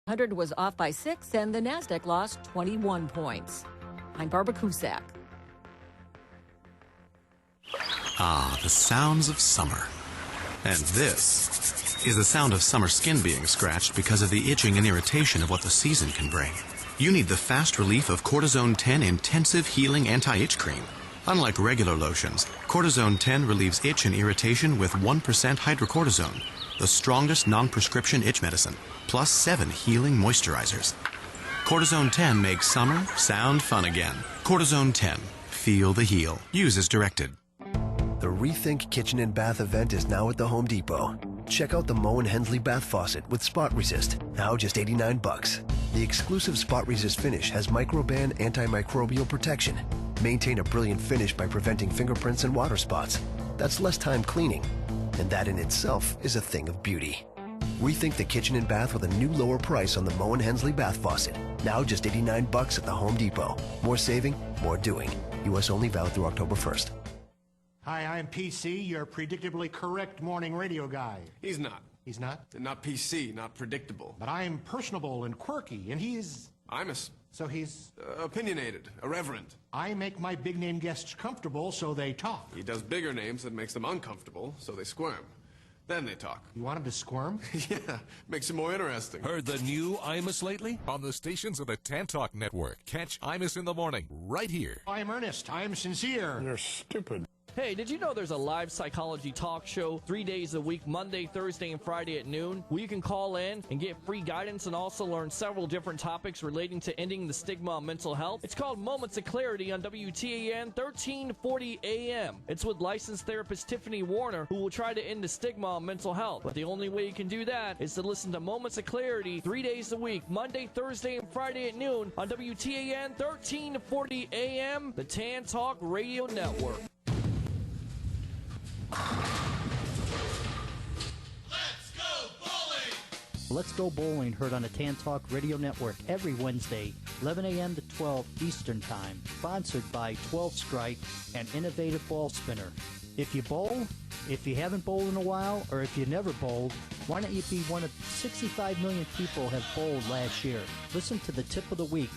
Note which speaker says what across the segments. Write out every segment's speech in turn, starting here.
Speaker 1: 100 was off by 6, and the Nasdaq lost 21 points. I'm Barbara Cusack.
Speaker 2: Ah, the sounds of summer. And this is the sound of summer skin being scratched because of the itching and irritation of what the season can bring. You need the fast relief of Cortisone 10 Intensive Healing Anti-Itch Cream. Unlike regular lotions, Cortisone 10 relieves itch and irritation with 1% hydrocortisone, the strongest non-prescription itch medicine, plus 7 healing moisturizers. Cortisone 10 makes summer sound fun again. Cortisone 10. Feel the heal. Use as directed.
Speaker 3: The Rethink Kitchen and Bath event is now at the Home Depot. Check out the Moen Hensley bath faucet with spot resist, now just $89. The exclusive spot resist finish has microban antimicrobial protection. Maintain a brilliant finish by preventing fingerprints and water spots. That's less time cleaning, and that in itself is a thing of beauty. Rethink the kitchen and bath with a new lower price on the Moen Hensley bath faucet, now just $89 at the Home Depot. More saving, more doing. U.S. only, valid through October 1st.
Speaker 4: Hi, I'm PC, your predictably correct morning radio guy.
Speaker 5: He's not.
Speaker 4: He's not?
Speaker 5: Not PC, not predictable.
Speaker 4: But I'm personable and quirky, and he's... So he's...
Speaker 5: opinionated, irreverent.
Speaker 4: I make my big-name guests comfortable, so they talk.
Speaker 5: He does bigger names that makes them uncomfortable, so they squirm. Then they talk.
Speaker 4: You want him to squirm?
Speaker 5: Yeah, makes it more interesting.
Speaker 6: Heard the new Imus lately? On the stations of the Tantalk Network. Catch Imus in the morning, right here.
Speaker 4: I'm earnest. I'm sincere.
Speaker 7: You're stupid.
Speaker 8: Hey, did you know there's a live psychology talk show 3 days a week, Monday, Thursday, and Friday at noon, where you can call in and get free guidance and also learn several different topics relating to ending the stigma of mental health? It's called Moments of Clarity on WTAN 1340 AM. It's with licensed therapist Tiffany Warner, who will try to end the stigma of mental health. But the only way you can do that is to listen to Moments of Clarity 3 days a week, Monday, Thursday, and Friday at noon on WTAN 1340 AM, the Tantalk Radio Network.
Speaker 9: Let's Go Bowling, heard on the Tantalk Radio Network every Wednesday, 11 a.m. to 12 Eastern Time. Sponsored by 12 Strike and Innovative Ball Spinner. If you bowl, if you haven't bowled in a while, or if you never bowled, why don't you be one of 65 million people have bowled last year? Listen to the Tip of the Week.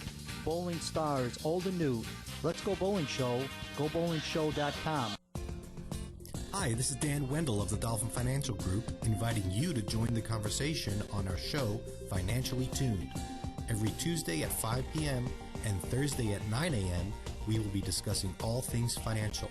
Speaker 9: Bowling stars, old and new. Let's Go Bowling Show, gobowlingshow.com.
Speaker 10: Hi, this is Dan Wendell of the Dolphin Financial Group, inviting you to join the conversation on our show, Financially Tuned. Every Tuesday at 5 p.m. and Thursday at 9 a.m., we will be discussing all things financial.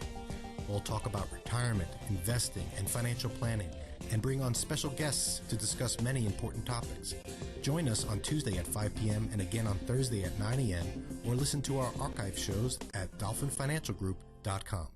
Speaker 10: We'll talk about retirement, investing, and financial planning, and bring on special guests to discuss many important topics. Join us on Tuesday at 5 p.m. and again on Thursday at 9 a.m., or listen to our archive shows at dolphinfinancialgroup.com.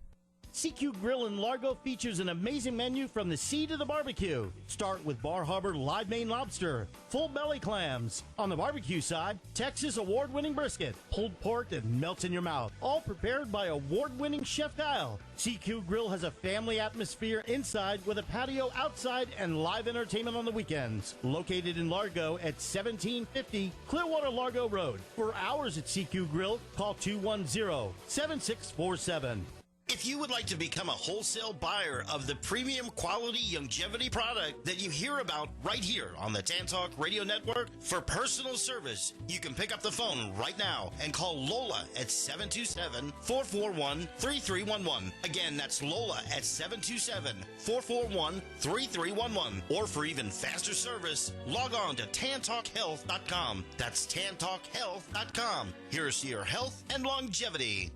Speaker 11: CQ Grill in Largo features an amazing menu from the sea to the barbecue. Start with Bar Harbor live Maine lobster, full belly clams. On the barbecue side, Texas award-winning brisket, pulled pork that melts in your mouth, all prepared by award-winning Chef Kyle. CQ Grill has a family atmosphere inside with a patio outside and live entertainment on the weekends. Located in Largo at 1750 Clearwater Largo Road. For hours at CQ Grill, call 210-7647.
Speaker 12: If you would like to become a wholesale buyer of the premium quality longevity product that you hear about right here on the Tantalk Radio Network for personal service, you can pick up the phone right now and call Lola at 727-441-3311. Again, that's Lola at 727-441-3311. Or for even faster service, log on to tantalkhealth.com. That's tantalkhealth.com. Here's to your health and longevity.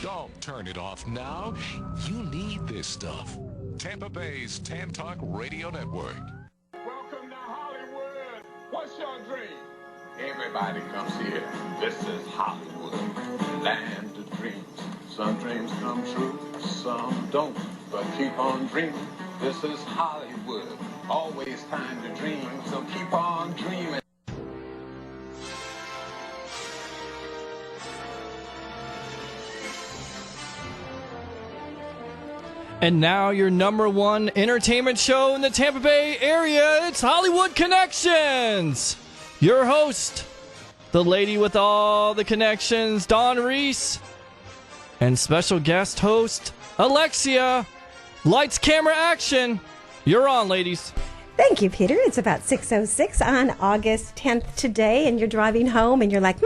Speaker 6: Don't turn it off now. You need this stuff. Tampa Bay's Tantalk Radio Network.
Speaker 7: Welcome to Hollywood. What's your dream? Everybody comes here. This is Hollywood, land of dreams. Some dreams come true, some don't. But keep on dreaming. This is Hollywood. Always time to dream, so keep on dreaming.
Speaker 8: And now your number one entertainment show in the Tampa Bay area, it's Hollywood Connections. Your host, the lady with all the connections, Dawn Reese, and special guest host, Alexia. Lights, camera, action. You're on, ladies.
Speaker 13: Thank you, Peter. It's about 6:06 on August 10th today, and you're driving home, and you're like,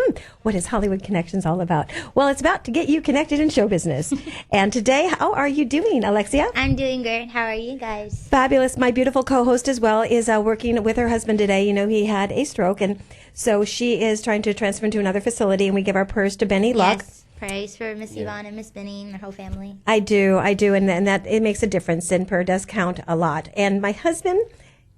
Speaker 13: what is Hollywood Connections all about? Well, it's about to get you connected in show business. And today, how are you doing, Alexia?
Speaker 14: I'm doing great. How are you guys?
Speaker 13: Fabulous. My beautiful co-host as well is working with her husband today. You know, he had a stroke, and so she is trying to transfer into another facility, and we give our prayers to Benny Luck.
Speaker 14: Yes, praise for Miss Yvonne and Miss Benny and their whole family.
Speaker 13: I do, and that it makes a difference, and prayer does count a lot. And my husband,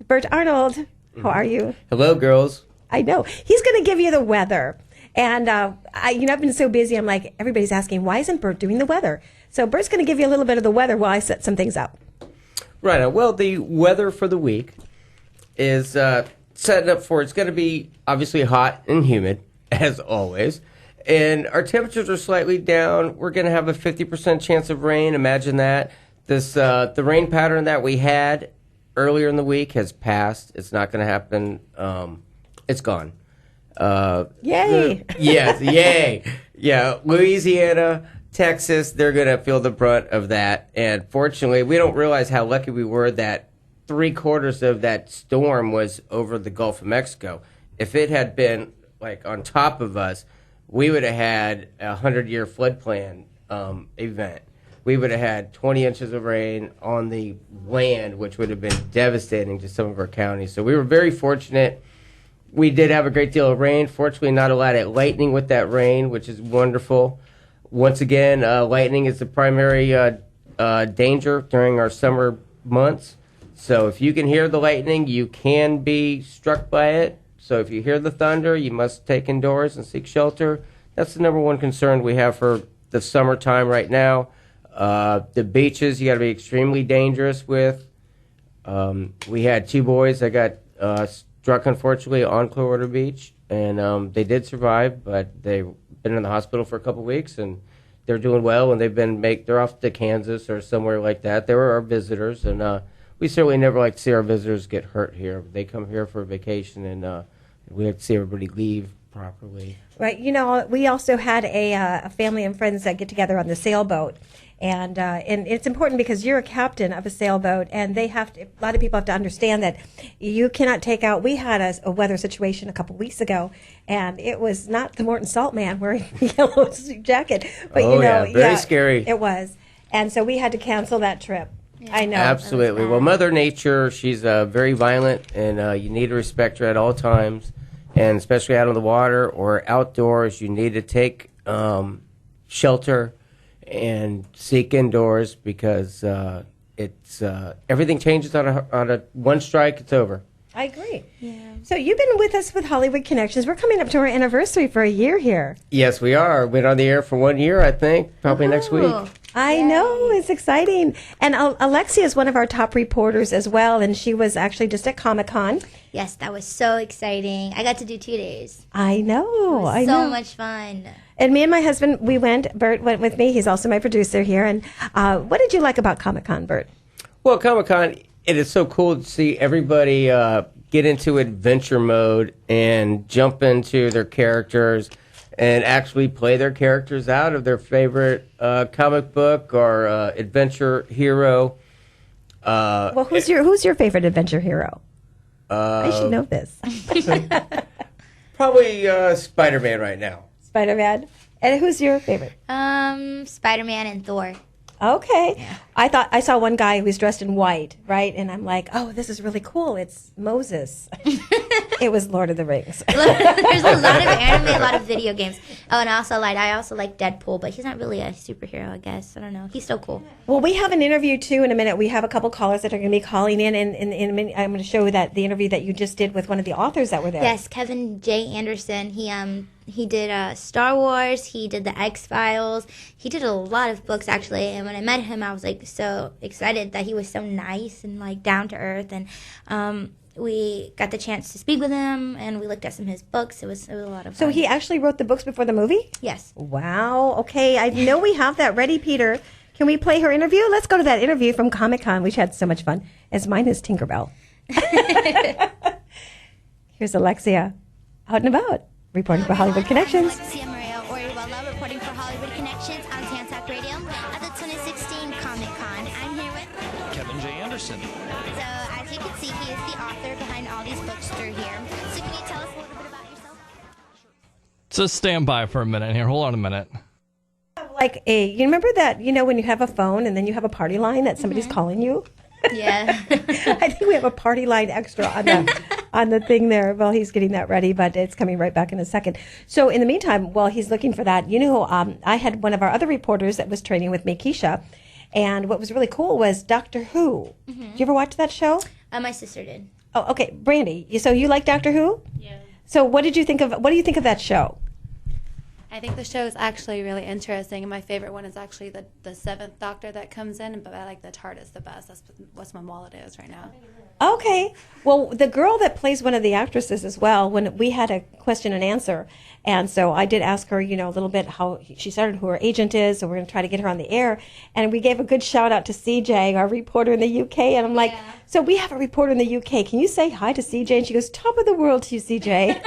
Speaker 13: Bert Arnold, how are you?
Speaker 15: Hello, girls.
Speaker 13: I know. He's going to give you the weather. And, I've been so busy, I'm like, everybody's asking, why isn't Bert doing the weather? So Bert's going to give you a little bit of the weather while I set some things up.
Speaker 15: Right. Well, the weather for the week is set up for, it's going to be obviously hot and humid, as always. And our temperatures are slightly down. We're going to have a 50% chance of rain. Imagine that. The rain pattern that we had earlier in the week has passed. It's not going to happen. It's gone.
Speaker 13: Yay!
Speaker 15: Yes, yay. Yeah, Louisiana, Texas, they're going to feel the brunt of that. And fortunately, we don't realize how lucky we were that 3/4 of that storm was over the Gulf of Mexico. If it had been like on top of us, we would have had a 100-year floodplain event. We would have had 20 inches of rain on the land, which would have been devastating to some of our counties. So we were very fortunate. We did have a great deal of rain. Fortunately, not a lot of lightning with that rain, which is wonderful. Once again, lightning is the primary danger during our summer months. So if you can hear the lightning, you can be struck by it. So if you hear the thunder, you must take indoors and seek shelter. That's the number one concern we have for the summertime right now. The beaches, you got to be extremely dangerous with. We had 2 boys that got struck, unfortunately, on Clearwater Beach, and they did survive, but they've been in the hospital for a couple weeks, and they're doing well, and they're off to Kansas or somewhere like that. They were our visitors, and we certainly never like to see our visitors get hurt here. They come here for a vacation, and we have to see everybody leave properly.
Speaker 13: Right. We also had a family and friends that get together on the sailboat. And it's important because you're a captain of a sailboat, and a lot of people have to understand that you cannot take out. We had a weather situation a couple weeks ago, and it was not the Morton Salt Man wearing a yellow jacket. But,
Speaker 15: very scary.
Speaker 13: It was. And so we had to cancel that trip. Yeah. I know.
Speaker 15: Absolutely. Well, Mother Nature, she's very violent, and you need to respect her at all times, and especially out on the water or outdoors, you need to take shelter and seek indoors because it's everything changes on a one strike. It's over.
Speaker 13: I agree. Yeah. So you've been with us with Hollywood Connections. We're coming up to our anniversary for a year here.
Speaker 15: Yes, we are. We've been on the air for 1 year, I think, probably next week.
Speaker 13: I know. It's exciting. And Alexia is one of our top reporters as well, and she was actually just at Comic-Con.
Speaker 14: Yes, that was so exciting. I got to do 2 days.
Speaker 13: I know.
Speaker 14: It was so much fun.
Speaker 13: And me and my husband, we went. Bert went with me. He's also my producer here. And what did you like about Comic-Con, Bert?
Speaker 15: Well, Comic-Con, it is so cool to see everybody get into adventure mode and jump into their characters and actually play their characters out of their favorite comic book or adventure hero.
Speaker 13: Well, who's your favorite adventure hero? I should know this.
Speaker 15: Probably Spider-Man right now.
Speaker 13: Spider-Man. And who's your favorite?
Speaker 14: Spider-Man and Thor.
Speaker 13: Okay. Yeah. I saw one guy who was dressed in white, right? And I'm like, oh, this is really cool. It's Moses. It was Lord of the Rings.
Speaker 14: There's a lot of anime, a lot of video games. Oh, and I also like Deadpool, but he's not really a superhero, I guess. I don't know. He's still cool.
Speaker 13: Well, we have an interview, too, in a minute. We have a couple callers that are going to be calling in a minute, I'm going to show that the interview that you just did with one of the authors that were there.
Speaker 14: Yes, Kevin J. Anderson. He did Star Wars. He did the X-Files. He did a lot of books, actually. And when I met him, I was like so excited that he was so nice and like down to earth. And we got the chance to speak with him, and we looked at some of his books. It was a lot of fun.
Speaker 13: So he actually wrote the books before the movie?
Speaker 14: Yes.
Speaker 13: Wow. Okay. I know we have that ready, Peter. Can we play her interview? Let's go to that interview from Comic-Con. We had so much fun. As mine is Tinkerbell. Here's Alexia out and about, reporting for Hollywood Connections.
Speaker 16: Alexia Maria Orihuela reporting for Hollywood Connections on Tantalk Radio at the 2016 Comic-Con. I'm here with
Speaker 8: Kevin J. Anderson.
Speaker 16: So I take can see, he is the author behind all these books through here. So can you tell us a little bit about yourself?
Speaker 8: Just stand by for a minute here. Hold on a minute.
Speaker 13: You remember that, when you have a phone and then you have a party line that somebody's calling you?
Speaker 14: Yeah.
Speaker 13: I think we have a party line extra on the thing there while he's getting that ready, but it's coming right back in a second. So in the meantime, while he's looking for that, I had one of our other reporters that was training with me, Keisha, and what was really cool was Doctor Who. Did you ever watch that show?
Speaker 14: My sister did.
Speaker 13: Oh, okay. Brandy, so you like Doctor Who?
Speaker 17: Yeah.
Speaker 13: So what do you think of that show?
Speaker 17: I think the show is actually really interesting, and my favorite one is actually the seventh Doctor that comes in, but I like the TARDIS the best. That's what my wallet is right now.
Speaker 13: Okay. Well, the girl that plays one of the actresses as well, when we had a question and answer, and so I did ask her, a little bit how she started, who her agent is, so we're going to try to get her on the air, and we gave a good shout out to CJ, our reporter in the UK, and I'm like, so we have a reporter in the UK. Can you say hi to CJ? And she goes, top of the world to you, CJ.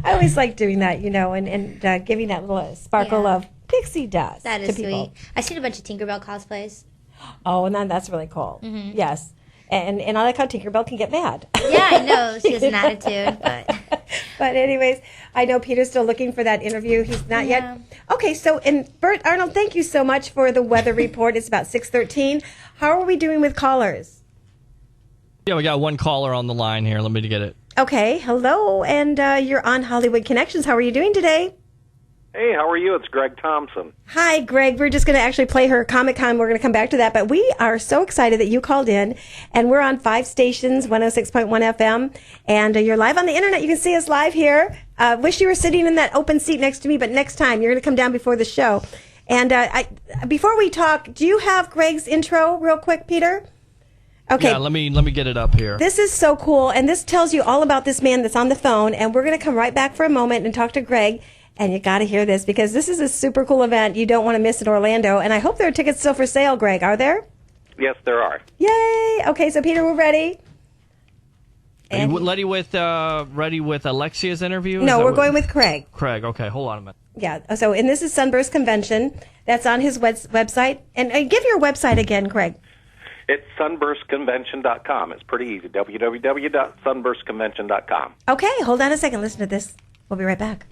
Speaker 13: I always like doing that, and giving that little sparkle of pixie dust
Speaker 14: That is
Speaker 13: to people.
Speaker 14: sweet. I've seen a bunch of Tinkerbell cosplays.
Speaker 13: Oh, and that's really cool. Yes. And I like how Tinkerbell can get mad.
Speaker 14: Yeah, I know. She has an attitude, but...
Speaker 13: But anyways, I know Peter's still looking for that interview. He's not yet. Okay, so, and Bert Arnold, thank you so much for the weather report. It's about 6:13. How are we doing with callers?
Speaker 8: Yeah, we got one caller on the line here. Let me get it.
Speaker 13: Okay, hello, and you're on Hollywood Connections. How are you doing today?
Speaker 18: Hey, how are you? It's Greg Thompson.
Speaker 13: Hi, Greg. We're just going to actually play her Comic-Con. We're going to come back to that. But we are so excited that you called in. And we're on 5 stations, 106.1 FM. And you're live on the internet. You can see us live here. Wish you were sitting in that open seat next to me. But next time, you're going to come down before the show. And before we talk, do you have Greg's intro real quick, Peter? Okay.
Speaker 8: Yeah, let me get it up here.
Speaker 13: This is so cool. And this tells you all about this man that's on the phone. And we're going to come right back for a moment and talk to Greg. And you got to hear this because this is a super cool event you don't want to miss in Orlando. And I hope there are tickets still for sale, Greg. Are there?
Speaker 18: Yes, there are.
Speaker 13: Yay! Okay, so Peter, we're ready.
Speaker 8: Are you ready with Alexia's interview?
Speaker 13: No, we're going with Craig.
Speaker 8: Craig, okay, hold on a minute.
Speaker 13: Yeah, so, and this is Sunburst Convention. That's on his website. And give your website again, Craig.
Speaker 18: It's sunburstconvention.com. It's pretty easy. www.sunburstconvention.com.
Speaker 13: Okay, hold on a second. Listen to this. We'll be right back.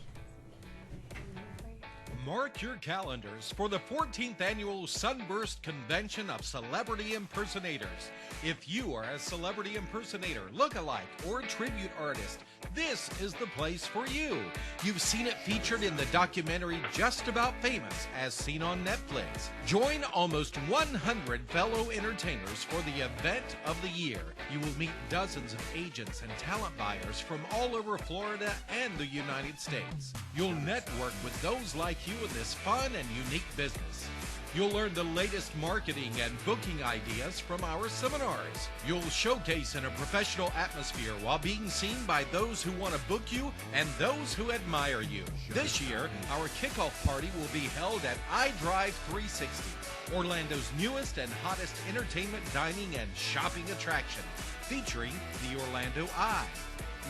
Speaker 19: Mark your calendars for the 14th Annual Sunburst Convention of Celebrity Impersonators. If you are a celebrity impersonator, look-alike, or tribute artist, this is the place for you. You've seen it featured in the documentary Just About Famous, as seen on Netflix. Join almost 100 fellow entertainers for the event of the year. You will meet dozens of agents and talent buyers from all over Florida and the United States. You'll network with those like you in this fun and unique business. You'll learn the latest marketing and booking ideas from our seminars. You'll showcase in a professional atmosphere while being seen by those who want to book you and those who admire you. This year, our kickoff party will be held at iDrive 360, Orlando's newest and hottest entertainment, dining, and shopping attraction, featuring the Orlando Eye,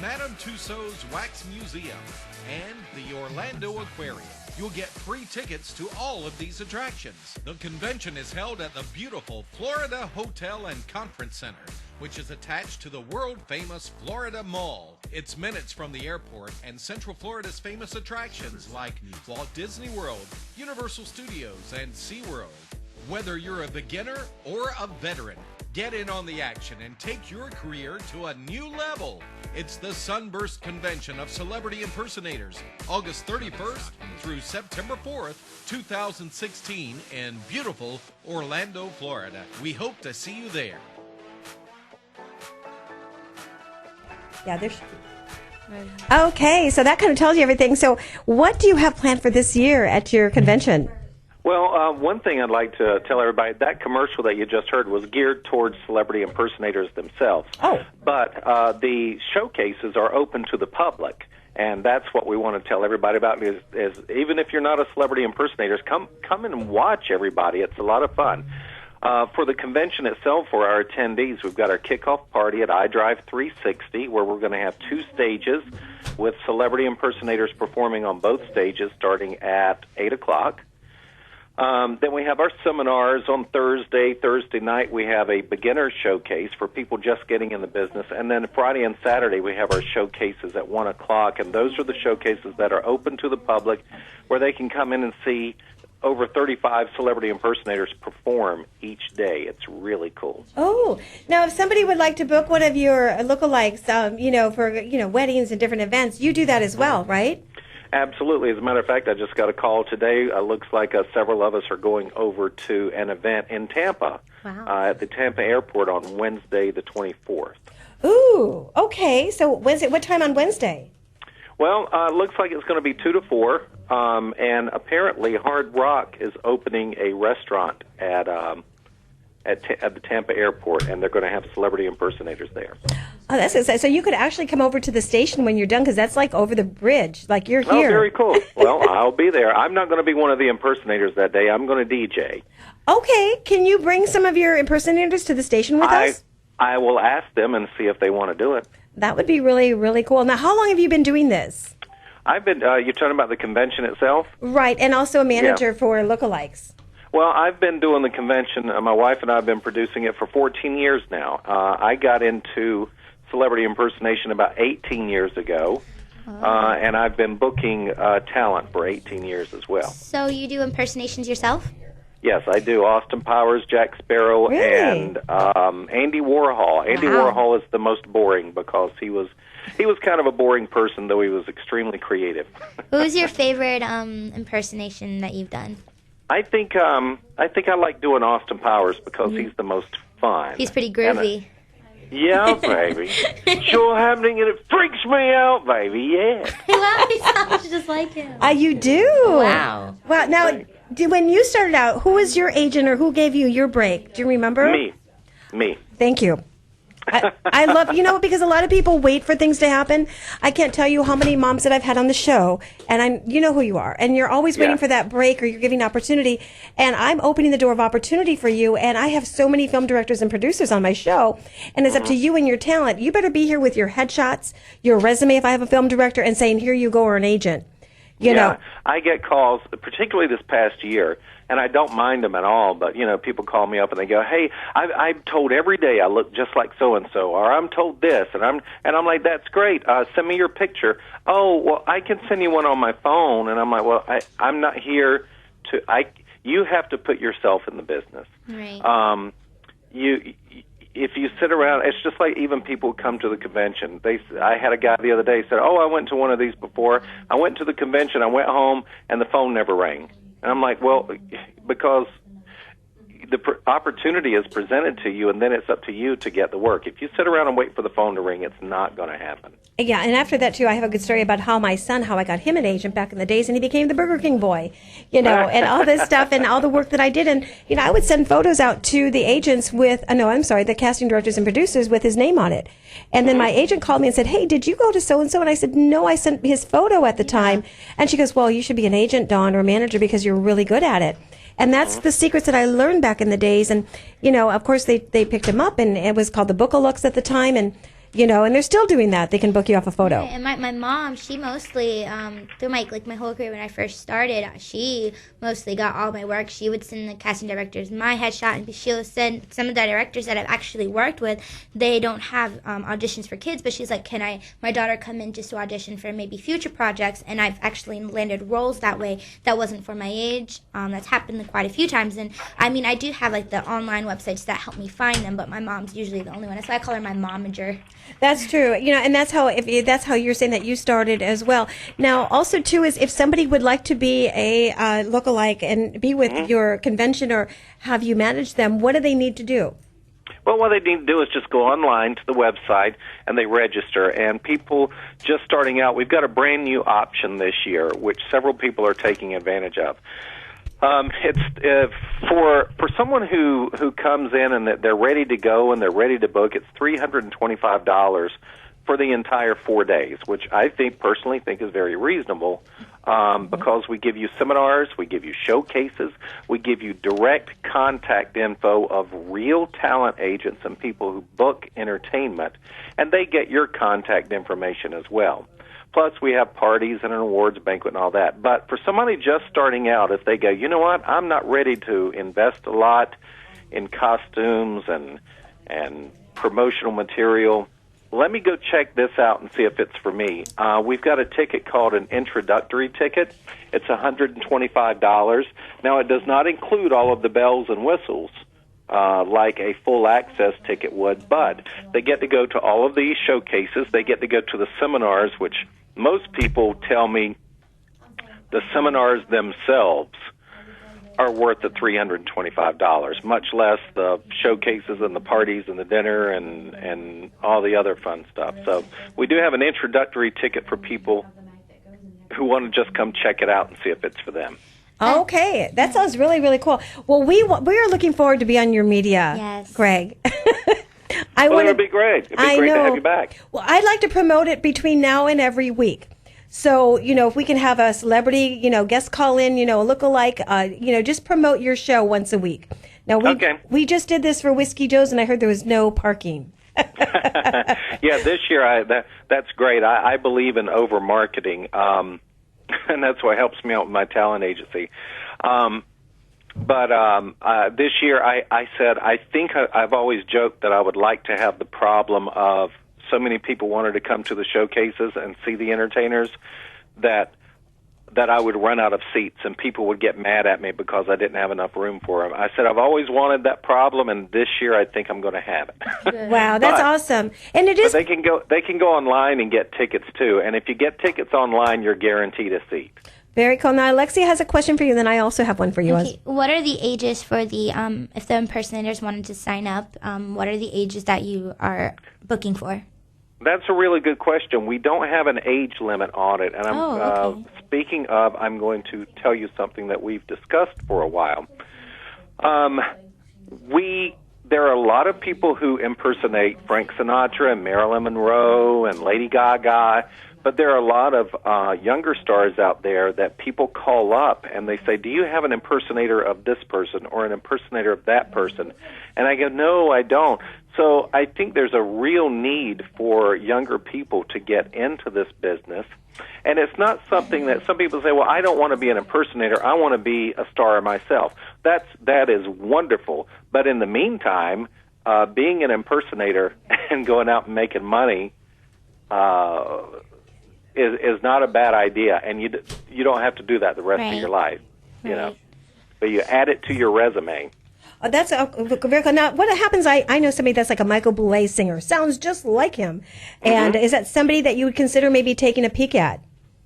Speaker 19: Madame Tussauds Wax Museum, and the Orlando Aquarium. You'll get free tickets to all of these attractions. The convention is held at the beautiful Florida Hotel and Conference Center, which is attached to the world-famous Florida Mall. It's minutes from the airport and Central Florida's famous attractions like Walt Disney World, Universal Studios, and SeaWorld. Whether you're a beginner or a veteran, get in on the action and take your career to a new level. It's the Sunburst Convention of Celebrity Impersonators, August 31st through September 4th, 2016 in beautiful Orlando, Florida. We hope to see you there.
Speaker 13: Yeah, there should be. Okay, so that kind of tells you everything. So what do you have planned for this year at your convention?
Speaker 18: Well, one thing I'd like to tell everybody, that commercial that you just heard was geared towards celebrity impersonators themselves.
Speaker 13: Oh.
Speaker 18: But the showcases are open to the public, and that's what we want to tell everybody about is even if you're not a celebrity impersonator, come in and watch everybody. It's a lot of fun. For the convention itself, for our attendees, we've got our kickoff party at iDrive 360, where we're going to have 2 stages with celebrity impersonators performing on both stages starting at 8 o'clock. Then we have our seminars on Thursday. Thursday night we have a beginner showcase for people just getting in the business. And then Friday and Saturday we have our showcases at 1 o'clock. And those are the showcases that are open to the public where they can come in and see over 35 celebrity impersonators perform each day. It's really cool.
Speaker 13: Oh, now if somebody would like to book one of your lookalikes, for weddings and different events, you do that as well, right?
Speaker 18: Absolutely. As a matter of fact, I just got a call today. Looks like several of us are going over to an event in Tampa at the Tampa airport on Wednesday, the 24th.
Speaker 13: Ooh, okay. So Wednesday, what time on Wednesday?
Speaker 18: Well, looks like it's going to be 2 to 4, and apparently Hard Rock is opening a restaurant at the Tampa airport, and they're going to have celebrity impersonators there.
Speaker 13: Oh, that's exciting. So you could actually come over to the station when you're done, because that's like over the bridge, like you're here.
Speaker 18: Oh, very cool. Well, I'll be there. I'm not going to be one of the impersonators that day. I'm going to DJ.
Speaker 13: Okay. Can you bring some of your impersonators to the station with us?
Speaker 18: I will ask them and see if they want to do it.
Speaker 13: That would be really, really cool. Now, how long have you been doing this?
Speaker 18: I've been, you're talking about the convention itself?
Speaker 13: Right, and also a manager for lookalikes.
Speaker 18: Well, I've been doing the convention. My wife and I have been producing it for 14 years now. I got into celebrity impersonation about 18 years ago, and I've been booking talent for 18 years as well.
Speaker 14: So you do impersonations yourself?
Speaker 18: Yes, I do. Austin Powers, Jack Sparrow, and Andy Warhol. Andy Warhol is the most boring because he was kind of a boring person, though he was extremely creative.
Speaker 14: Who's your favorite impersonation that you've done?
Speaker 18: I think I like doing Austin Powers because he's the most fun.
Speaker 14: He's pretty groovy.
Speaker 18: Yeah, baby. Sure happening, and it freaks me out, baby. Yeah.
Speaker 14: Wow, he sounds just like him.
Speaker 13: You do?
Speaker 14: Wow.
Speaker 13: Wow. Now, when you started out, who was your agent or who gave you your break? Do you remember?
Speaker 18: Me.
Speaker 13: Thank you. I love, because a lot of people wait for things to happen. I can't tell you how many moms that I've had on the show, and you know who you are, and you're always waiting for that break or you're giving opportunity, and I'm opening the door of opportunity for you, and I have so many film directors and producers on my show, and it's up to you and your talent. You better be here with your headshots, your resume if I have a film director, and saying, here you go, or an agent. You know.
Speaker 18: I get calls, particularly this past year, and I don't mind them at all, but, people call me up and they go, hey, I'm told every day I look just like so-and-so, or I'm told this, and I'm like, that's great, send me your picture. Oh, well, I can send you one on my phone, and I'm like, well, I'm not here you have to put yourself in the business.
Speaker 14: Right.
Speaker 18: If you sit around, it's just like even people who come to the convention. I had a guy the other day said, oh, I went to one of these before. I went to the convention, I went home, and the phone never rang. And I'm like, well, because the opportunity is presented to you, and then it's up to you to get the work. If you sit around and wait for the phone to ring, it's not going to happen.
Speaker 13: Yeah, and after that, too, I have a good story about how how I got him an agent back in the days, and he became the Burger King boy, and all this stuff, and all the work that I did. And, I would send photos out to the agents the casting directors and producers with his name on it. And then my agent called me and said, hey, did you go to so-and-so? And I said, no, I sent his photo at the time. And she goes, well, you should be an agent, Dawn, or a manager because you're really good at it. And that's the secrets that I learned back in the days. And, of course, they picked him up, and it was called the Book-a-Looks at the time. And, and they're still doing that. They can book you off a photo.
Speaker 14: Right. And my mom, she mostly, through my whole career when I first started, she mostly got all my work. She would send the casting directors my headshot, and she'll send some of the directors that I've actually worked with. They don't have auditions for kids, but she's like, can my daughter come in just to audition for maybe future projects? And I've actually landed roles that way that wasn't for my age. That's happened quite a few times. And I do have the online websites that help me find them, but my mom's usually the only one. So I call her my momager.
Speaker 13: That's true. And that's how you're saying that you started as well. Now, also too, is if somebody would like to be a lookalike and be with your convention or have you manage them, what do they need to do?
Speaker 18: Well, what they need to do is just go online to the website and they register. And people just starting out, we've got a brand new option this year, which several people are taking advantage of. It's for someone who comes in and they're ready to go and they're ready to book. It's $325 for the entire 4 days, which I personally think is very reasonable, because we give you seminars, we give you showcases, we give you direct contact info of real talent agents and people who book entertainment, and they get your contact information as well. Plus, we have parties and an awards banquet and all that. But for somebody just starting out, if they go, you know what, I'm not ready to invest a lot in costumes and promotional material, let me go check this out and see if it's for me. We've got a ticket called an introductory ticket. It's $125. Now, it does not include all of the bells and whistles like a full access ticket would, but they get to go to all of these showcases. They get to go to the seminars, which most people tell me the seminars themselves are worth the $325, much less the showcases and the parties and the dinner and all the other fun stuff. So we do have an introductory ticket for people who want to just come check it out and see if it's for them.
Speaker 13: Okay, that sounds really, really cool. Well, we are looking forward to be on your media, Greg.
Speaker 18: It would be great. It'd be great to have you back.
Speaker 13: Well, I'd like to promote it between now and every week. So, if we can have a celebrity, guest call in, a lookalike, just promote your show once a week. Now, we just did this for Whiskey Joe's, and I heard there was no parking.
Speaker 18: Yeah, this year, that's great. I believe in over-marketing, and that's what helps me out with my talent agency. But this year, I said, I think I've always joked that I would like to have the problem of so many people wanted to come to the showcases and see the entertainers that I would run out of seats and people would get mad at me because I didn't have enough room for them. I said, I've always wanted that problem, and this year I think I'm going to have it.
Speaker 13: Wow, that's awesome. And it is.
Speaker 18: But they can go online and get tickets too. And if you get tickets online, you're guaranteed a seat.
Speaker 13: Very cool. Now, Alexia has a question for you, then I also have one for you.
Speaker 14: Okay. What are the ages for the, if the impersonators wanted to sign up, what are the ages that you are booking for?
Speaker 18: That's a really good question. We don't have an age limit on it. And speaking of, I'm going to tell you something that we've discussed for a while. There are a lot of people who impersonate Frank Sinatra and Marilyn Monroe and Lady Gaga, but there are a lot of younger stars out there that people call up and they say, do you have an impersonator of this person or an impersonator of that person? And I go, no, I don't. So I think there's a real need for younger people to get into this business. And it's not something that some people say, well, I don't want to be an impersonator. I want to be a star myself. That is wonderful. But in the meantime, being an impersonator and going out and making money is not a bad idea. And you don't have to do that the rest of your life, you know. But you add it to your resume.
Speaker 13: That's very cool. Now, what happens, I know somebody that's like a Michael Bublé singer. Sounds just like him. And is that somebody that you would consider maybe taking a peek at?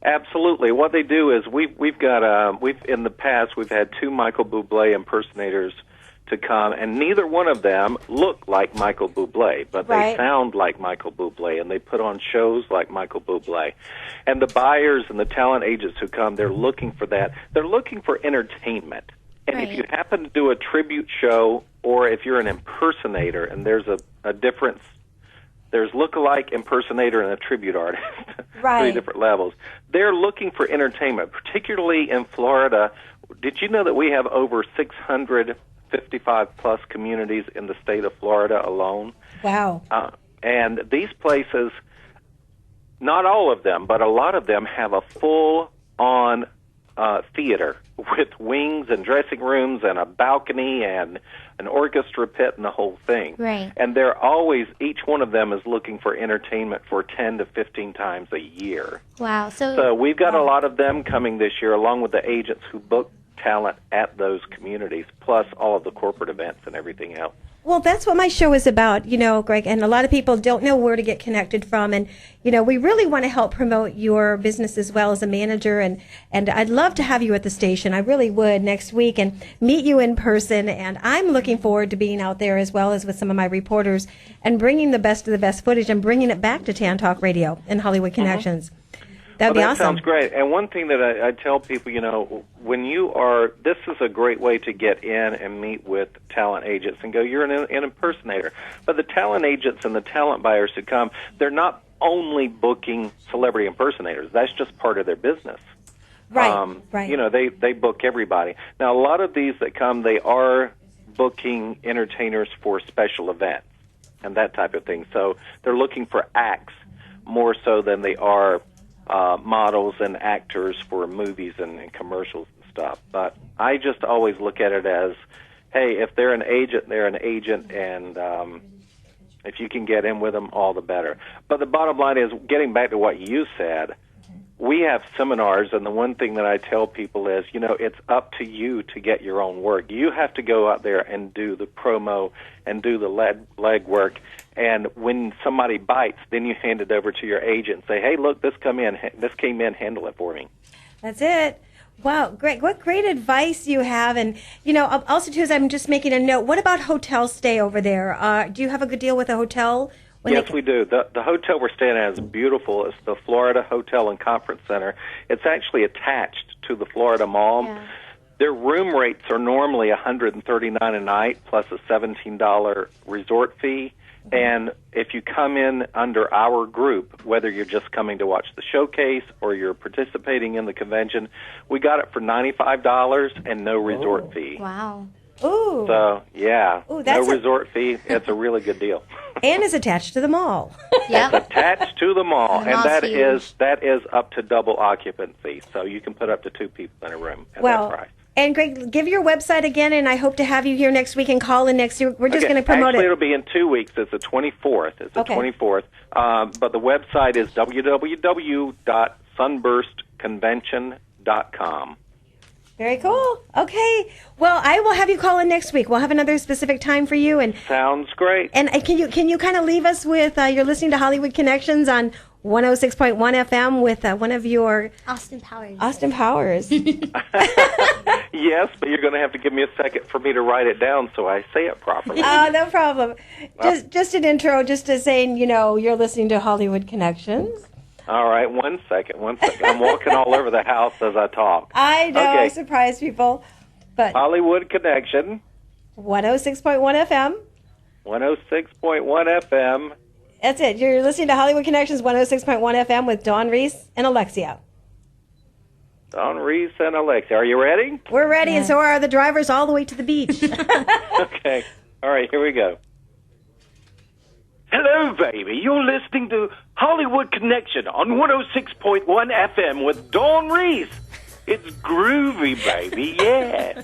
Speaker 18: Absolutely. What they do is we've got in the past we've had 2 Michael Bublé impersonators to come, and neither one of them look like Michael Bublé, but they sound like Michael Bublé, and they put on shows like Michael Bublé. And the buyers and the talent agents who come, they're looking for that. They're looking for entertainment. And if you happen to do a tribute show, or if you're an impersonator, and there's a difference, there's lookalike, impersonator, and a tribute artist, 3 different levels. They're looking for entertainment, particularly in Florida. Did you know that we have over 655-plus communities in the state of Florida alone?
Speaker 13: Wow.
Speaker 18: And these places, not all of them, but a lot of them have a full-on theater with wings and dressing rooms and a balcony and an orchestra pit and the whole thing.
Speaker 14: Right.
Speaker 18: And they're always, each one of them is looking for entertainment for 10 to 15 times a year.
Speaker 14: Wow.
Speaker 18: So we've got a lot of them coming this year, along with the agents who book talent at those communities, plus all of the corporate events and everything else.
Speaker 13: Well, that's what my show is about, Greg, and a lot of people don't know where to get connected from, and, we really want to help promote your business as well as a manager, and I'd love to have you at the station. I really would next week and meet you in person, and I'm looking forward to being out there as well as with some of my reporters and bringing the best of the best footage and bringing it back to Tan Talk Radio and Hollywood Connections. That'd be awesome.
Speaker 18: That sounds great. And one thing that I tell people, when this is a great way to get in and meet with talent agents and go, you're an impersonator. But the talent agents and the talent buyers who come, they're not only booking celebrity impersonators. That's just part of their business.
Speaker 13: Right, right.
Speaker 18: You know, they book everybody. Now, a lot of these that come, they are booking entertainers for special events and that type of thing. So they're looking for acts more so than they are models and actors for movies and commercials and stuff. But I just always look at it as, hey, if they're an agent, they're an agent, and if you can get in with them, all the better. But the bottom line is, getting back to what you said, we have seminars, and the one thing that I tell people is, you know, it's up to you to get your own work. You have to go out there and do the promo and do the leg work. And when somebody bites, then you hand it over to your agent and say, hey, look, this came in, handle it for me.
Speaker 13: That's it. Wow, great! What great advice you have. And, you know, also, too, as I'm just making a note, what about hotel stay over there? Do you have a good deal with a hotel?
Speaker 18: Yes, we do. The hotel we're staying at is beautiful. It's the Florida Hotel and Conference Center. It's actually attached to the Florida Mall. Yeah. Their room rates are normally $139 a night plus a $17 resort fee. And if you come in under our group, whether you're just coming to watch the showcase or you're participating in the convention, we got it for $95 and no resort fee.
Speaker 14: Wow.
Speaker 13: Ooh.
Speaker 18: So, yeah,
Speaker 13: Ooh,
Speaker 18: no resort fee. It's a really good deal.
Speaker 13: And is attached to the mall.
Speaker 14: Yeah.
Speaker 18: It's attached to the mall,
Speaker 14: The
Speaker 18: and
Speaker 14: mall's
Speaker 18: that is up to double occupancy. So you can put up to 2 people in a room at that price.
Speaker 13: And Greg, give your website again, and I hope to have you here next week and call in next year. We're just going to promote
Speaker 18: Actually,
Speaker 13: it.
Speaker 18: it'll be in 2 weeks. It's the 24th. It's the 24th. But the website is www.sunburstconvention.com.
Speaker 13: Very cool. Okay. Well, I will have you call in next week. We'll have another specific time for you. And
Speaker 18: sounds great.
Speaker 13: And can you kind of leave us with you're listening to Hollywood Connections on 106.1 FM with one of your
Speaker 14: Austin Powers.
Speaker 13: Austin Powers.
Speaker 18: Yes, but you're going to have to give me a second for me to write it down so I say it properly.
Speaker 13: No problem. Just an intro, just to saying, you know, you're listening to Hollywood Connections.
Speaker 18: All right, one second. I'm walking all over the house as I talk.
Speaker 13: I know, I surprise people. But
Speaker 18: Hollywood Connection.
Speaker 13: 106.1 FM.
Speaker 18: 106.1 FM.
Speaker 13: That's it. You're listening to Hollywood Connections 106.1 FM with Dawn Reese and Alexia.
Speaker 18: Dawn Reese and Alexia. Are you ready?
Speaker 13: We're ready, and so are the drivers all the way to the beach.
Speaker 18: Okay. All right, here we go. Hello, baby. You're listening to Hollywood Connection on 106.1 FM with Dawn Reese. It's groovy, baby. Yeah.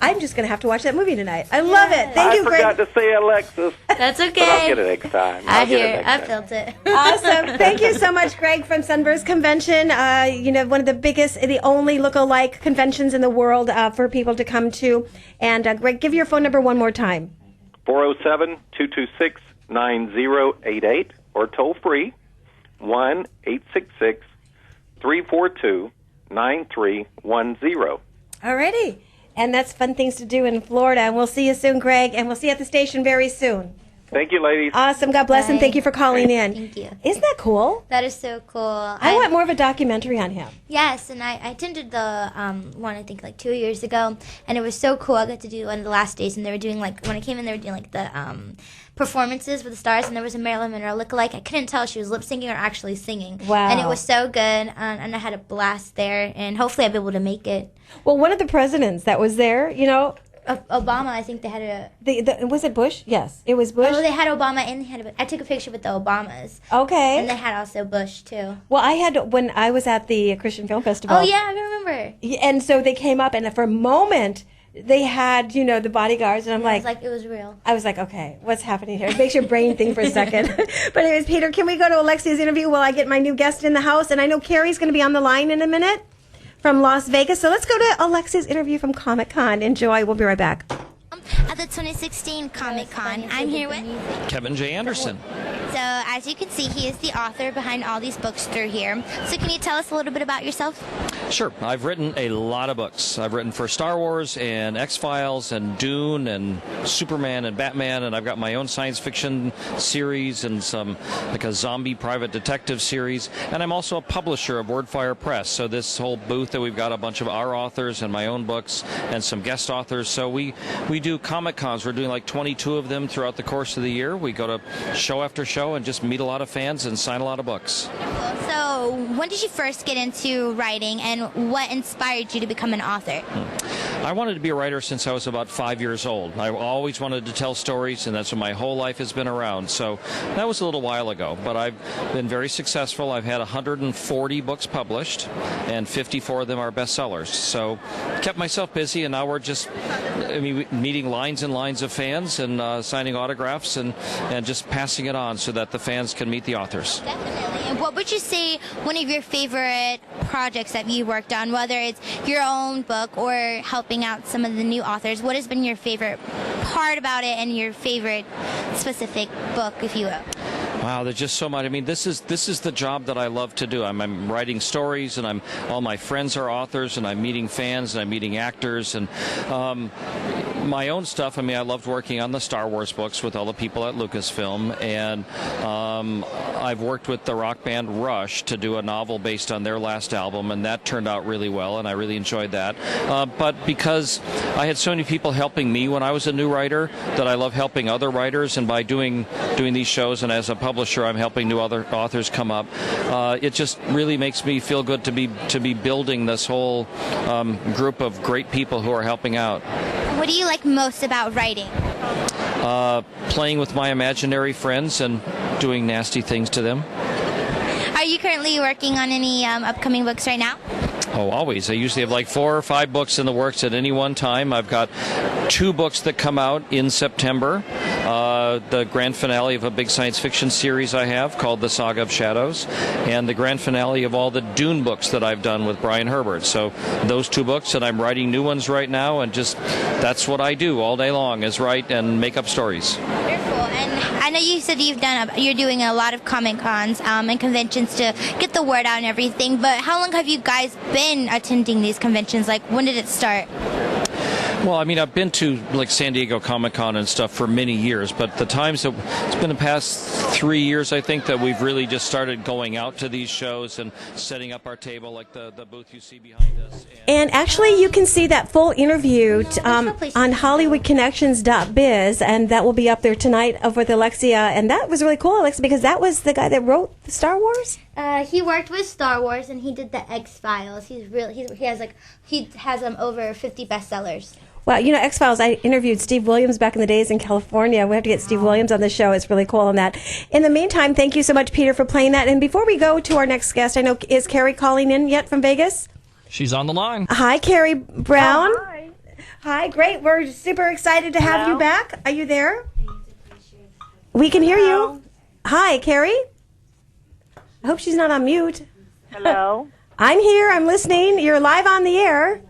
Speaker 13: I'm just going to have to watch that movie tonight. I love it. Thank you, Greg.
Speaker 18: I forgot to say Alexis.
Speaker 14: That's okay.
Speaker 18: But I'll get it next time.
Speaker 14: I felt it.
Speaker 13: Awesome. Thank you so much, Greg, from Sunburst Convention. You know, one of the biggest, the only look-alike conventions in the world for people to come to. And, Greg, give your phone number one more time.
Speaker 18: 407-226-9088 or toll free 1-866-342-9310.
Speaker 13: Alrighty. And that's fun things to do in Florida. And we'll see you soon, Greg. And we'll see you at the station very soon.
Speaker 18: Thank you, ladies.
Speaker 13: Awesome. God bless and thank you for calling in.
Speaker 14: Thank you.
Speaker 13: Isn't that cool?
Speaker 14: That is so cool.
Speaker 13: I want more of a documentary on him.
Speaker 14: Yes, and I attended the one, I think, like 2 years ago, and it was so cool. I got to do one of the last days, and they were doing, like, when I came in, they were doing, like, the performances with the stars, and there was a Marilyn Monroe lookalike. I couldn't tell if she was lip-syncing or actually singing.
Speaker 13: Wow.
Speaker 14: And it was so good, and I had a blast there, and hopefully I'll be able to make it.
Speaker 13: Well, one of the presidents that was there, you know...
Speaker 14: Obama, I think they had a...
Speaker 13: was it Bush? Yes, it was Bush.
Speaker 14: Oh, they had Obama, and they had I took a picture with the Obamas.
Speaker 13: Okay.
Speaker 14: And they had also Bush, too.
Speaker 13: Well, I had, when I was at the Christian Film Festival...
Speaker 14: Oh, yeah, I remember.
Speaker 13: And so they came up, and for a moment... They had, you know, the bodyguards, and I'm like...
Speaker 14: It was real.
Speaker 13: I was like, okay, what's happening here? It makes your brain think for a second. But anyways, Peter, can we go to Alexia's interview while I get my new guest in the house? And I know Carrie's going to be on the line in a minute from Las Vegas. So let's go to Alexia's interview from Comic-Con. Enjoy. We'll be right back.
Speaker 16: At the 2016 Comic-Con, I'm here with
Speaker 8: Kevin J. Anderson.
Speaker 16: So, as you can see, he is the author behind all these books through here. So, can you tell us a little bit about yourself?
Speaker 8: Sure. I've written a lot of books. I've written for Star Wars and X-Files and Dune and Superman and Batman, and I've got my own science fiction series and some, like a zombie private detective series. And I'm also a publisher of Wordfire Press. So this whole booth that we've got a bunch of our authors and my own books and some guest authors. So we do Comic-Cons. We're doing like 22 of them throughout the course of the year. We go to show after show.
Speaker 20: show and just meet a lot of fans and sign a lot of books.
Speaker 16: So, when did you first get into writing, and what inspired you to become an author?
Speaker 20: I wanted to be a writer since I was about 5 years old. I always wanted to tell stories, and that's what my whole life has been around. So that was a little while ago, but I've been very successful. I've had 140 books published, and 54 of them are bestsellers. So kept myself busy, and now we're just meeting lines and lines of fans and signing autographs and just passing it on so that the fans can meet the authors.
Speaker 16: Definitely. And what would you say one of your favorite projects that you worked on, whether it's your own book or helping out some of the new authors? What has been your favorite part about it and your favorite specific book, if you will?
Speaker 20: Wow, there's just so much. I mean, this is the job that I love to do. I'm writing stories, and all my friends are authors, and I'm meeting fans, and I'm meeting actors, and my own stuff. I mean, I loved working on the Star Wars books with all the people at Lucasfilm, and I've worked with the rock band Rush to do a novel based on their last album, and that turned out really well, and I really enjoyed that. But because I had so many people helping me when I was a new writer, that I love helping other writers, and by doing these shows, and as a publisher, I'm helping new other authors come up. It just really makes me feel good to be building this whole group of great people who are helping out.
Speaker 16: What do you like most about writing?
Speaker 20: Playing with my imaginary friends and doing nasty things to them.
Speaker 16: Are you currently working on any upcoming books right now?
Speaker 20: Oh, always. I usually have like 4 or 5 books in the works at any one time. I've got 2 books that come out in September. The grand finale of a big science fiction series I have called The Saga of Shadows, and the grand finale of all the Dune books that I've done with Brian Herbert. So those 2 books, and I'm writing new ones right now, and just that's what I do all day long, is write and make up stories.
Speaker 16: Wonderful. And I know you said you're doing a lot of Comic Cons and conventions to get the word out and everything, but how long have you guys been attending these conventions? Like, when did it start?
Speaker 20: Well, I mean, I've been to like San Diego Comic-Con and stuff for many years, but the times that it's been the past 3 years, I think, that we've really just started going out to these shows and setting up our table, like the booth you see behind us.
Speaker 13: And actually, you can see that full interview on HollywoodConnections.biz, and that will be up there tonight with Alexia. And that was really cool, Alexia, because that was the guy that wrote Star Wars.
Speaker 14: He worked with Star Wars, and he did the X-Files. He has over 50 bestsellers.
Speaker 13: Well, you know, X-Files, I interviewed Steve Williams back in the days in California. We have to get Steve Williams on the show. It's really cool on that. In the meantime, thank you so much, Peter, for playing that. And before we go to our next guest, I know, is Carrie calling in yet from Vegas?
Speaker 8: She's on the line.
Speaker 13: Hi, Carrie Brown.
Speaker 21: Oh, hi.
Speaker 13: Hi, great. We're super excited to have you back. Are you there? We can hear you. Hi, Carrie. I hope she's not on mute.
Speaker 21: Hello.
Speaker 13: I'm here. I'm listening. You're live on the air.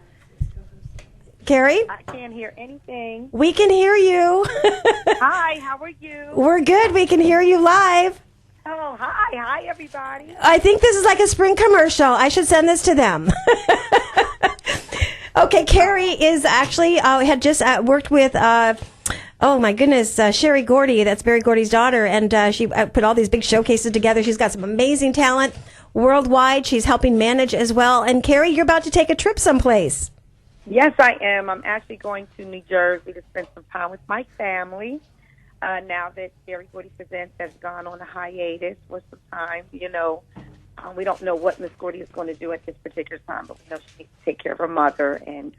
Speaker 13: Carrie?
Speaker 21: I can't hear anything.
Speaker 13: We can hear you.
Speaker 21: Hi, how are you?
Speaker 13: We're good. We can hear you live.
Speaker 21: Oh, hi. Hi, everybody.
Speaker 13: I think this is like a spring commercial. I should send this to them. Okay, Carrie is actually, had just worked with, oh my goodness, Sherry Gordy. That's Barry Gordy's daughter. And she put all these big showcases together. She's got some amazing talent worldwide. She's helping manage as well. And Carrie, you're about to take a trip someplace.
Speaker 21: Yes, I am. I'm actually going to New Jersey to spend some time with my family. Now that Sherry Gordy Presents has gone on a hiatus for some time, you know, we don't know what Miss Gordy is going to do at this particular time, but we know she needs to take care of her mother, and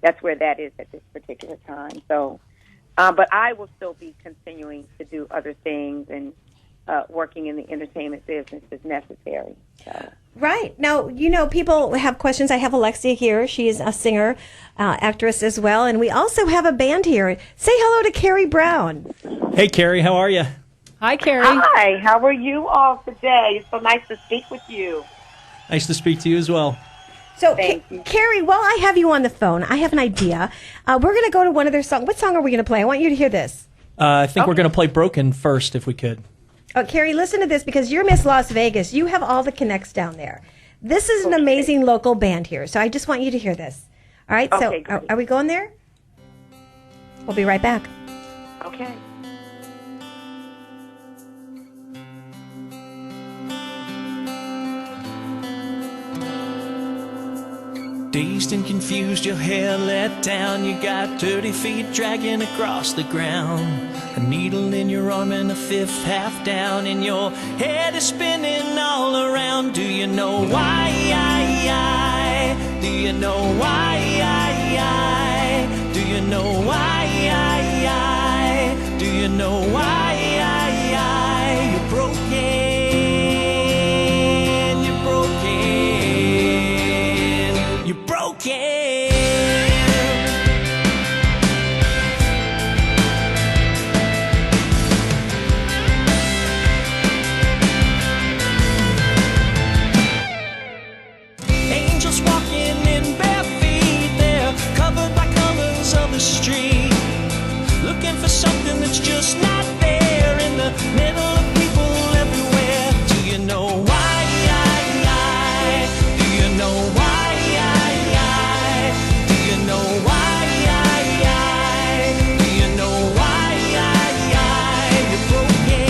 Speaker 21: that's where that is at this particular time. So, but I will still be continuing to do other things and working in the entertainment business as necessary. So.
Speaker 13: Right. Now, you know, people have questions. I have Alexia here. She is a singer, actress as well. And we also have a band here. Say hello to Carrie Brown.
Speaker 22: Hey, Carrie. How are you?
Speaker 21: Hi, Carrie. Hi. How are you all today? It's so nice to speak with you.
Speaker 22: Nice to speak to you as well.
Speaker 13: So, Carrie, while I have you on the phone, I have an idea. We're going to go to one of their songs. What song are we going to play? I want you to hear this.
Speaker 22: I think we're going to play Broken first, if we could.
Speaker 13: Carrie, listen to this, because you're Miss Las Vegas. You have all the connects down there. This is an amazing local band here, so I just want you to hear this. All right, so are we going there? We'll be right back.
Speaker 21: Okay.
Speaker 22: Dazed and confused, your hair let down. You got dirty feet dragging across the ground. A needle in your arm and a fifth half down, and your head is spinning all around. Do you know why? Do you know why? Do you know why? Do you know why? You're broken. You're broken. You're broken. Angels walking in bare feet, they're covered by colors of the street, looking for something that's just not there in the middle of people everywhere. Do you know why? Do you know why? Do you know why? Do you know why? You're broken.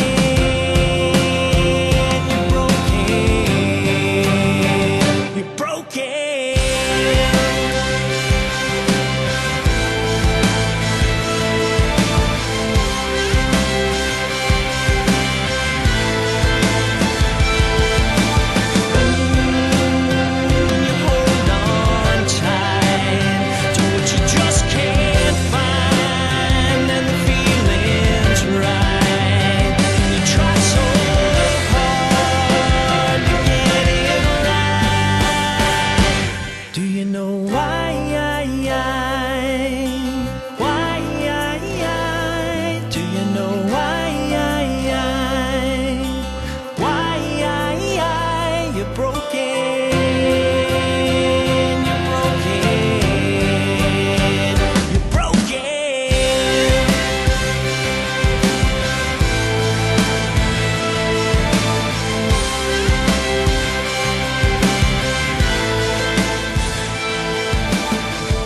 Speaker 22: You're broken. You're broken. Do you know why? Why? Do you know why? Why? You're broken. You're broken. You're broken.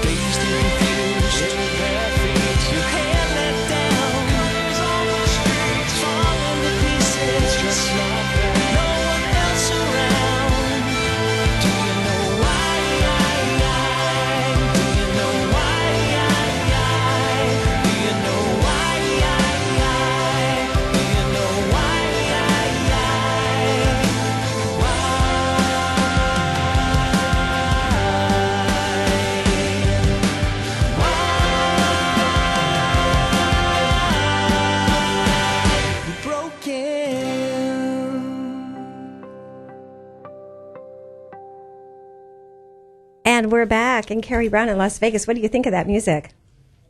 Speaker 22: Dazed and confused, bare feet, your hair let down. Colors on the streets, falling to pieces, just not there. No one else around. Do you know why? Do you know why? Do you know why? Do you know why? You're broken.
Speaker 13: And we're back. And Carrie Brown in Las Vegas. What do you think of that music?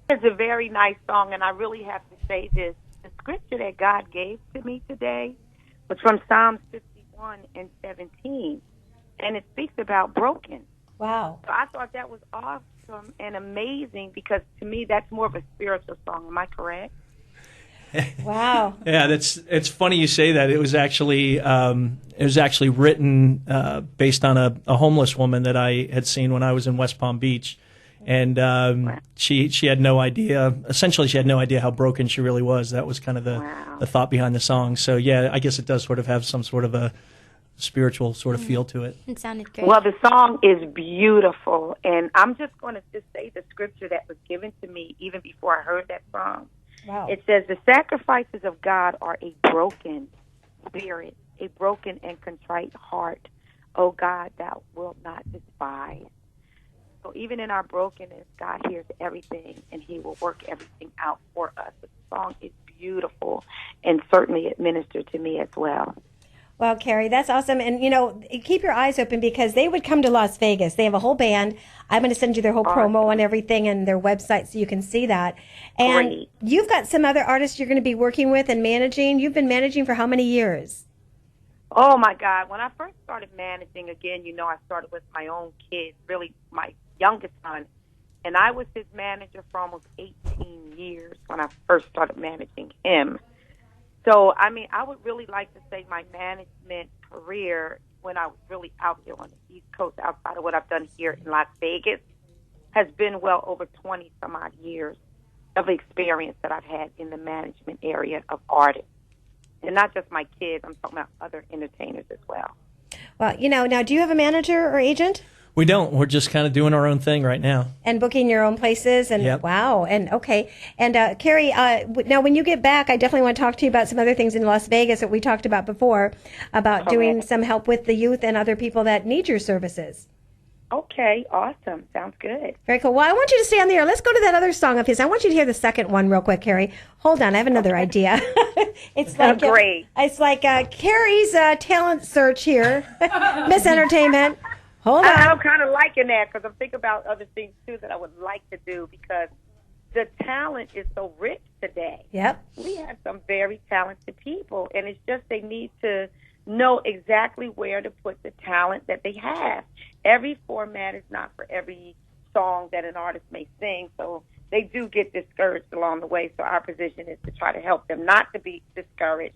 Speaker 21: It's a very nice song, and I really have to say this. The scripture that God gave to me today was from Psalms 51 and 17, and it speaks about broken.
Speaker 13: Wow.
Speaker 21: So I thought that was awesome and amazing because, to me, that's more of a spiritual song. Am I correct?
Speaker 13: Wow.
Speaker 22: Yeah, it's funny you say that. It was actually written based on a homeless woman that I had seen when I was in West Palm Beach, and she had no idea. Essentially, she had no idea how broken she really was. That was kind of the thought behind the song. So yeah, I guess it does sort of have some sort of a spiritual sort of feel to it.
Speaker 16: It sounded great.
Speaker 21: Well, the song is beautiful, and I'm just going to just say the scripture that was given to me even before I heard that song.
Speaker 13: Wow.
Speaker 21: It says, the sacrifices of God are a broken spirit, a broken and contrite heart. O God, thou wilt not despise. So even in our brokenness, God hears everything, and he will work everything out for us. The song is beautiful, and certainly it ministered to me as well.
Speaker 13: Well, Carrie, that's awesome. And, you know, keep your eyes open because they would come to Las Vegas. They have a whole band. I'm going to send you their whole promo and everything and their website so you can see that. And
Speaker 21: Great.
Speaker 13: You've got some other artists you're going to be working with and managing. You've been managing for how many years?
Speaker 21: Oh, my God. When I first started managing, again, you know, I started with my own kids, really my youngest son. And I was his manager for almost 18 years when I first started managing him. So, I mean, I would really like to say my management career when I was really out here on the East Coast, outside of what I've done here in Las Vegas, has been well over 20 some odd years of experience that I've had in the management area of artists. And not just my kids, I'm talking about other entertainers as well.
Speaker 13: Well, you know, now do you have a manager or agent?
Speaker 1: We don't. We're just kind of doing our own thing right now.
Speaker 13: And booking your own places, and
Speaker 1: Yep.
Speaker 13: wow, and okay. And Carrie, now when you get back, I definitely want to talk to you about some other things in Las Vegas that we talked about before, about doing some help with the youth and other people that need your services.
Speaker 21: Okay, awesome. Sounds good.
Speaker 13: Very cool. Well, I want you to stay on the air. Let's go to that other song of his. I want you to hear the second one real quick, Carrie. Hold on, I have another idea. It's like
Speaker 21: great.
Speaker 13: It's like Carrie's talent search here, Miss Entertainment. Hold on.
Speaker 21: I'm kind of liking that because I'm thinking about other things too that I would like to do because the talent is so rich today.
Speaker 13: Yep.
Speaker 21: We have some very talented people, and it's just they need to know exactly where to put the talent that they have. Every format is not for every song that an artist may sing, so they do get discouraged along the way. So our position is to try to help them not to be discouraged,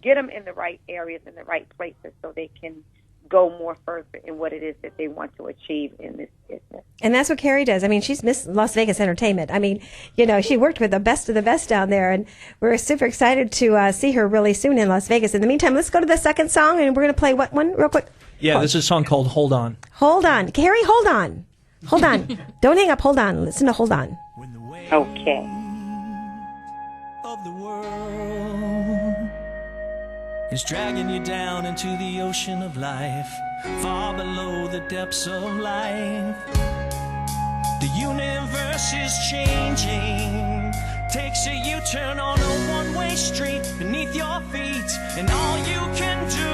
Speaker 21: get them in the right areas, in the right places so they can go more further in what it is that they want to achieve in this business.
Speaker 13: And that's what Carrie does. I mean, she's Miss Las Vegas Entertainment. I mean, you know, she worked with the best of the best down there, and we're super excited to see her really soon in Las Vegas. In the meantime, let's go to the second song, and we're going to play what one real quick?
Speaker 1: Yeah, this is a song called Hold On.
Speaker 13: Hold on. Carrie, hold on. Hold on. Don't hang up. Hold on. Listen to Hold On.
Speaker 21: Okay.
Speaker 22: Of the world is dragging you down into the ocean of life, far below the depths of life. The universe is changing, takes a U-turn on a one-way street beneath your feet, and all you can do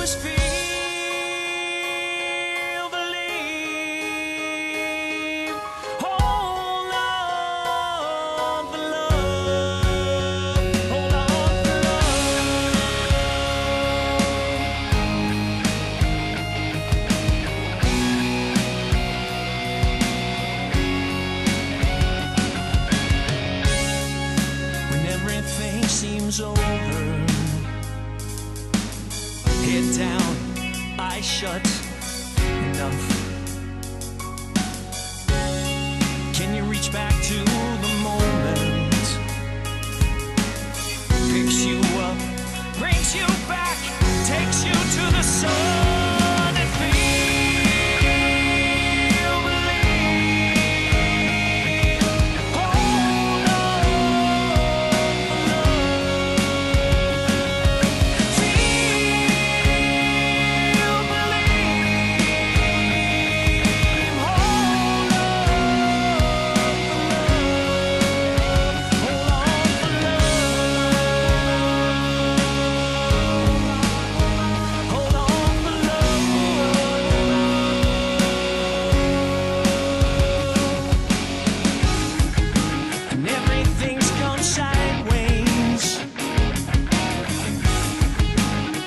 Speaker 22: is feel, believe. Hold on for love. Hold on for when everything seems over, head down, eyes shut, enough. Can you reach back to the moment? Picks you up, brings you back, takes you to the sun and feel, believe. Hold on for love. Feel, believe. Hold on for love. Hold on for love. Hold on for love. And everything's gone sideways.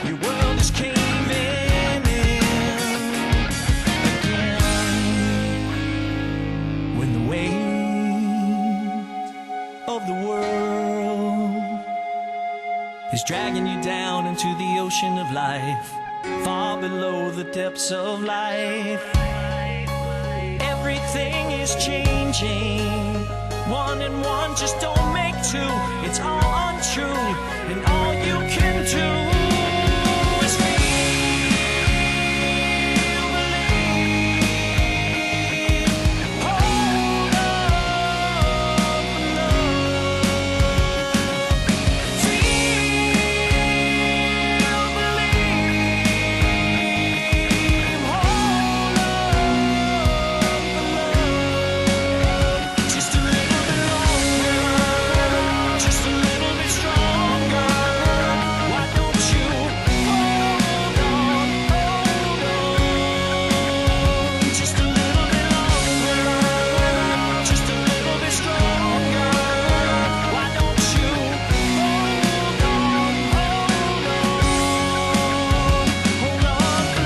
Speaker 22: Your world is caving in again. When the weight of the world is dragging you down into the ocean of life, far below the depths of life. Everything is changing. One and one just don't make two. It's all untrue, and all you can do is feel, believe. Hold on for love. Feel, believe. Hold on for love. Just a little bit longer, just a little bit stronger. Why don't you hold on, hold on? Just a little bit longer, just a little bit stronger. Why don't you hold on, hold on for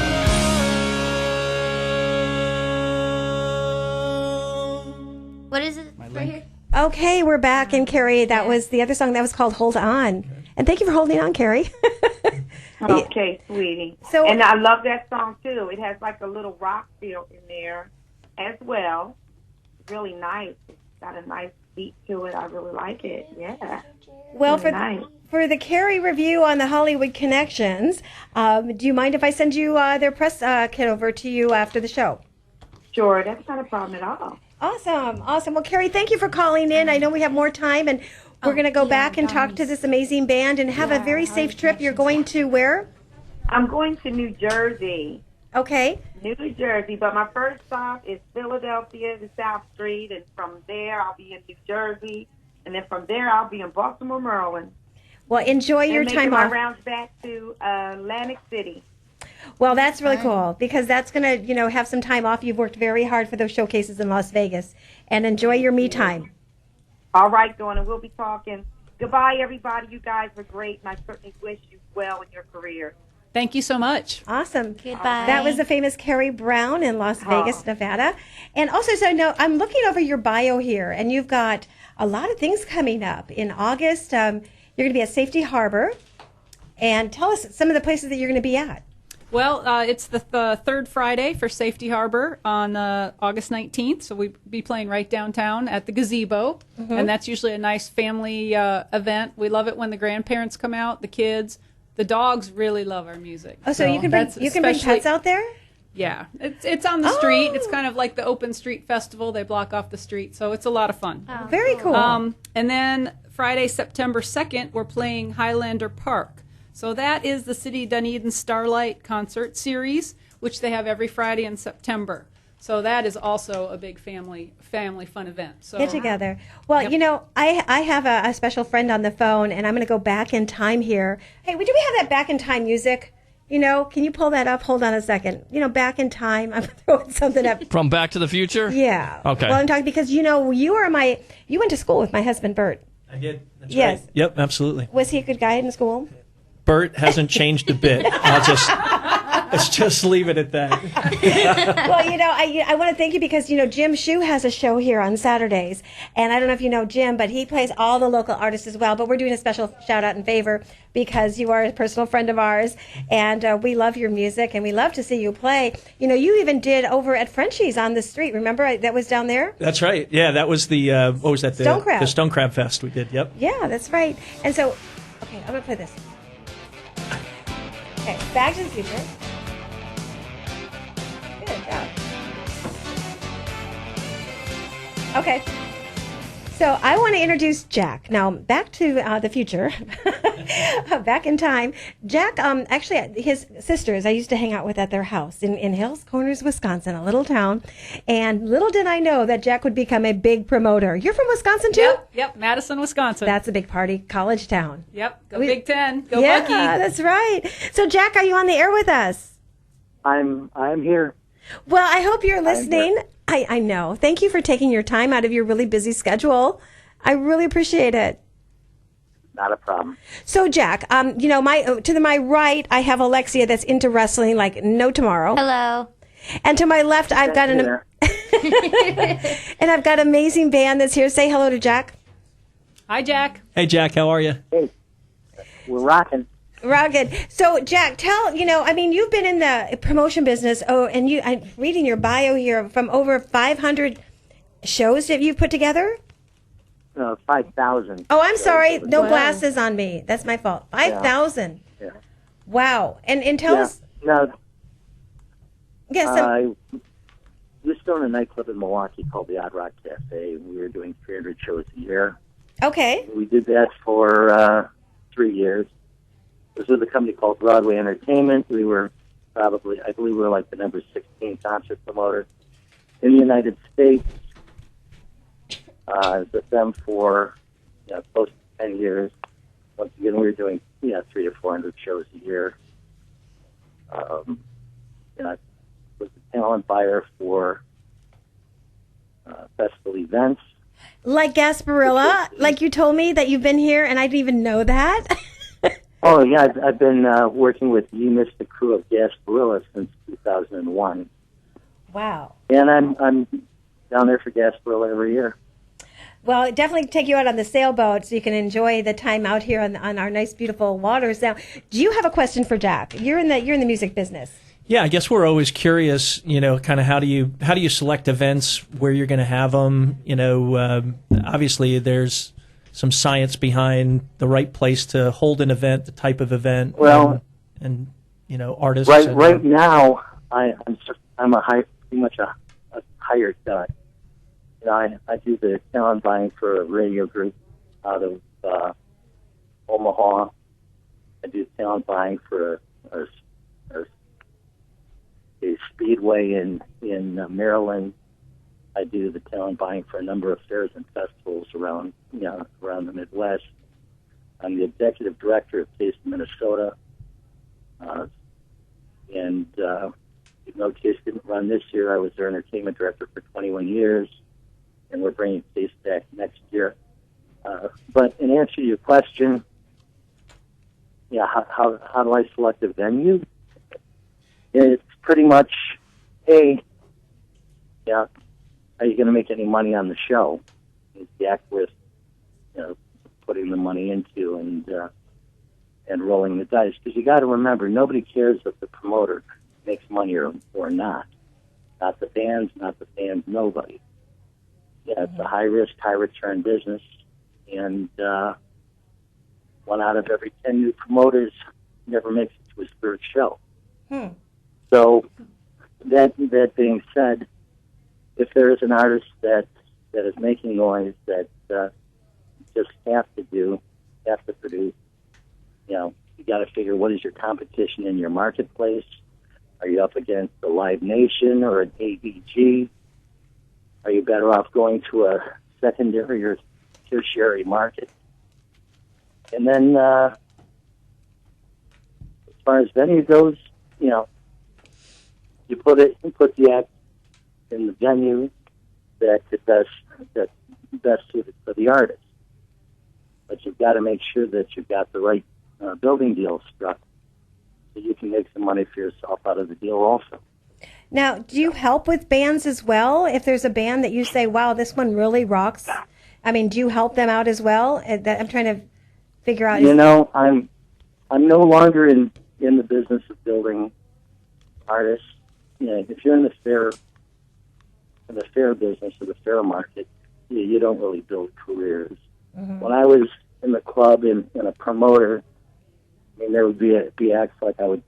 Speaker 22: love?
Speaker 16: What is it right here?
Speaker 13: Okay, we're back. And Carrie, that was the other song that was called Hold On. And thank you for holding on, Carrie.
Speaker 21: Okay, sweetie.
Speaker 13: So-
Speaker 21: and I love that song too. It has like a little rock feel in there as well. Really nice. It's got a nice beat to it. I really like it. Yeah.
Speaker 13: Well,
Speaker 21: Really nice.
Speaker 13: for the Carrie review on the Hollywood Connections, do you mind if I send you their press kit over to you after the show?
Speaker 21: Sure, that's not a problem at all.
Speaker 13: Awesome. Well, Carrie, thank you for calling in. I know we have more time, and we're going to go back and talk to this amazing band and have a very safe trip. You're going to where?
Speaker 21: I'm going to New Jersey.
Speaker 13: Okay.
Speaker 21: New Jersey, but my first stop is Philadelphia, the South Street, and from there I'll be in New Jersey, and then from there I'll be in Baltimore, Maryland.
Speaker 13: Well, enjoy your
Speaker 21: and
Speaker 13: time
Speaker 21: making my
Speaker 13: off.
Speaker 21: rounds back to Atlantic City.
Speaker 13: Well, that's really cool because that's going to, have some time off. You've worked very hard for those showcases in Las Vegas, and enjoy your me time.
Speaker 21: All right, Dawn, and we'll be talking. Goodbye, everybody. You guys were great, and I certainly wish you well in your career.
Speaker 2: Thank you so much.
Speaker 13: Awesome.
Speaker 21: Goodbye.
Speaker 13: That was the famous Carrie Brown in Las Vegas, Nevada. And also, so no, I'm looking over your bio here, and you've got a lot of things coming up. In August, you're going to be at Safety Harbor. And tell us some of the places that you're going to be at.
Speaker 2: Well, it's the third Friday for Safety Harbor on August 19th. So we'll be playing right downtown at the Gazebo.
Speaker 13: Mhm.
Speaker 2: And that's usually a nice family event. We love it when the grandparents come out, the kids. The dogs really love our music.
Speaker 13: Oh, so you can bring pets out there?
Speaker 2: Yeah, it's on the street. It's kind of like the open street festival. They block off the street, so it's a lot of fun.
Speaker 13: Oh, very cool.
Speaker 2: And then Friday, September 2nd, we're playing Highlander Park. So that is the City Dunedin Starlight Concert Series, which they have every Friday in September. So that is also a big family fun event. So
Speaker 13: Get together. Well,
Speaker 2: Yep.
Speaker 13: I have a special friend on the phone, and I'm going to go back in time here. Hey, do we have that back in time music? Can you pull that up? Hold on a second. Back in time. I'm throwing something up.
Speaker 8: From Back to the Future?
Speaker 13: Yeah.
Speaker 8: Okay.
Speaker 13: Well, I'm talking because, you went to school with my husband, Bert.
Speaker 1: I did. That's
Speaker 13: Yes.
Speaker 1: right. Yep, absolutely.
Speaker 13: Was he a good guy in school?
Speaker 1: Bert hasn't changed a bit. Let's just leave it at that.
Speaker 13: Well, I want to thank you because, Jim Shue has a show here on Saturdays. And I don't know if you know Jim, but he plays all the local artists as well. But we're doing a special shout out and favor because you are a personal friend of ours. And we love your music and we love to see you play. You even did over at Frenchie's on the street. Remember that was down there?
Speaker 1: That's right. Yeah, that was the, what was that?
Speaker 13: Stone Crab.
Speaker 1: The Stone Crab Fest we did, yep.
Speaker 13: Yeah, that's right. And so, okay, I'm going to play this. Okay, Back to the Future. Good job. Okay. So I want to introduce Jack. Now, back to the future. Back in time. Jack, actually, his sisters, I used to hang out with at their house in Hills Corners, Wisconsin, a little town. And little did I know that Jack would become a big promoter. You're from Wisconsin, too?
Speaker 2: Yep, Madison, Wisconsin.
Speaker 13: That's a big party, college town.
Speaker 2: Yep, go Big Ten, go
Speaker 13: yeah,
Speaker 2: Bucky.
Speaker 13: That's right. So, Jack, are you on the air with us?
Speaker 3: I'm here.
Speaker 13: Well, I hope you're listening. I know. Thank you for taking your time out of your really busy schedule. I really appreciate it.
Speaker 3: Not a problem.
Speaker 13: So, Jack, my right, I have Alexia that's into wrestling like no tomorrow.
Speaker 16: Hello.
Speaker 13: And to my left, I've got and I've got an amazing band that's here. Say hello to Jack.
Speaker 2: Hi, Jack.
Speaker 1: Hey, Jack, how are you?
Speaker 3: Hey, we're rocking.
Speaker 13: Rugged. So, Jack, you've been in the promotion business. Oh, and I'm reading your bio here from over 500 shows that you've put together.
Speaker 3: 5,000.
Speaker 13: Oh, I'm sorry. No glasses on me. That's my fault. 5,000.
Speaker 3: Yeah.
Speaker 13: Wow. And tell us.
Speaker 3: No.
Speaker 13: Yes.
Speaker 3: We used to own a nightclub in Milwaukee called the Odd Rock Cafe, and we were doing 300 shows a year.
Speaker 13: Okay.
Speaker 3: We did that for 3 years. This was a company called Broadway Entertainment. We were I believe we were like the number 16 concert promoter in the United States. I was with them for close to 10 years. Once again, we were doing 300 to 400 shows a year. I was a talent buyer for festival events.
Speaker 13: Like Gasparilla, like you told me that you've been here, and I didn't even know that.
Speaker 3: Oh, yeah, I've been working with You Missed the Crew of Gasparilla since 2001.
Speaker 13: Wow.
Speaker 3: And I'm down there for Gasparilla every year.
Speaker 13: Well, definitely take you out on the sailboat so you can enjoy the time out here on our nice, beautiful waters. Now, do you have a question for Jack? You're in the music business.
Speaker 1: Yeah, I guess we're always curious, kind of how do you select events, where you're going to have them? Obviously there's some science behind the right place to hold an event, the type of event,
Speaker 3: Well,
Speaker 1: and artists.
Speaker 3: Right now, pretty much a hired guy. I do the talent buying for a radio group out of Omaha. I do talent buying for a speedway in Maryland. I do the talent buying for a number of fairs and festivals around the Midwest. I'm the executive director of Taste of Minnesota, and even though Taste didn't run this year, I was their entertainment director for 21 years, and we're bringing Taste back next year. But in answer to your question, how do I select a venue? It's pretty much, hey, are you going to make any money on the show? Is the act worth putting the money into and rolling the dice? Because you got to remember, nobody cares if the promoter makes money or not. Not the bands, not the fans, nobody. Yeah, it's a high risk, high return business, and 1 out of every 10 new promoters never makes it to his third show. So that being said, if there is an artist that is making noise that just have to produce, you got to figure, what is your competition in your marketplace? Are you up against a Live Nation or an ABG? Are you better off going to a secondary or tertiary market? And then, as far as venue goes, you put the act in the venue that's best suited for the artist. But you've got to make sure that you've got the right building deal struck, so you can make some money for yourself out of the deal also.
Speaker 13: Now, do you help with bands as well? If there's a band that you say, wow, this one really rocks, do you help them out as well? I'm trying to figure out.
Speaker 3: I'm no longer in the business of building artists. If you're in the fair business or the fair market, you don't really build careers. Mm-hmm. When I was in the club and a promoter, there would be acts like, I would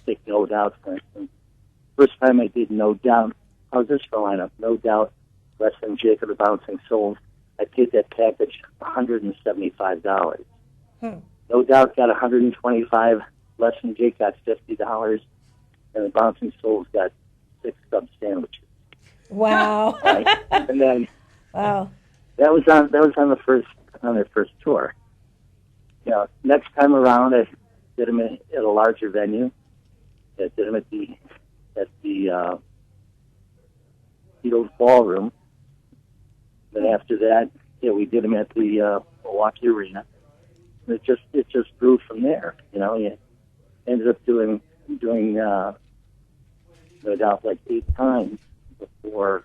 Speaker 3: take No Doubt, for instance. First time I did No Doubt, how's this for lineup? No Doubt, Less Than Jake of the Bouncing Souls. I paid that package $175. No Doubt got $125, Less Than Jake got $50, and the Bouncing Souls got 6 sub sandwiches.
Speaker 13: Wow!
Speaker 3: Right? And then,
Speaker 13: wow,
Speaker 3: that was on their first tour. Next time around, I did them at a larger venue. I did them at the Beatles Ballroom. Then after that, we did them at the Milwaukee Arena. And it just grew from there. You ended up doing No Doubt like 8 times before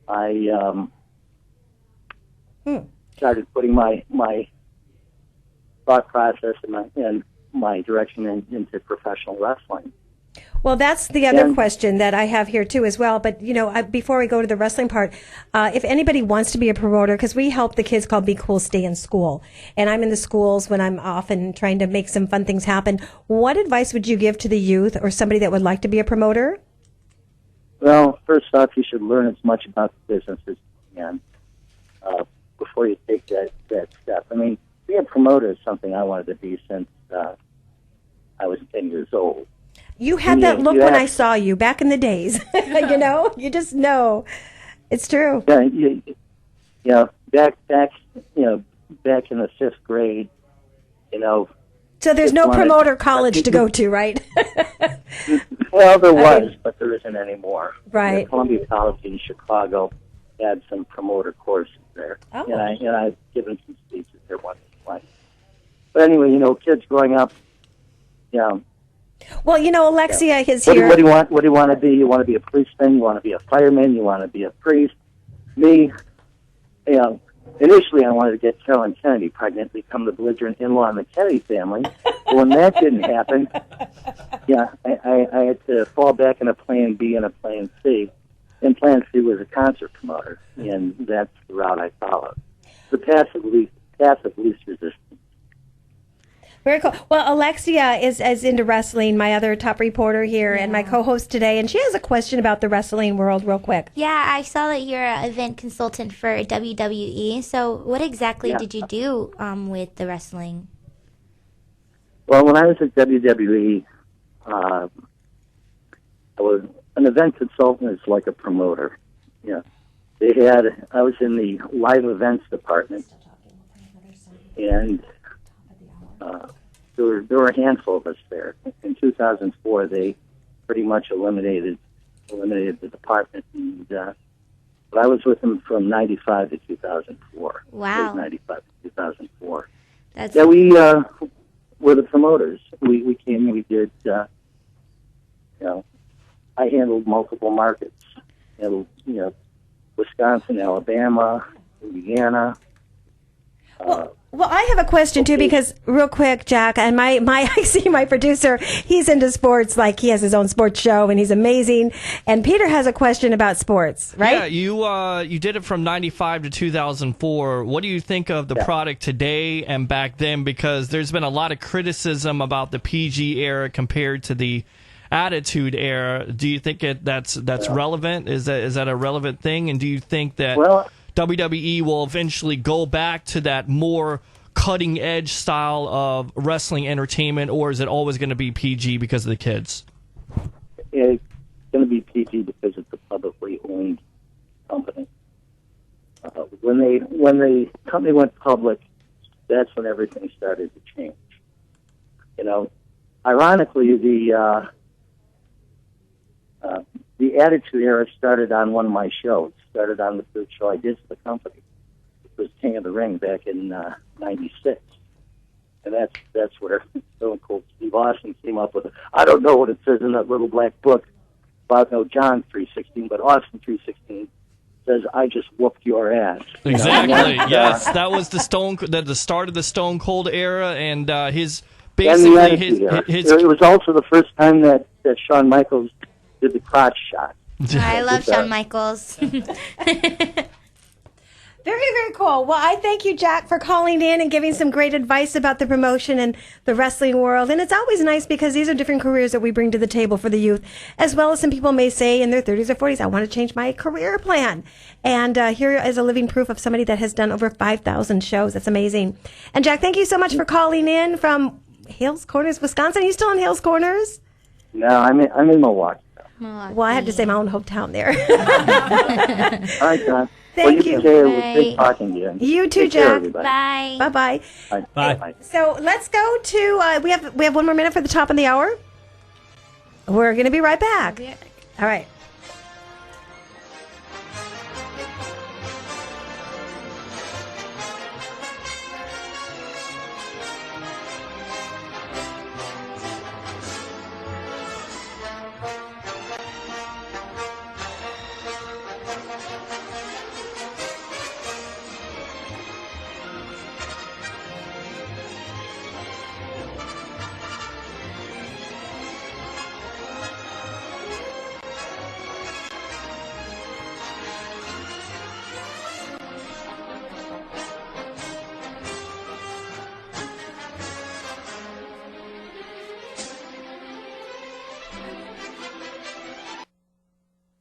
Speaker 3: I started putting my thought process and my direction into professional wrestling.
Speaker 13: Well, that's the other question that I have here too as well. But, before we go to the wrestling part, if anybody wants to be a promoter, because we help the kids called Be Cool, Stay in School. And I'm in the schools when I'm off and trying to make some fun things happen. What advice would you give to the youth or somebody that would like to be a promoter?
Speaker 3: Well, first off, you should learn as much about the business as you can before you take that step. Being a promoter is something I wanted to be since I was 10 years old.
Speaker 13: You had that look when I saw you back in the days. You just know. It's true.
Speaker 3: Yeah, back in the 5th grade,
Speaker 13: So there's no promoter college to go to, right?
Speaker 3: Well, there was, but there isn't anymore.
Speaker 13: Right.
Speaker 3: Columbia College in Chicago had some promoter courses there.
Speaker 13: Oh.
Speaker 3: And I've given some speeches there once or twice. But anyway, kids growing up,
Speaker 13: Well, Alexia is here.
Speaker 3: What do you want to be? You want to be a policeman? You want to be a fireman? You want to be a priest? Me, initially I wanted to get Carolyn Kennedy pregnant, become the belligerent in-law in the Kennedy family. But when that didn't happen, yeah, I had to fall back in a plan B and a plan C. And plan C was a concert promoter, and that's the route I followed. The passive least resistance.
Speaker 13: Very cool. Well, Alexia is into wrestling, my other top reporter here, and my co-host today, and she has a question about the wrestling world real quick.
Speaker 16: Yeah, I saw that you're an event consultant for WWE. So what exactly did you do with the wrestling?
Speaker 3: Well, when I was at WWE, I was an event consultant is like a promoter. Yeah. I was in the live events department, and there were a handful of us there. In 2004, they pretty much eliminated the department, and but I was with them from 95 to 2004.
Speaker 16: Wow.
Speaker 3: 95 to 2004.
Speaker 16: That's
Speaker 3: we were the promoters. We came and we did, I handled multiple markets. Wisconsin, Alabama, Indiana.
Speaker 13: Well, I have a question too, because real quick, Jack, and I see my producer, he's into sports, like he has his own sports show and he's amazing. And Peter has a question about sports, right?
Speaker 8: Yeah, you did it from 95 to 2004. What do you think of the product today and back then? Because there's been a lot of criticism about the PG era compared to the Attitude era. Do you think that's relevant? Is that a relevant thing? And do you think that WWE will eventually go back to that more cutting edge style of wrestling entertainment, or is it always going to be PG because of the kids?
Speaker 3: It's going to be PG because it's a publicly owned company. When the company went public, that's when everything started to change. Ironically, the Attitude Era started on one of my shows. Started on the third show I did for the company. It was King of the Ring back in '96, and that's where Stone Cold Steve Austin came up with it. I don't know what it says in that little black book about John 3:16, but Austin 3:16 says, "I just whooped your ass."
Speaker 8: Exactly. Yes, that was the start of the Stone Cold era, and his
Speaker 3: It was also the first time that Shawn Michaels did the crotch shot.
Speaker 16: I love Shawn Michaels.
Speaker 13: Very, very cool. Well, I thank you, Jack, for calling in and giving some great advice about the promotion and the wrestling world. And it's always nice because these are different careers that we bring to the table for the youth, as well as some people may say in their 30s or 40s, I want to change my career plan. And here is a living proof of somebody that has done over 5,000 shows. That's amazing. And Jack, thank you so much for calling in from Hales Corners, Wisconsin. Are you still in Hales Corners?
Speaker 3: No, I'm in Milwaukee.
Speaker 13: Well, I had to say my own hometown there.
Speaker 3: All right, John.
Speaker 13: Thank you.
Speaker 3: It was great talking to you.
Speaker 13: You too,
Speaker 3: Take care,
Speaker 13: Jack.
Speaker 3: everybody.
Speaker 16: Bye.
Speaker 13: Bye-bye.
Speaker 3: Bye.
Speaker 13: So let's go to, we have 1 more minute for the top of the hour. We're going to be right back. All right.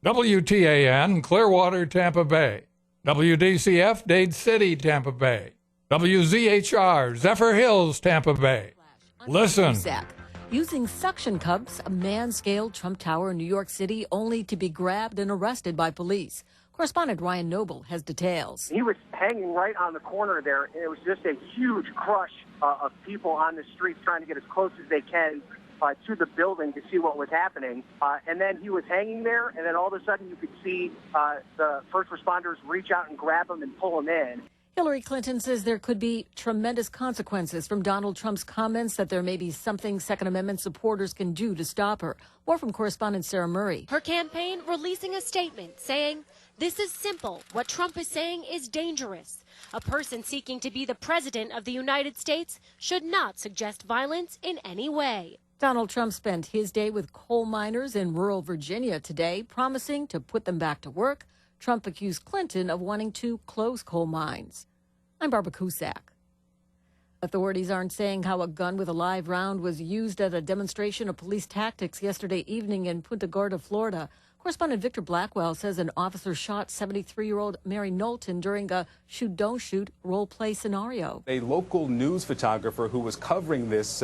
Speaker 4: WTAN, Clearwater, Tampa Bay. WDCF, Dade City, Tampa Bay. WZHR, Zephyr Hills, Tampa Bay. Listen.
Speaker 5: Using suction cups, a man scaled Trump Tower in New York City only to be grabbed and arrested by police. Correspondent Ryan Noble has details.
Speaker 23: He was hanging right on the corner there, and it was just a huge crush of people on the streets trying to get as close as they can to the building to see what was happening. And then he was hanging there, and then all of a sudden you could see the first responders reach out and grab him and pull him in.
Speaker 5: Hillary Clinton says there could be tremendous consequences from Donald Trump's comments, that there may be something Second Amendment supporters can do to stop her. More from correspondent Sarah Murray.
Speaker 24: Her campaign releasing a statement saying
Speaker 9: This is simple. What Trump is saying is dangerous. A person seeking to be the president of the United States should not suggest violence in any way.
Speaker 5: Donald Trump spent his day with coal miners in rural Virginia today, promising to put them back to work. Trump accused Clinton of wanting to close coal mines. I'm Barbara Cusack. Authorities aren't saying how a gun with a live round was used at a demonstration of police tactics yesterday evening in Punta Gorda, Florida. Correspondent Victor Blackwell says an officer shot 73-year-old Mary Knowlton during a shoot-don't-shoot role-play scenario.
Speaker 10: A local news photographer who was covering this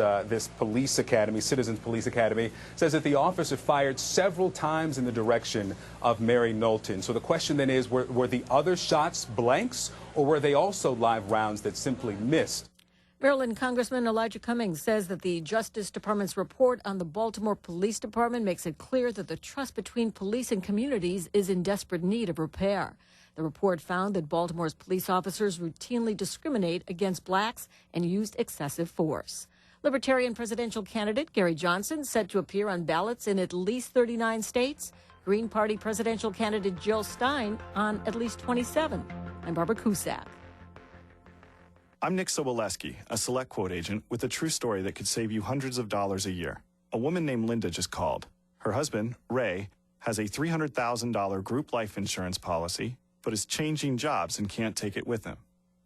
Speaker 10: police academy, Citizens Police Academy, says that the officer fired several times in the direction of Mary Knowlton. So the question then is, were the other shots blanks, or were they also live rounds that simply missed?
Speaker 5: Maryland Congressman Elijah Cummings says that the Justice Department's report on the Baltimore Police Department makes it clear that the trust between police and communities is in desperate need of repair. The report found that Baltimore's police officers routinely discriminate against blacks and used excessive force. Libertarian presidential candidate Gary Johnson set to appear on ballots in at least 39 states. Green Party presidential candidate Jill Stein on at least 27. I'm Barbara Cusack.
Speaker 11: I'm Nick Soboleski, a Select Quote agent with a true story that could save you hundreds of dollars a year. A woman named Linda just called. Her husband, Ray, has a $300,000 group life insurance policy, but is changing jobs and can't take it with him.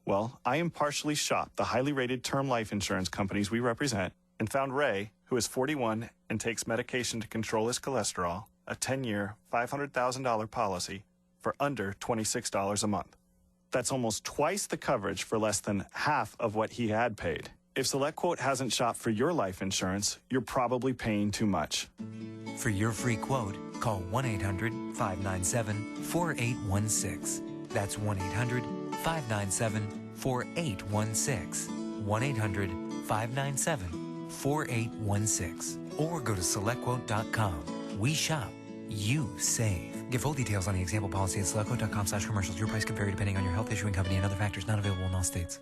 Speaker 11: Well, I impartially shopped the highly rated term life insurance companies we represent and found Ray, who is 41 and takes medication to control his cholesterol, a 10-year, $500,000 policy for under $26 a month. That's almost twice the coverage for less than half of what he had paid. If SelectQuote hasn't shopped for your life insurance, you're probably paying too much.
Speaker 24: For your free quote, call 1-800-597-4816. That's 1-800-597-4816. 1-800-597-4816. Or go to SelectQuote.com. We shop. You save. Get full details on the example policy at SelectQuote.com/commercials. Your price can vary depending on your health, issuing company, and other factors not available in all states.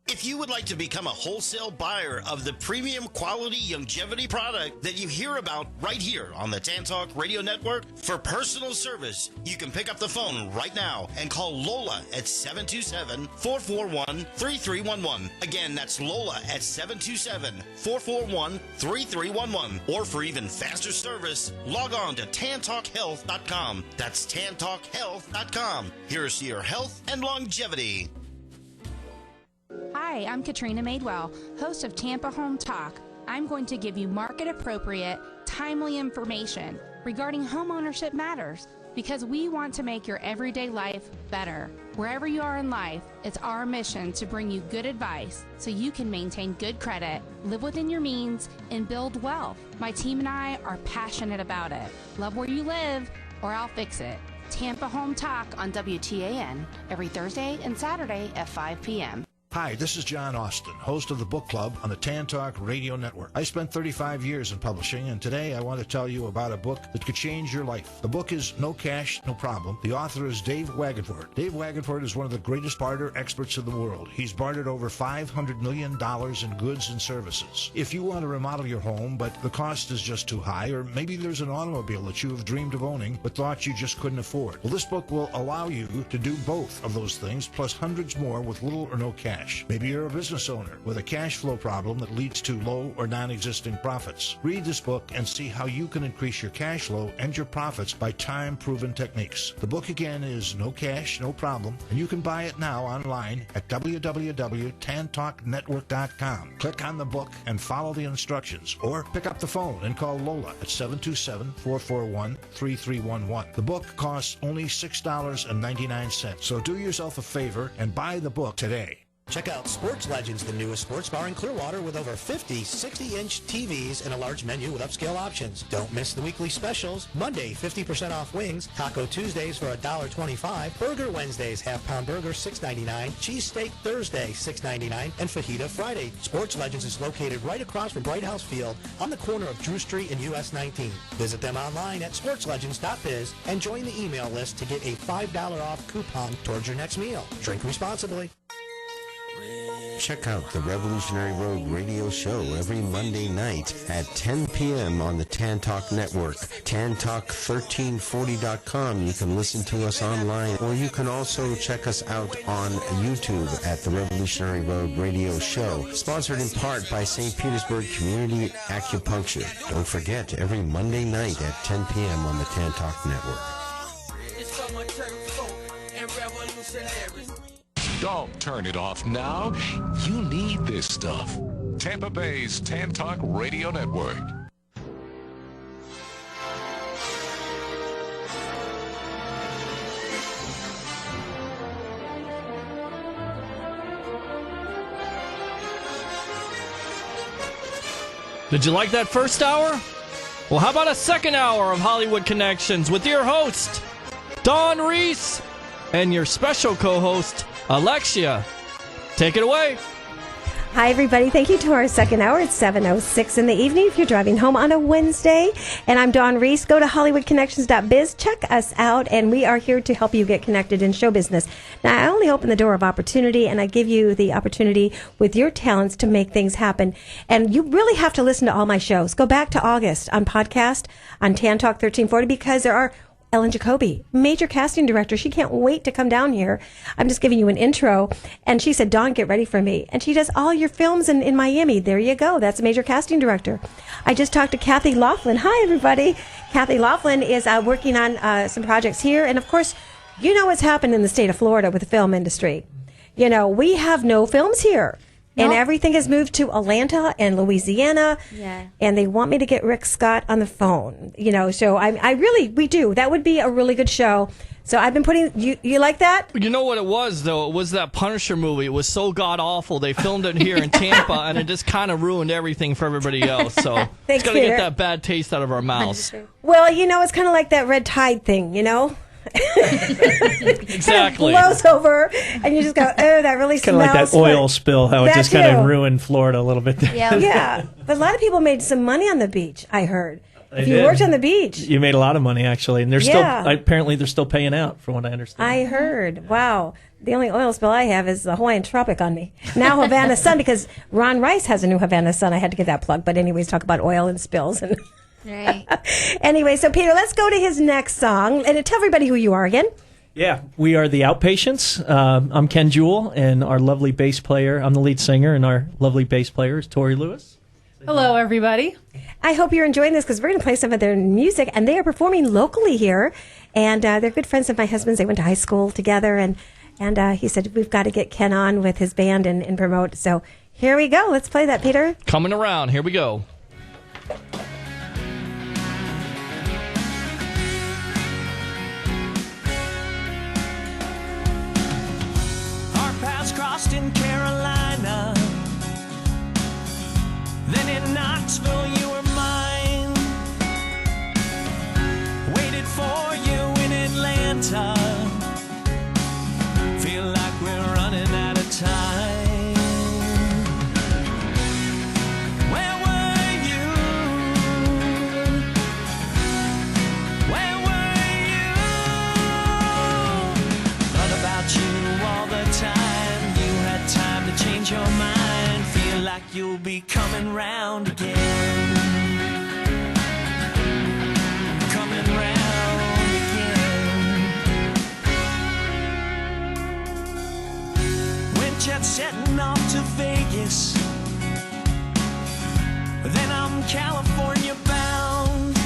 Speaker 12: If you would like to become a wholesale buyer of the premium quality longevity product that you hear about right here on the Tan Talk Radio Network for personal service, you can pick up the phone right now and call Lola at 727-441-3311. Again, that's Lola at 727-441-3311. Or for even faster service, log on to tantalkhealth.com. That's tantalkhealth.com. Here's to your health and longevity.
Speaker 25: Hi, I'm Katrina Madewell, host of Tampa Home Talk. I'm going to give you market-appropriate, timely information regarding homeownership matters because we want to make your everyday life better. Wherever you are in life, it's our mission to bring you good advice so you can maintain good credit, live within your means, and build wealth. My team and I are passionate about it. Love where you live, or I'll fix it. Tampa Home Talk on WTAN every Thursday and Saturday at 5 p.m.
Speaker 26: Hi, this is John Austin, host of the Book Club on the Tan Talk Radio Network. I spent 35 years in publishing, and today I want to tell you about a book that could change your life. The book is No Cash, No Problem. The author is Dave Wagenford. Dave Wagenford is one of the greatest barter experts in the world. He's bartered over $500 million in goods and services. If you want to remodel your home, but the cost is just too high, or maybe there's an automobile that you have dreamed of owning but thought you just couldn't afford, well, this book will allow you to do both of those things, plus hundreds more with little or no cash. Maybe you're a business owner with a cash flow problem that leads to low or non-existing profits. Read this book and see how you can increase your cash flow and your profits by time-proven techniques. The book again is No Cash, No Problem, and you can buy it now online at www.tantalknetwork.com. Click on the book and follow the instructions, or pick up the phone and call Lola at 727-441-3311. The book costs only $6.99, so do yourself a favor and buy the book today.
Speaker 27: Check out Sports Legends, the newest sports bar in Clearwater with over 50 60-inch TVs and a large menu with upscale options. Don't miss the weekly specials. Monday, 50% off wings. Taco Tuesdays for $1.25. Burger Wednesdays, half-pound burger, $6.99. Cheesesteak Thursday, $6.99. And Fajita Friday. Sports Legends is located right across from Bright House Field on the corner of Drew Street and US 19. Visit them online at sportslegends.biz and join the email list to get a $5 off coupon towards your next meal. Drink responsibly.
Speaker 6: check out the Revolutionary Road radio show every Monday night at 10 p.m. on the Tan Talk Network. TanTalk1340.com. You can listen to us online, or you can also check us out on YouTube at the Revolutionary Road radio show, sponsored in part by St. Petersburg Community Acupuncture. Don't forget, every Monday night at 10 p.m. on the Tan Talk Network.
Speaker 7: Don't turn it off now. You need this stuff. Tampa Bay's Tan Talk Radio Network.
Speaker 8: Did you like that first hour? Well, how about a second hour of Hollywood Connections with your host, Dawn Reese, and your special co-host, Alexia. Take it away.
Speaker 13: Hi, everybody. Thank you to our second hour. It's 7:06 in the evening if you're driving home on a Wednesday. And I'm Dawn Reese. Go to HollywoodConnections.biz. Check us out. And we are here to help you get connected in show business. Now, I only open the door of opportunity, and I give you the opportunity with your talents to make things happen. And you really have to listen to all my shows. Go back to August on podcast on Tan Talk 1340, because there are Ellen Jacoby, major casting director. She can't wait to come down here. I'm just giving you an intro. And she said, Dawn, get ready for me. And she does all your films in Miami. There you go. That's a major casting director. I just talked to Kathy Laughlin. Hi, everybody. Kathy Laughlin is working on some projects here. And, of course, you know what's happened in the state of Florida with the film industry. You know, we have no films here. And everything has moved to Atlanta and Louisiana.
Speaker 14: Yeah.
Speaker 13: And they want me to get Rick Scott on the phone. You know, so we do. That would be a really good show. So I've been putting, you like that?
Speaker 8: You know what it was, though? It was that Punisher movie. It was so god-awful. They filmed it here in Tampa, and it just kind of ruined everything for everybody else. So it's got to get that bad taste out of our mouths.
Speaker 13: Well, you know, it's kind of like that red tide thing, you know?
Speaker 8: Exactly.
Speaker 13: It blows over, and you just go, oh, that really
Speaker 1: Kind
Speaker 13: smells.
Speaker 1: of like that oil spill, how it just kind
Speaker 13: too.
Speaker 1: of ruined Florida a little bit there.
Speaker 13: Yeah. But a lot of people made some money on the beach, I heard.
Speaker 1: They
Speaker 13: If you
Speaker 1: did.
Speaker 13: worked on the beach.
Speaker 1: You made a lot of money, actually. And they're apparently they're still paying out, from what I understand.
Speaker 13: I heard. Wow. The only oil spill I have is the Hawaiian Tropic on me. Now Havana Sun, because Ron Rice has a new Havana Sun. I had to give that plug. But anyways, talk about oil and spills. And
Speaker 14: Right.
Speaker 13: anyway, so Peter, let's go to his next song. And tell everybody who you are again.
Speaker 1: Yeah, we are the Outpatients. I'm Ken Jewell, and our lovely bass player, I'm the lead singer, and our lovely bass player is Tori Lewis.
Speaker 2: Hello, everybody.
Speaker 13: I hope you're enjoying this, because we're going to play some of their music, and they are performing locally here. And they're good friends of my husband's. They went to high school together, and he said, we've got to get Ken on with his band and promote. So here we go. Let's play that, Peter.
Speaker 8: Coming around. Here we go.
Speaker 22: Crossed in Carolina, then in Knoxville you were mine. Waited for you in Atlanta. Feel like we're running out of time. Where were you? Where were you? Thought about you all the time. Time to change your mind. Feel like you'll be coming round again. Coming round again. Went jet setting off to Vegas. Then I'm California bound.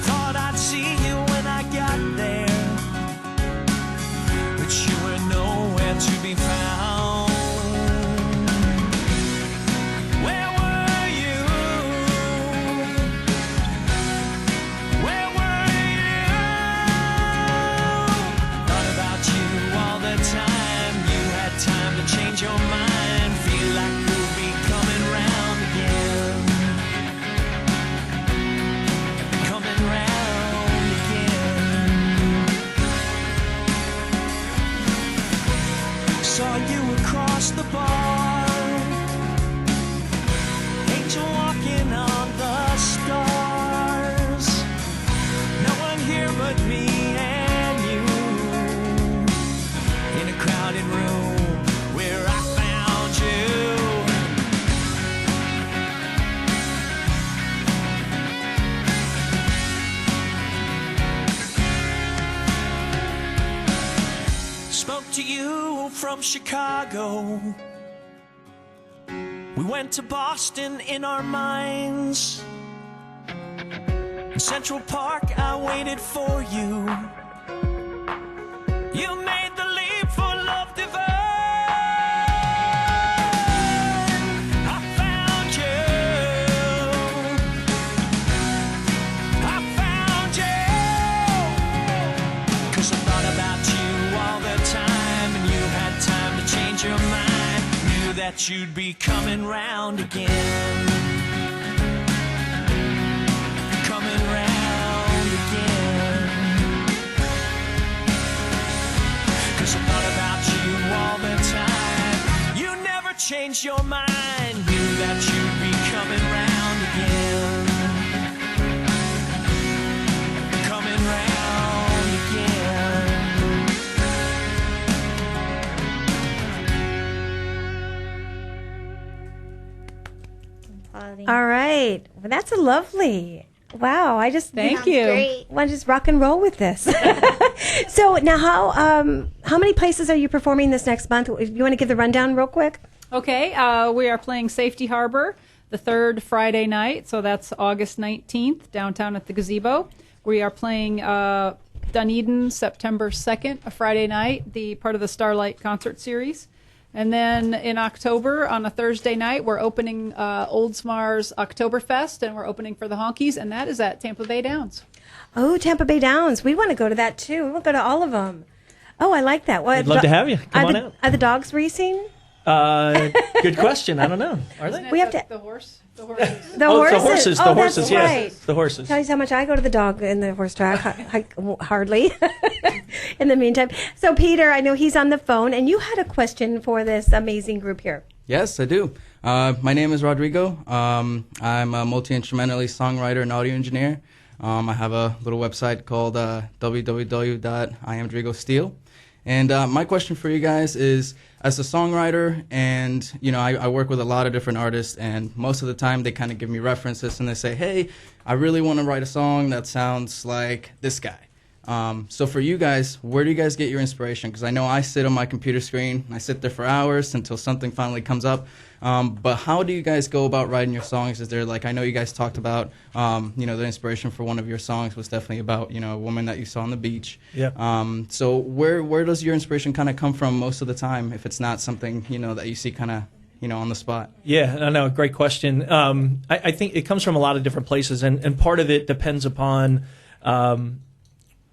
Speaker 22: Thought I'd see you when I got there, but you were nowhere to be found. Where were to you from Chicago. We went to Boston in our minds. In Central Park, I waited for you. You made the leap for love divine. I found you. I found you. 'Cause I thought about you all the time, and you had time to change your mind. Knew that you'd be coming round again. Coming round again. 'Cause I thought about you all the time. You never changed your mind. Knew that you'd be coming round again. Coming round again.
Speaker 13: All right. Well, that's a lovely. Wow. I just
Speaker 2: Thank you.
Speaker 14: Great.
Speaker 13: want to just rock and roll with this. So now, how many places are you performing this next month? You want to give the rundown real quick?
Speaker 2: Okay, we are playing Safety Harbor the third Friday night, so that's August 19th, downtown at the Gazebo. We are playing Dunedin September 2nd, a Friday night, the part of the Starlight concert series. And then in October, on a Thursday night, we're opening Oldsmar's Oktoberfest, and we're opening for the Honkies, and that is at Tampa Bay Downs.
Speaker 13: Oh, Tampa Bay Downs. We want to go to that too. We want to go to all of them. Oh, I like that. Well,
Speaker 1: I'd love to have you. Come on out.
Speaker 13: Are the dogs racing?
Speaker 1: Good question. I don't know. Are they?
Speaker 13: We have to.
Speaker 2: The horse. The horses.
Speaker 13: The
Speaker 1: Oh,
Speaker 13: horses.
Speaker 1: the horses.
Speaker 13: Oh,
Speaker 1: The
Speaker 13: that's
Speaker 1: horses. Yes.
Speaker 13: right.
Speaker 1: The horses.
Speaker 13: Tell you how much I go to the dog in the horse track. Hardly. In the meantime, so Peter, I know he's on the phone, and you had a question for this amazing group here.
Speaker 15: Yes, I do. My name is Rodrigo. I'm a multi-instrumentalist, songwriter, and audio engineer. I have a little website called www.iamdrigosteel. And my question for you guys is, as a songwriter, and I work with a lot of different artists, and most of the time they kind of give me references and they say, hey, I really want to write a song that sounds like this guy. So for you guys, where do you guys get your inspiration? Because I know I sit on my computer screen, and I sit there for hours until something finally comes up. But how do you guys go about writing your songs? Is there, like, I know you guys talked about, the inspiration for one of your songs was definitely about, a woman that you saw on the beach.
Speaker 1: Yeah.
Speaker 15: So where does your inspiration kind of come from most of the time, if it's not something, that you see kind of, on the spot?
Speaker 1: Yeah, I know. Great question. I think it comes from a lot of different places, and part of it depends upon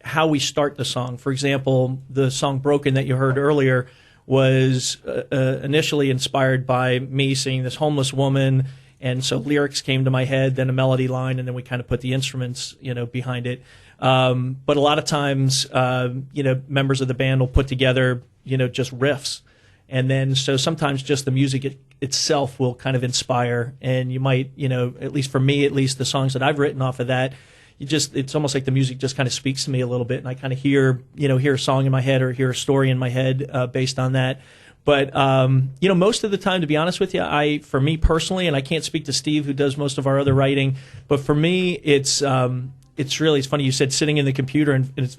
Speaker 1: how we start the song. For example, the song Broken that you heard earlier was initially inspired by me seeing this homeless woman, and so lyrics came to my head, then a melody line, and then we kind of put the instruments, behind it. But a lot of times, members of the band will put together, just riffs. And then, so sometimes just the music itself will kind of inspire, and you might, at least for me, at least the songs that I've written off of that, it's almost like the music just kind of speaks to me a little bit, and I kind of hear a song in my head or hear a story in my head based on that. But, most of the time, to be honest with you, for me personally, and I can't speak to Steve, who does most of our other writing, but for me, it's funny you said sitting in the computer, and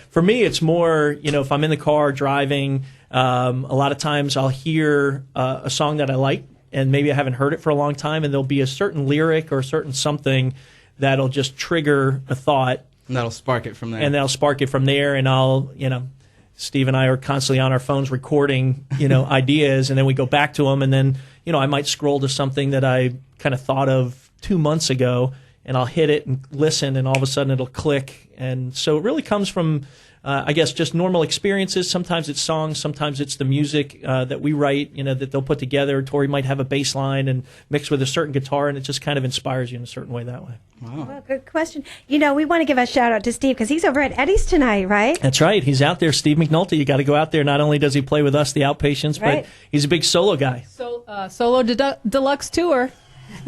Speaker 1: for me, it's more, if I'm in the car driving, a lot of times I'll hear a song that I like, and maybe I haven't heard it for a long time, and there'll be a certain lyric or a certain something that'll just trigger a thought.
Speaker 15: And that'll spark it from there.
Speaker 1: And I'll, Steve and I are constantly on our phones recording, ideas, and then we go back to them, and then, I might scroll to something that I kind of thought of 2 months ago, and I'll hit it and listen, and all of a sudden it'll click. And so it really comes from, I guess, just normal experiences. Sometimes it's songs, sometimes it's the music that we write, that they'll put together. Tori might have a bass line and mix with a certain guitar, and it just kind of inspires you in a certain way that way.
Speaker 15: Wow.
Speaker 13: Well, good question. We want to give a shout out to Steve because he's over at Eddie's tonight, right?
Speaker 1: That's right. He's out there. Steve McNulty. You got to go out there. Not only does he play with us, the Outpatients,
Speaker 13: right,
Speaker 1: but he's a big solo guy.
Speaker 2: Solo deluxe tour.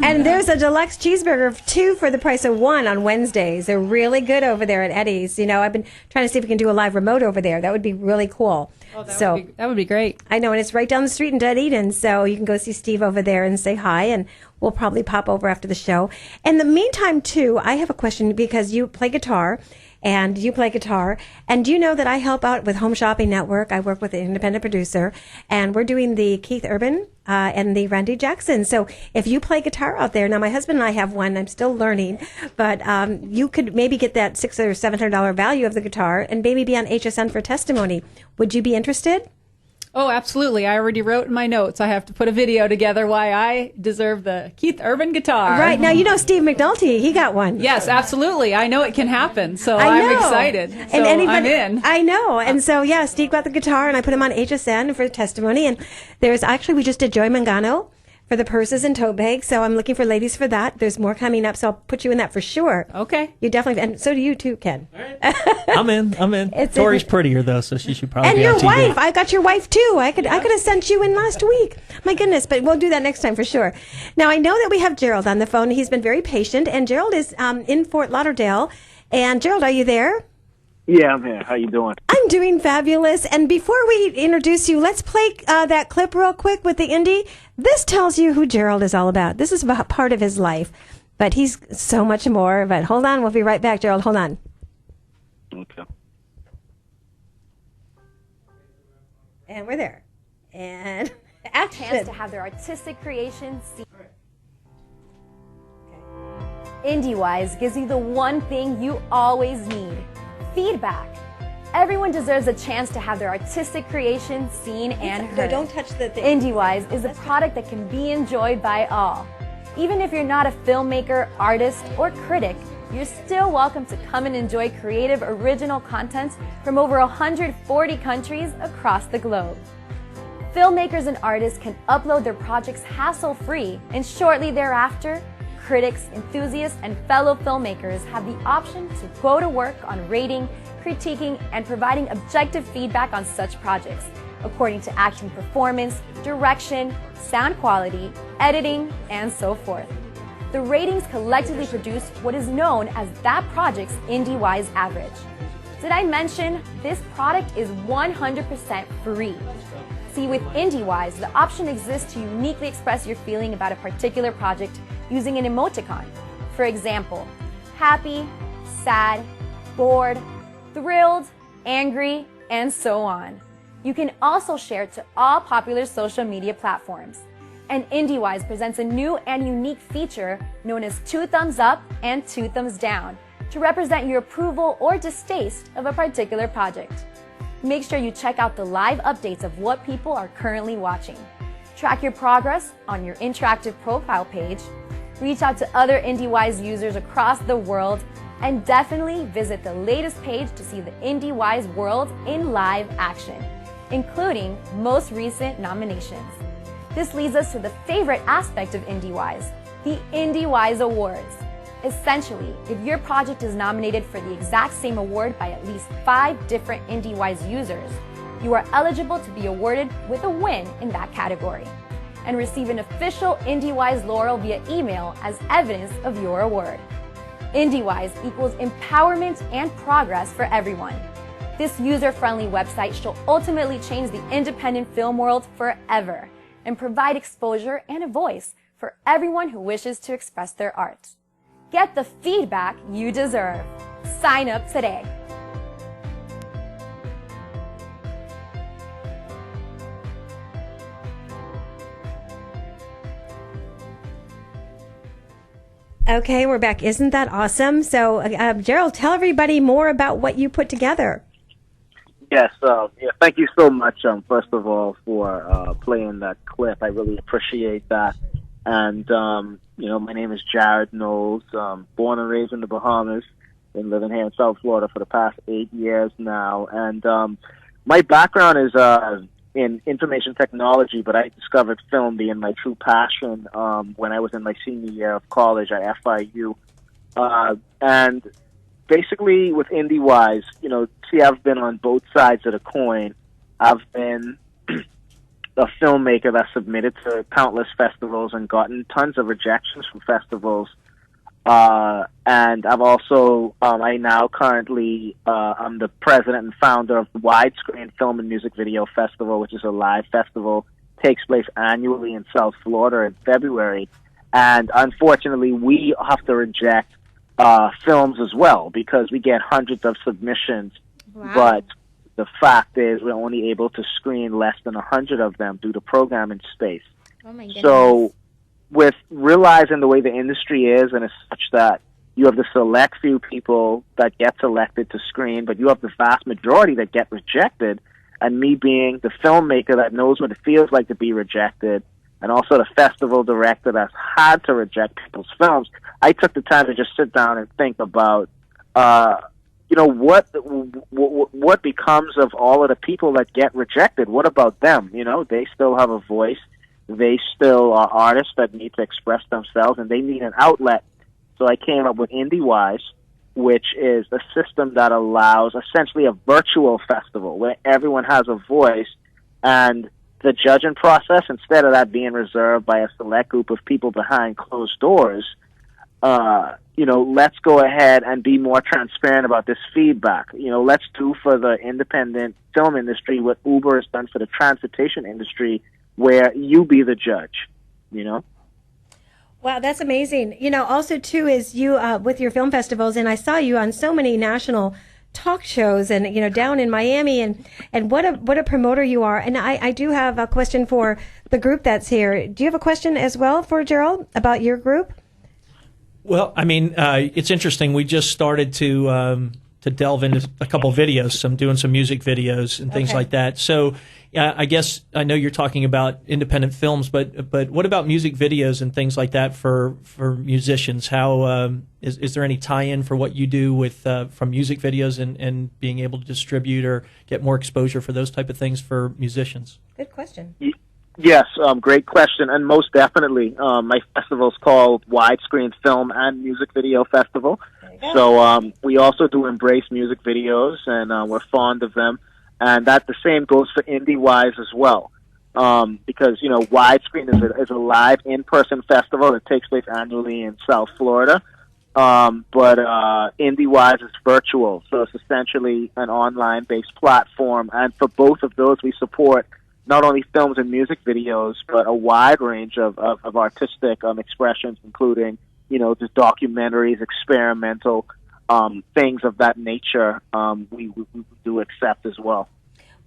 Speaker 13: And there's a deluxe cheeseburger of 2 for the price of 1 on Wednesdays. They're really good over there at Eddie's. I've been trying to see if we can do a live remote over there. That would be really cool.
Speaker 2: Oh, that would be great.
Speaker 13: I know, and it's right down the street in Dunedin, so you can go see Steve over there and say hi, and we'll probably pop over after the show. In the meantime, too, I have a question because you play guitar, and you play guitar. And do you know that I help out with Home Shopping Network? I work with an independent producer, and we're doing the Keith Urban and the Randy Jackson. So if you play guitar out there, now my husband and I have one. I'm still learning, but you could maybe get that $600 or $700 value of the guitar and maybe be on HSN for testimony. Would you be interested?
Speaker 2: Oh, absolutely. I already wrote in my notes. I have to put a video together why I deserve the Keith Urban guitar.
Speaker 13: Right. Now, you know Steve McNulty, he got one.
Speaker 2: Yes, absolutely. I know it can happen, so I'm excited. So I'm in.
Speaker 13: I know. And so, yeah, Steve got the guitar, and I put him on HSN for testimony. And there's actually, we just did Joy Mangano for the purses and tote bags, so I'm looking for ladies for that. There's more coming up, so I'll put you in that for sure.
Speaker 2: Okay.
Speaker 13: You definitely, and so do you too, Ken.
Speaker 1: I'm in. Tori's prettier, though, so she should probably
Speaker 13: and
Speaker 1: be
Speaker 13: your
Speaker 1: on TV.
Speaker 13: wife. I got your wife, too. I could have sent you in last week. My goodness, but we'll do that next time for sure. Now, I know that we have Gerald on the phone. He's been very patient, and Gerald is in Fort Lauderdale. And Gerald, are you there?
Speaker 3: Yeah, I'm here. How you doing?
Speaker 13: I'm doing fabulous. And before we introduce you, let's play that clip real quick with the indie. This tells you who Gerald is all about. This is about part of his life, but he's so much more. But hold on, we'll be right back, Gerald. Hold on.
Speaker 3: Okay.
Speaker 13: And we're there. And action.
Speaker 16: Chance to have their artistic creations seen. IndieWise gives you the one thing you always need. Feedback. Everyone deserves a chance to have their artistic creations seen and heard.
Speaker 13: No, don't touch the thing.
Speaker 16: IndieWise is a product that can be enjoyed by all. Even if you're not a filmmaker, artist, or critic, you're still welcome to come and enjoy creative, original content from over 140 countries across the globe. Filmmakers and artists can upload their projects hassle-free, and shortly thereafter, critics, enthusiasts, and fellow filmmakers have the option to go to work on rating, critiquing, and providing objective feedback on such projects, according to acting performance, direction, sound quality, editing, and so forth. The ratings collectively produce what is known as that project's IndieWise average. Did I mention this product is 100% free? See, with IndieWise, the option exists to uniquely express your feeling about a particular project using an emoticon. For example, happy, sad, bored, thrilled, angry, and so on. You can also share it to all popular social media platforms. And IndieWise presents a new and unique feature known as 2 thumbs up and 2 thumbs down to represent your approval or distaste of a particular project. Make sure you check out the live updates of what people are currently watching. Track your progress on your interactive profile page, reach out to other IndieWise users across the world, and definitely visit the latest page to see the IndieWise world in live action, including most recent nominations. This leads us to the favorite aspect of IndieWise, the IndieWise Awards. Essentially, if your project is nominated for the exact same award by at least 5 different IndieWise users, you are eligible to be awarded with a win in that category and receive an official IndieWise laurel via email as evidence of your award. IndieWise equals empowerment and progress for everyone. This user-friendly website shall ultimately change the independent film world forever and provide exposure and a voice for everyone who wishes to express their art. Get the feedback you deserve. Sign up today.
Speaker 13: Okay, we're back. Isn't that awesome? So, Gerald, tell everybody more about what you put together.
Speaker 3: Yes, thank you so much, first of all, for playing that clip. I really appreciate that. And, my name is Jared Knowles, born and raised in the Bahamas. Been living here in South Florida for the past 8 years now. And my background is in information technology, but I discovered film being my true passion when I was in my senior year of college at FIU. And basically with IndieWise, I've been on both sides of the coin. I've been a filmmaker that submitted to countless festivals and gotten tons of rejections from festivals. And I've also, I now currently, I'm the president and founder of the Widescreen Film and Music Video Festival, which is a live festival, takes place annually in South Florida in February. And unfortunately, we have to reject films as well, because we get hundreds of submissions.
Speaker 13: Wow.
Speaker 3: But the fact is we're only able to screen less than 100 of them due to programming space.
Speaker 14: Oh my goodness.
Speaker 3: So with realizing the way the industry is, and it's such that you have the select few people that get selected to screen, but you have the vast majority that get rejected, and me being the filmmaker that knows what it feels like to be rejected, and also the festival director that's had to reject people's films, I took the time to just sit down and think about, what becomes of all of the people that get rejected? What about them? They still have a voice. They still are artists that need to express themselves, and they need an outlet. So I came up with IndieWise, which is a system that allows essentially a virtual festival where everyone has a voice, and the judging process, instead of that being reserved by a select group of people behind closed doors, let's go ahead and be more transparent about this feedback. Let's do for the independent film industry what Uber has done for the transportation industry, where you be the judge,
Speaker 13: Wow, that's amazing. Also, too, is you with your film festivals, and I saw you on so many national talk shows and, down in Miami, and what a promoter you are. And I do have a question for the group that's here. Do you have a question as well for Gerald about your group?
Speaker 1: Well, I mean, it's interesting. We just started to delve into a couple videos. I'm doing some music videos and things like that. So I guess I know you're talking about independent films, but what about music videos and things like that for musicians? How is there any tie-in for what you do with from music videos and being able to distribute or get more exposure for those type of things for musicians?
Speaker 13: Good question.
Speaker 3: Yes, great question, and most definitely. My festival's called Widescreen Film and Music Video Festival. So we also do embrace music videos, and we're fond of them. And that the same goes for IndieWise as well, because Widescreen is a live in-person festival that takes place annually in South Florida, but IndieWise is virtual, so it's essentially an online-based platform. And for both of those, we support not only films and music videos, but a wide range of artistic expressions, including just documentaries, experimental things of that nature. We do accept as well.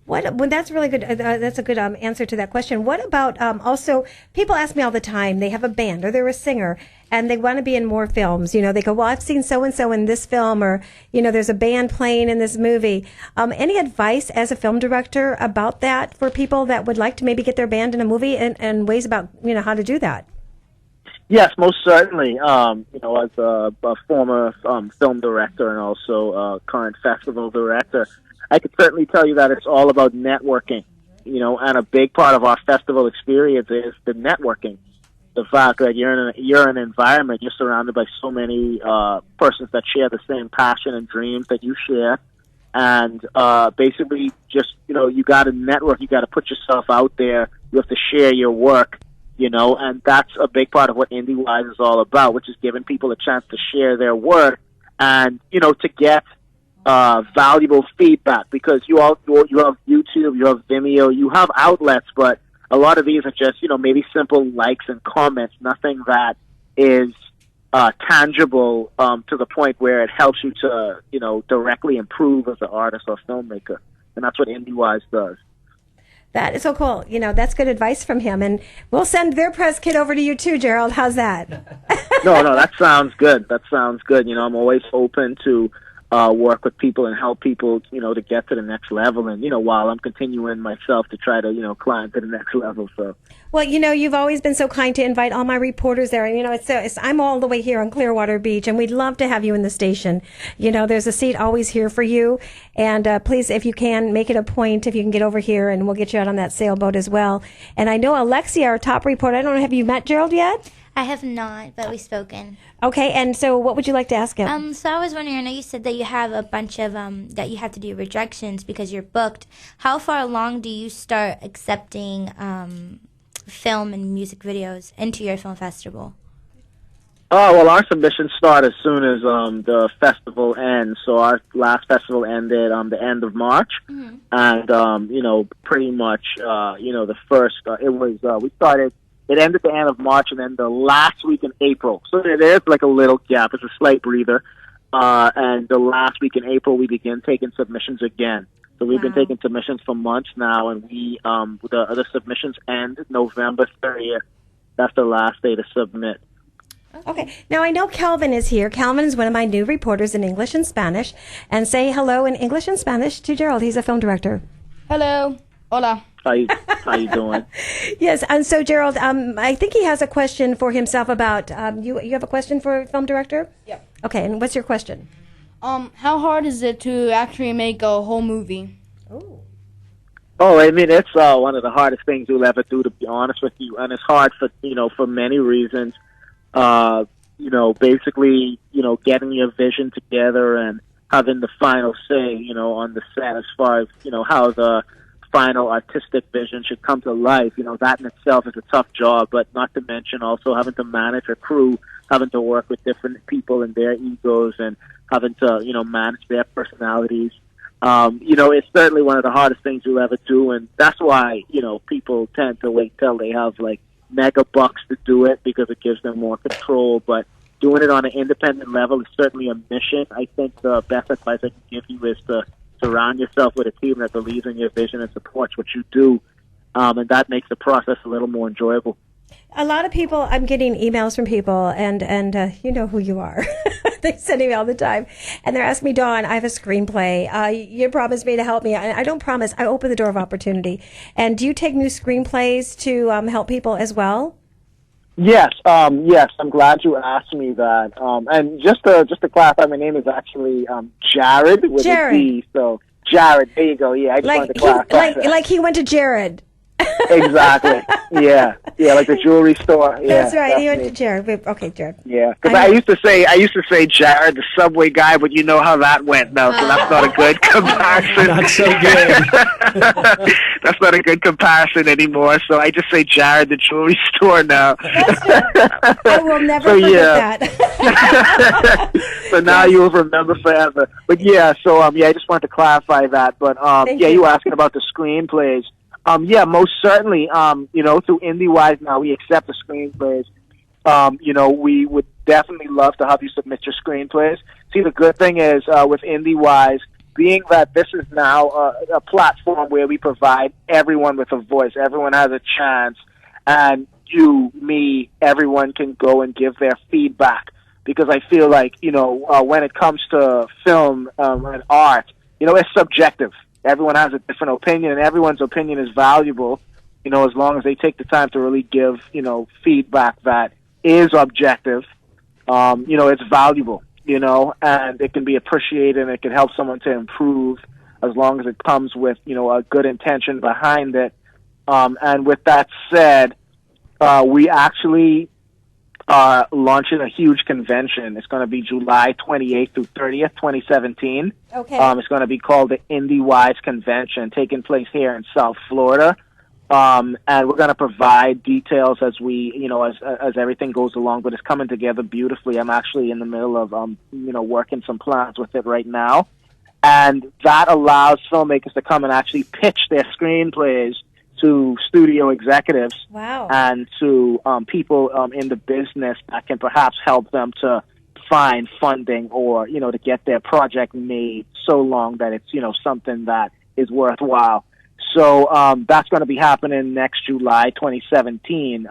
Speaker 13: Well, that's really good. That's a good answer to that question. What about also, people ask me all the time, they have a band or they're a singer and they want to be in more films. They go, well, I've seen so-and-so in this film, or, there's a band playing in this movie. Any advice as a film director about that for people that would like to maybe get their band in a movie, and ways about, how to do that?
Speaker 3: Yes, most certainly. As a former film director and also current festival director, I could certainly tell you that it's all about networking, and a big part of our festival experience is the networking. The fact that you're in an environment, you're surrounded by so many persons that share the same passion and dreams that you share, and basically just, you got to network, you got to put yourself out there, you have to share your work, and that's a big part of what IndieWise is all about, which is giving people a chance to share their work and, to get valuable feedback, because you have YouTube, you have Vimeo, you have outlets, but a lot of these are just, maybe simple likes and comments, nothing that is tangible to the point where it helps you to, directly improve as an artist or filmmaker. And that's what IndieWise does.
Speaker 13: That is so cool. That's good advice from him. And we'll send their press kit over to you too, Gerald. How's that?
Speaker 3: No, that sounds good. I'm always open to work with people and help people, to get to the next level. And, while I'm continuing myself to try to, climb to the next level. So.
Speaker 13: Well, you've always been so kind to invite all my reporters there. And, I'm all the way here on Clearwater Beach, and we'd love to have you in the station. There's a seat always here for you. And please, if you can, make it a point if you can get over here, and we'll get you out on that sailboat as well. And I know Alexia, our top reporter, I don't know, have you met Gerald yet?
Speaker 14: I have not, but we've spoken.
Speaker 13: Okay, and so what would you like to ask him?
Speaker 14: So I was wondering, I know you said that you have a bunch of, that you have to do rejections because you're booked. How far along do you start accepting film and music videos into your film festival?
Speaker 3: Oh, well, our submissions start as soon as the festival ends. So our last festival ended the end of March. Mm-hmm. And, pretty much, the first, we started It ends at the end of March and then the last week in April. So there's like a little gap. It's a slight breather. And the last week in April, we begin taking submissions again. So we've been taking submissions for months now, and the submissions end November 30th. That's the last day to submit.
Speaker 13: Okay. Now, I know Calvin is here. Calvin is one of my new reporters in English and Spanish. And say hello in English and Spanish to Gerald. He's a film director.
Speaker 4: Hello. Hola.
Speaker 3: How you doing?
Speaker 13: Yes. And so, Gerald, I think he has a question for himself about, you have a question for film director?
Speaker 4: Yeah.
Speaker 13: Okay. And what's your question?
Speaker 4: How hard is it to actually make a whole movie?
Speaker 3: Oh, I mean, it's one of the hardest things you'll ever do, to be honest with you. And it's hard for many reasons. Basically, getting your vision together and having the final say, on the set as far as, how the final artistic vision should come to life. That in itself is a tough job, but not to mention also having to manage a crew, having to work with different people and their egos and having to, manage their personalities. It's certainly one of the hardest things you'll ever do, and that's why, people tend to wait till they have, mega bucks to do it because it gives them more control, but doing it on an independent level is certainly a mission. I think the best advice I can give you is to surround yourself with a team that believes in your vision and supports what you do, and that makes the process a little more enjoyable.
Speaker 13: A lot of people, I'm getting emails from people, and you know who you are. They send me all the time. And they're asking me, Dawn, I have a screenplay. You promised me to help me. I don't promise. I open the door of opportunity. And do you take new screenplays to help people as well?
Speaker 3: Yes. Yes. I'm glad you asked me that. And just to clarify, my name is actually Jared with a D. So Jared, there you go. Yeah, I just wanted to clarify.
Speaker 13: Like he went to Jared.
Speaker 3: Exactly. Yeah, like the jewelry store. Yeah,
Speaker 13: that's right. He went to Jared. Okay, Jared.
Speaker 3: Yeah, because I used to say Jared, the Subway guy, but you know how that went now, so that's not a good comparison.
Speaker 1: Not so good.
Speaker 3: That's not a good comparison anymore. So I just say Jared, the jewelry store now.
Speaker 13: I will never forget that.
Speaker 3: So now you'll remember forever. But yeah, so I just wanted to clarify that. But you were asking about the screenplays. Most certainly. Through IndieWise now we accept the screenplays. We would definitely love to have you submit your screenplays. See, the good thing is with IndieWise, being that this is now a platform where we provide everyone with a voice, everyone has a chance, and you, me, everyone can go and give their feedback. Because I feel like when it comes to film and art, it's subjective. Everyone has a different opinion, and everyone's opinion is valuable, as long as they take the time to really give, feedback that is objective. It's valuable, and it can be appreciated, and it can help someone to improve as long as it comes with, a good intention behind it. And with that said, we actually are launching a huge convention. It's going to be July 28th through 30th, 2017.
Speaker 13: Okay.
Speaker 3: It's going to be called the IndieWise Convention, taking place here in South Florida. And we're going to provide details as we, as everything goes along, but it's coming together beautifully. I'm actually in the middle of, working some plans with it right now. And that allows filmmakers to come and actually pitch their screenplays to studio executives and to people in the business that can perhaps help them to find funding or, to get their project made so long that it's, something that is worthwhile. So that's going to be happening next July 2017.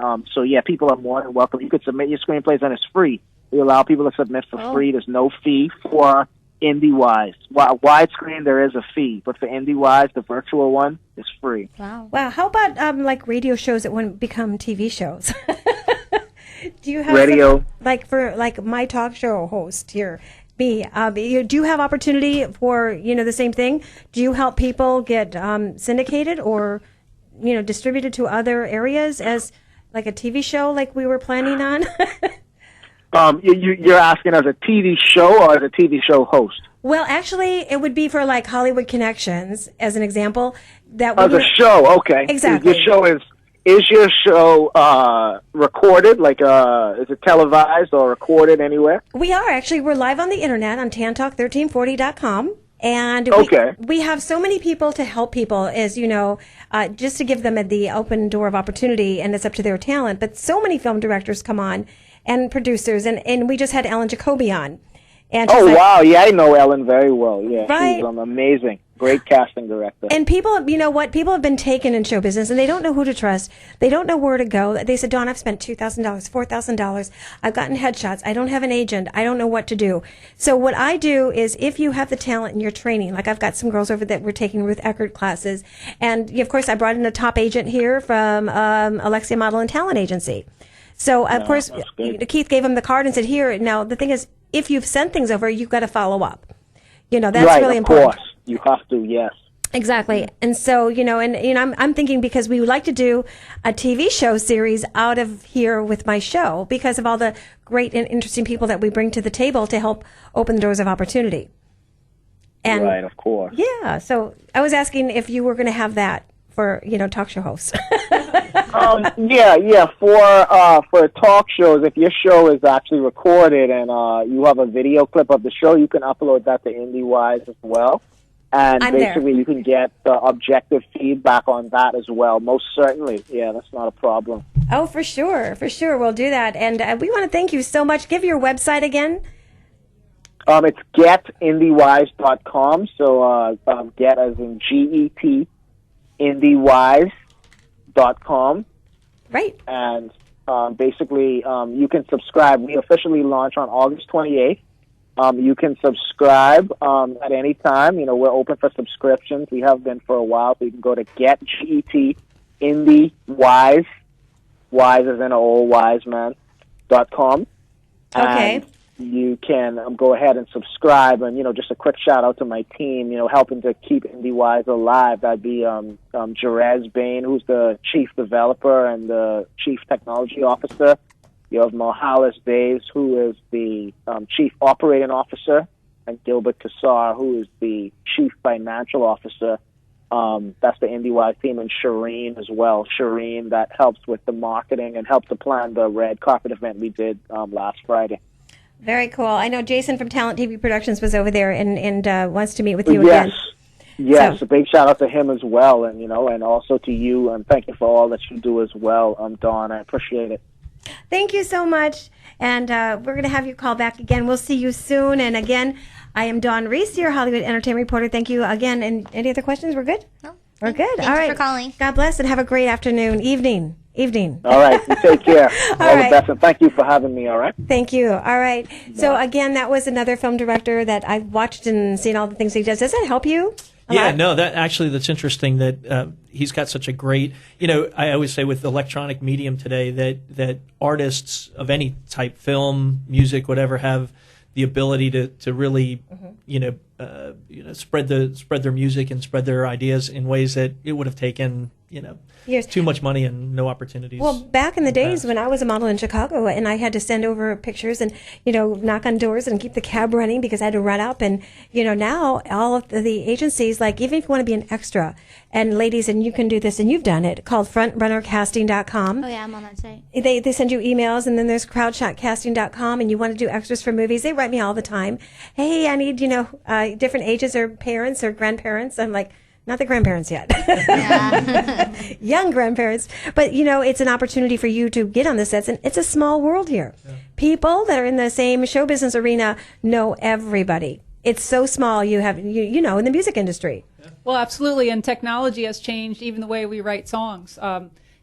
Speaker 3: People are more than welcome. You could submit your screenplays and it's free. We allow people to submit for free. There's no fee for IndieWise. Widescreen, there is a fee, but for IndieWise, the virtual one, is free.
Speaker 13: Wow. How about radio shows that wouldn't become TV shows? Do you have
Speaker 3: radio?
Speaker 13: For my talk show host here, me. Do you have opportunity for the same thing? Do you help people get syndicated or distributed to other areas as like a TV show like we were planning on?
Speaker 3: You're asking as a TV show or as a TV show host?
Speaker 13: Well, actually, it would be for Hollywood Connections, as an example. That
Speaker 3: as a show, okay.
Speaker 13: Exactly.
Speaker 3: Your show is your show recorded? Is it televised or recorded anywhere?
Speaker 13: We are actually. We're live on the internet on tantalk1340.com. And we have so many people to help people, as you know, just to give them the open door of opportunity, and it's up to their talent. But so many film directors come on, and producers, and we just had Ellen Jacoby on. And
Speaker 3: wow, yeah, I know Ellen very well. Yeah,
Speaker 13: right?
Speaker 3: She's amazing. Great casting director.
Speaker 13: And people, you know what? People have been taken in show business, and they don't know who to trust. They don't know where to go. They said, Dawn, I've spent $2,000, $4,000. I've gotten headshots. I don't have an agent. I don't know what to do. So what I do is, if you have the talent and you're training, like I've got some girls over that were taking Ruth Eckert classes, and of course I brought in a top agent here from Alexia Model and Talent Agency. So of course Keith gave him the card and said, here. Now the thing is, if you've sent things over, you've got to follow up. You know, that's really important.
Speaker 3: Of course. You have to, yes.
Speaker 13: Exactly. And so, you know, I'm thinking, because we would like to do a TV show series out of here with my show, because of all the great and interesting people that we bring to the table to help open the doors of opportunity. And
Speaker 3: right, of course.
Speaker 13: Yeah. So I was asking if you were going to have that for, you know, talk show hosts.
Speaker 3: Yeah. For talk shows, if your show is actually recorded and you have a video clip of the show, you can upload that to IndieWise as well. And basically, you can get objective feedback on that as well. Most certainly. Yeah, that's not a problem.
Speaker 13: Oh, for sure. For sure. We'll do that. And we want to thank you so much. Give your website again.
Speaker 3: It's getindiewise.com. So get as in GET, indiewise.com.
Speaker 13: Right.
Speaker 3: And basically, you can subscribe. We officially launch on August 28th. You can subscribe at any time. You know, we're open for subscriptions. We have been for a while. So you can go to Get GET IndieWise, wise as in an old wise man.com.
Speaker 13: Okay.
Speaker 3: And you can go ahead and subscribe. And, you know, just a quick shout out to my team, you know, helping to keep IndieWise alive. That'd be Jerez Bain, who's the chief developer and the chief technology officer. You have Mohalis Daves, who is the chief operating officer, and Gilbert Kassar, who is the chief financial officer. That's the IndieWise team, and Shireen as well. Shireen, that helps with the marketing and helped to plan the red carpet event we did last Friday.
Speaker 13: Very cool. I know Jason from Talent TV Productions was over there and wants to meet with you again.
Speaker 3: Yes, so a big shout out to him as well, and, you know, and also to you, and thank you for all that you do as well, Dawn. I appreciate it.
Speaker 13: Thank you so much, and we're going to have you call back again. We'll see you soon. And again, I am Dawn Reese, your Hollywood entertainment reporter. Thank you again. And any other questions? We're good?
Speaker 14: No.
Speaker 13: We're good.
Speaker 14: Thank
Speaker 13: all right.
Speaker 14: you for calling.
Speaker 13: God bless, and have a great afternoon, evening.
Speaker 3: All right. You take care. all
Speaker 13: right.
Speaker 3: the best, and thank you for having me, all right?
Speaker 13: Thank you. All right. So, again, that was another film director that I've watched and seen all the things he does. Does that help you?
Speaker 1: Yeah, no, that's interesting that he's got such a great, you know, I always say with electronic medium today that artists of any type, film, music, whatever, have the ability to really, spread their music and spread their ideas in ways that it would have taken,
Speaker 13: years.
Speaker 1: Too much money and no opportunities.
Speaker 13: Well, back in the days when I was a model in Chicago and I had to send over pictures and, knock on doors and keep the cab running because I had to run up. And, now all of the agencies, like even if you want to be an extra, and ladies, and you can do this and you've done it, called frontrunnercasting.com.
Speaker 14: Oh, yeah, I'm on that site.
Speaker 13: They send you emails, and then there's crowdshotcasting.com, and you want to do extras for movies. They write me all the time. Hey, I need, different ages or parents or grandparents. I'm like, not the grandparents yet. Young grandparents. But, it's an opportunity for you to get on the sets. And it's a small world here. Yeah. People that are in the same show business arena know everybody. It's so small. You have, in the music industry.
Speaker 2: Well, absolutely. And technology has changed even the way we write songs.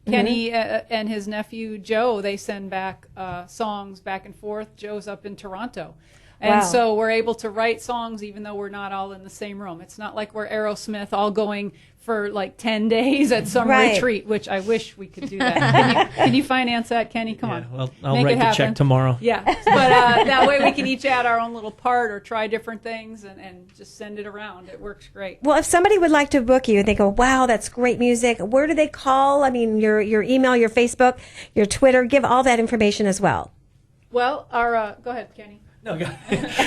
Speaker 2: Kenny and his nephew Joe, they send back songs back and forth. Joe's up in Toronto. And so we're able to write songs even though we're not all in the same room. It's not like we're Aerosmith all going for like 10 days at some retreat, which I wish we could do that. Can you finance that, Kenny? Come on.
Speaker 1: Well, I'll write the check tomorrow.
Speaker 2: Yeah. But that way we can each add our own little part or try different things and just send it around. It works great.
Speaker 13: Well, if somebody would like to book you, they go, wow, that's great music. Where do they call? I mean, your email, your Facebook, your Twitter, give all that information as well.
Speaker 2: Well, go ahead, Kenny.
Speaker 1: No,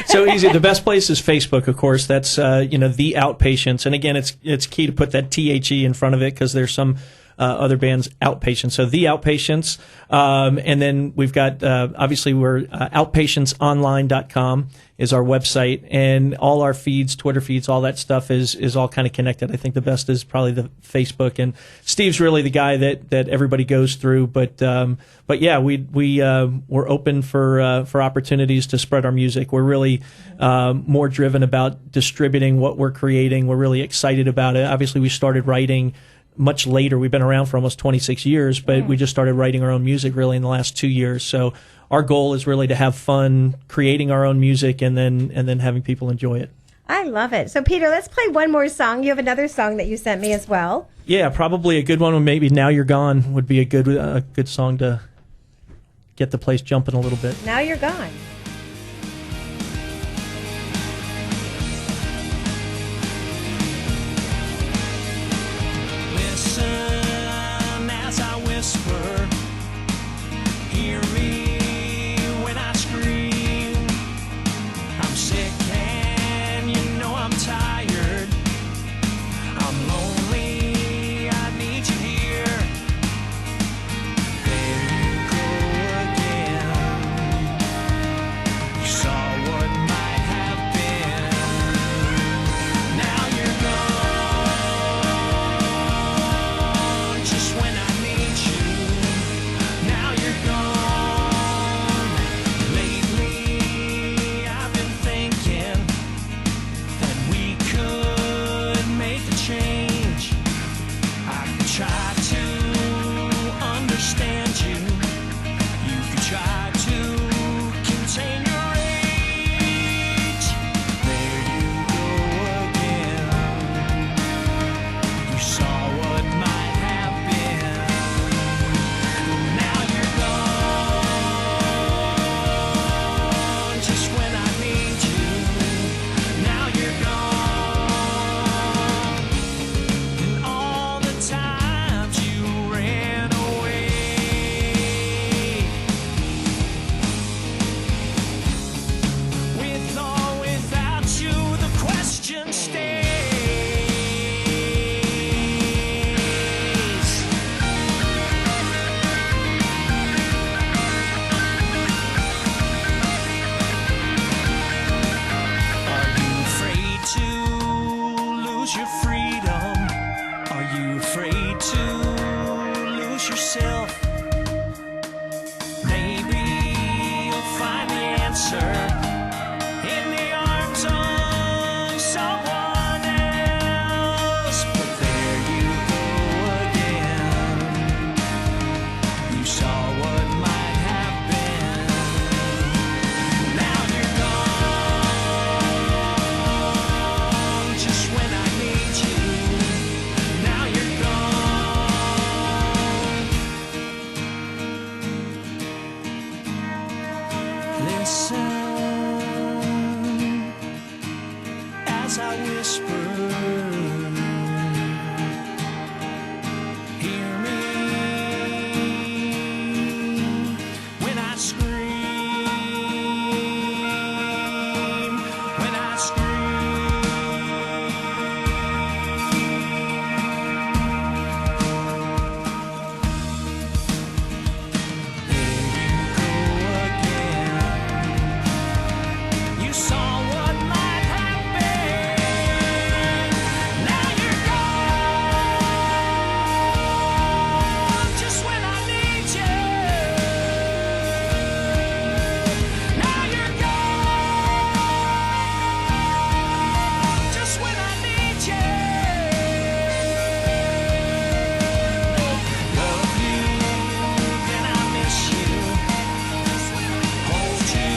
Speaker 1: so easy. The best place is Facebook, of course. That's The Outpatients, and again, it's key to put that THE in front of it because there's some other bands, Outpatients. So The Outpatients. And then we've got, obviously, we're outpatientsonline.com is our website. And all our feeds, Twitter feeds, all that stuff is all kind of connected. I think the best is probably the Facebook. And Steve's really the guy that everybody goes through. But yeah, we're open for opportunities to spread our music. We're really more driven about distributing what we're creating. We're really excited about it. Obviously, we started writing much later. We've been around for almost 26 years, but we just started writing our own music really in the last 2 years. So our goal is really to have fun creating our own music and then having people enjoy it.
Speaker 13: I love it. So, Peter, let's play one more song. You have another song that you sent me as well.
Speaker 1: Yeah, probably a good one. Maybe Now You're Gone would be a good song to get the place jumping a little bit.
Speaker 13: Now You're Gone.
Speaker 22: Listen as I whisper. Hear me when I scream. I'm sick and you know I'm tired. I'm lonely, I need you here. There you go again. You saw what might have been. Now you're gone, just when I need you. Now you're gone. Lately I've been thinking that we could make a change. I could try to understand you. You could try to contain your rage. There you go again. You saw what might have been. Now you're gone, just when I need you. Now you're gone, and all the times you ran away. With or without you, the question stays. Are you afraid to lose your freedom? Are you afraid to lose yourself? Maybe you'll find the answer in the arms of someone else. But there you go again. You saw what might have been. Now you're gone, just when I need you. Now you're gone. Listen as I whisper. Hear me when I scream. When I you saw what might have been. Now you're gone, just when I need you. Now you're gone, just when I need you. Love you, then I miss you. Hold you,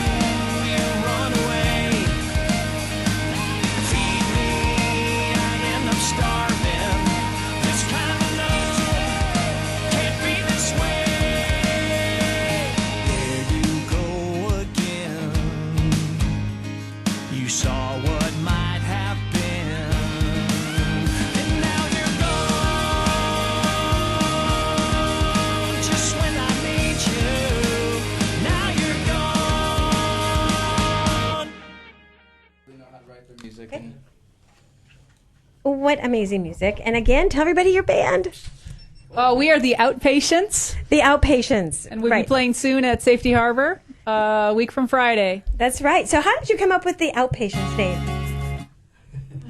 Speaker 22: you run away. Feed me, I end up starving. This kind of love can't be this way. There you go again. You saw what might have been. And now you're gone, just when I need you. Now you're gone.
Speaker 15: Music.
Speaker 13: What amazing music. And again, tell everybody your band.
Speaker 2: Oh, we are the Outpatients.
Speaker 13: The Outpatients.
Speaker 2: And we'll
Speaker 13: right.
Speaker 2: be playing soon at Safety Harbor, a week from Friday.
Speaker 13: That's right. So how did you come up with the Outpatients name?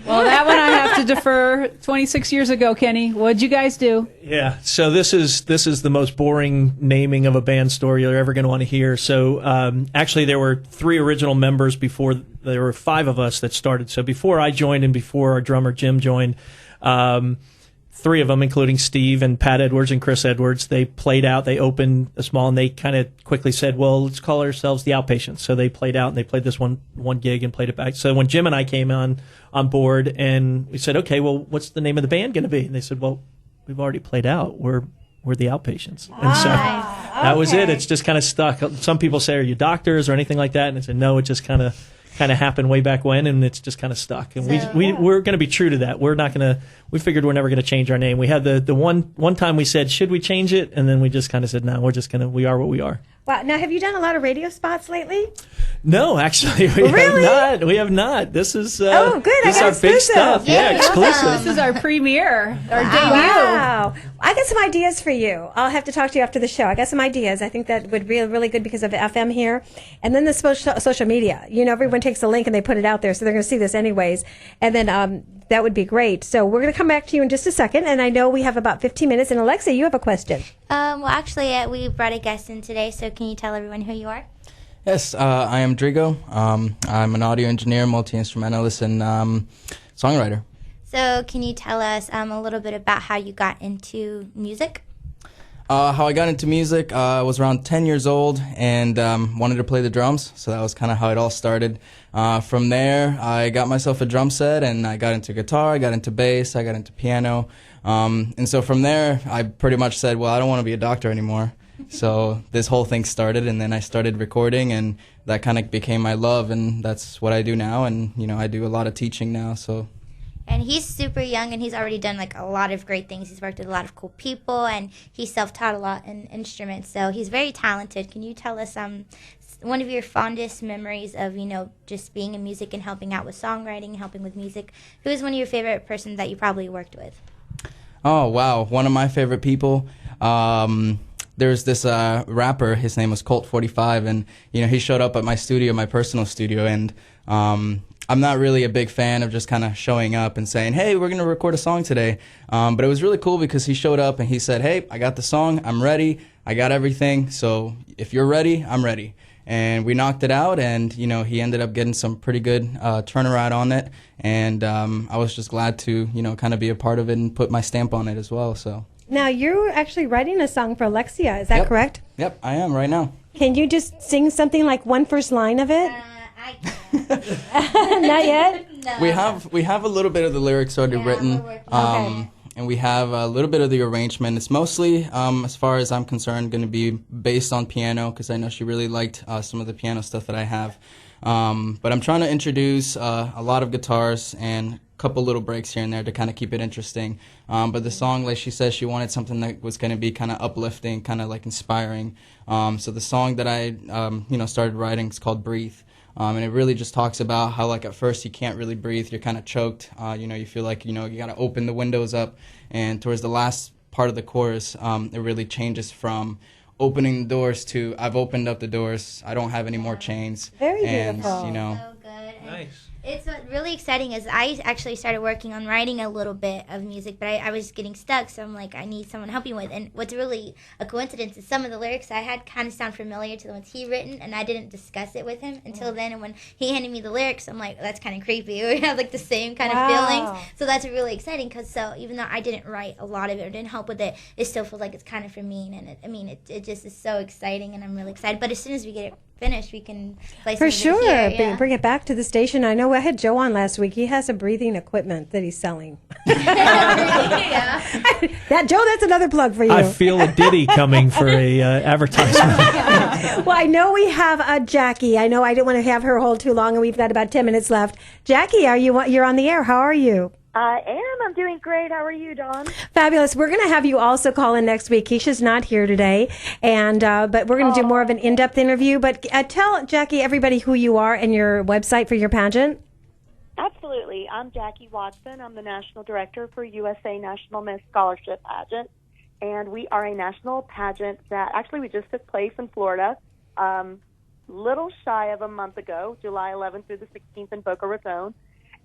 Speaker 2: Well, that one I have to defer. 26 years ago, Kenny. What'd you guys do?
Speaker 1: Yeah, so this is the most boring naming of a band story you're ever going to want to hear. So actually, there were 3 original members before. There were 5 of us that started. So before I joined and before our drummer Jim joined, 3 of them, including Steve and Pat Edwards and Chris Edwards, they played out. They opened a small, and they kind of quickly said, well, let's call ourselves the Outpatients. So they played out, and they played this one gig and played it back. So when Jim and I came on board, and we said, okay, well, what's the name of the band going to be? And they said, well, we've already played out. We're the Outpatients. And so that was it. It's just kind of stuck. Some people say, are you doctors or anything like that? And I said, no, it just kind of happened way back when, and it's just kind of stuck. And we're going to be true to that. We're not going to. We figured we're never going to change our name. We had the one time we said, should we change it? And then we just kind of said, no, we're just going to. We are what we are.
Speaker 13: Wow. Now, have you done a lot of radio spots lately?
Speaker 1: No, actually, we have not. We have not. This is
Speaker 13: good.
Speaker 1: This is our big stuff. Yeah, exclusive.
Speaker 2: This is our premiere, our debut.
Speaker 13: Wow. I got some ideas for you. I'll have to talk to you after the show. I got some ideas. I think that would be really good because of FM here. And then the social media. You know, everyone takes a link and they put it out there, so they're going to see this anyways. And then that would be great. So we're going to come back to you in just a second. And I know we have about 15 minutes. And Alexa, you have a question.
Speaker 14: Well, actually, we brought a guest in today, so can you tell everyone who you are?
Speaker 15: Yes, I am Drigo. I'm an audio engineer, multi-instrumentalist, and songwriter.
Speaker 14: So can you tell us a little bit about how you got into music?
Speaker 15: How I got into music, I was around 10 years old and wanted to play the drums, so that was kind of how it all started. From there, I got myself a drum set, and I got into guitar, I got into bass, I got into piano. And so from there, I pretty much said, well, I don't want to be a doctor anymore. So this whole thing started, and then I started recording, and that kind of became my love, and that's what I do now. And, you know, I do a lot of teaching now, so...
Speaker 14: And he's super young, and he's already done like a lot of great things. He's worked with a lot of cool people, and he's self-taught a lot in instruments. So he's very talented. Can you tell us one of your fondest memories of, you know, just being in music and helping out with songwriting, helping with music? Who is one of your favorite persons that you probably worked with?
Speaker 15: Oh, wow. One of my favorite people. There's this rapper, his name was Colt 45, and, you know, he showed up at my studio, my personal studio, and I'm not really a big fan of just kind of showing up and saying, hey, we're going to record a song today. But it was really cool because he showed up and he said, hey, I got the song, I'm ready, I got everything, so if you're ready, I'm ready. And we knocked it out, and, you know, he ended up getting some pretty good turnaround on it, and I was just glad to, you know, kind of be a part of it and put my stamp on it as well, so...
Speaker 13: Now, you're actually writing a song for Alexia, is that correct?
Speaker 15: Yep, I am right now.
Speaker 13: Can you just sing something like one first line of it?
Speaker 14: I can't.
Speaker 13: Not yet?
Speaker 14: No.
Speaker 15: We have a little bit of the lyrics already written,
Speaker 13: Okay.
Speaker 15: and we have a little bit of the arrangement. It's mostly, as far as I'm concerned, going to be based on piano, because I know she really liked some of the piano stuff that I have. But I'm trying to introduce a lot of guitars and couple little breaks here and there to kind of keep it interesting. But the song, like she says, she wanted something that was going to be kind of uplifting, kind of like inspiring. So the song that I, started writing is called Breathe. And it really just talks about how, like, at first you can't really breathe. You're kind of choked. You feel like, you got to open the windows up. And towards the last part of the chorus, it really changes from opening the doors to I've opened up the doors. I don't have any more chains.
Speaker 13: Very
Speaker 15: beautiful.
Speaker 14: So good.
Speaker 1: Nice.
Speaker 14: It's really exciting is I actually started working on writing a little bit of music, but I was getting stuck, so I'm like, I need someone to help me with. And what's really a coincidence is some of the lyrics I had kind of sound familiar to the ones he written, and I didn't discuss it with him until then. And when he handed me the lyrics, I'm like, that's kind of creepy. We have like the same kind of feelings. So that's really exciting because so even though I didn't write a lot of it or didn't help with it, it still feels like it's kind of for me. And it just is so exciting, and I'm really excited. But as soon as we get it finished, we can play some
Speaker 13: For sure.
Speaker 14: here. Yeah.
Speaker 13: Bring it back to the station. I know I had Joe on last week. He has some breathing equipment that he's selling. That Joe, that's another plug for you.
Speaker 1: I feel a ditty coming for a advertisement.
Speaker 13: Well, I know we have Jackie. I know I didn't want to have her hold too long, and we've got about 10 minutes left. Jackie, you're on the air. How are you?
Speaker 9: I am. I'm doing great. How are you, Dawn?
Speaker 13: Fabulous. We're going to have you also call in next week. Keisha's not here today, and but we're going to do more of an in-depth interview. But tell Jackie, everybody, who you are and your website for your pageant.
Speaker 9: Absolutely. I'm Jackie Watson. I'm the National Director for USA National Miss Scholarship Pageant. and we are a national pageant that actually we just took place in Florida, little shy of a month ago, July 11th through the 16th in Boca Raton.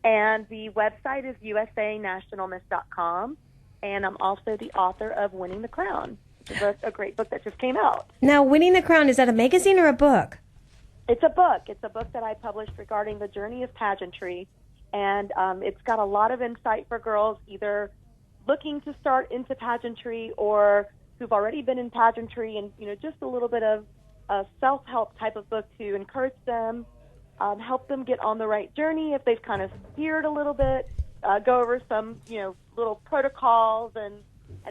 Speaker 9: And the website is usanationalmiss.com, and I'm also the author of Winning the Crown, which is a great book that just came out.
Speaker 13: Now, Winning the Crown, is that a magazine or a book?
Speaker 9: It's a book. It's a book that I published regarding the journey of pageantry, and it's got a lot of insight for girls either looking to start into pageantry or who've already been in pageantry, and just a little bit of a self-help type of book to encourage them, help them get on the right journey if they've kind of steered a little bit, go over some little protocols and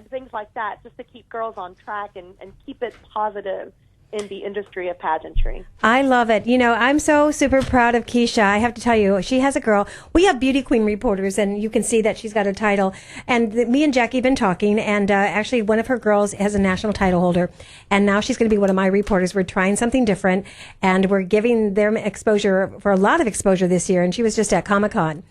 Speaker 9: things like that, just to keep girls on track and keep it positive in the industry of pageantry.
Speaker 13: I love it. I'm so super proud of Keisha. I have to tell you, she has a girl. We have Beauty Queen reporters, and you can see that she's got a title. And me and Jackie have been talking, and actually one of her girls has a national title holder, and now she's going to be one of my reporters. We're trying something different, and we're giving them exposure, for a lot of exposure this year, and she was just at Comic-Con.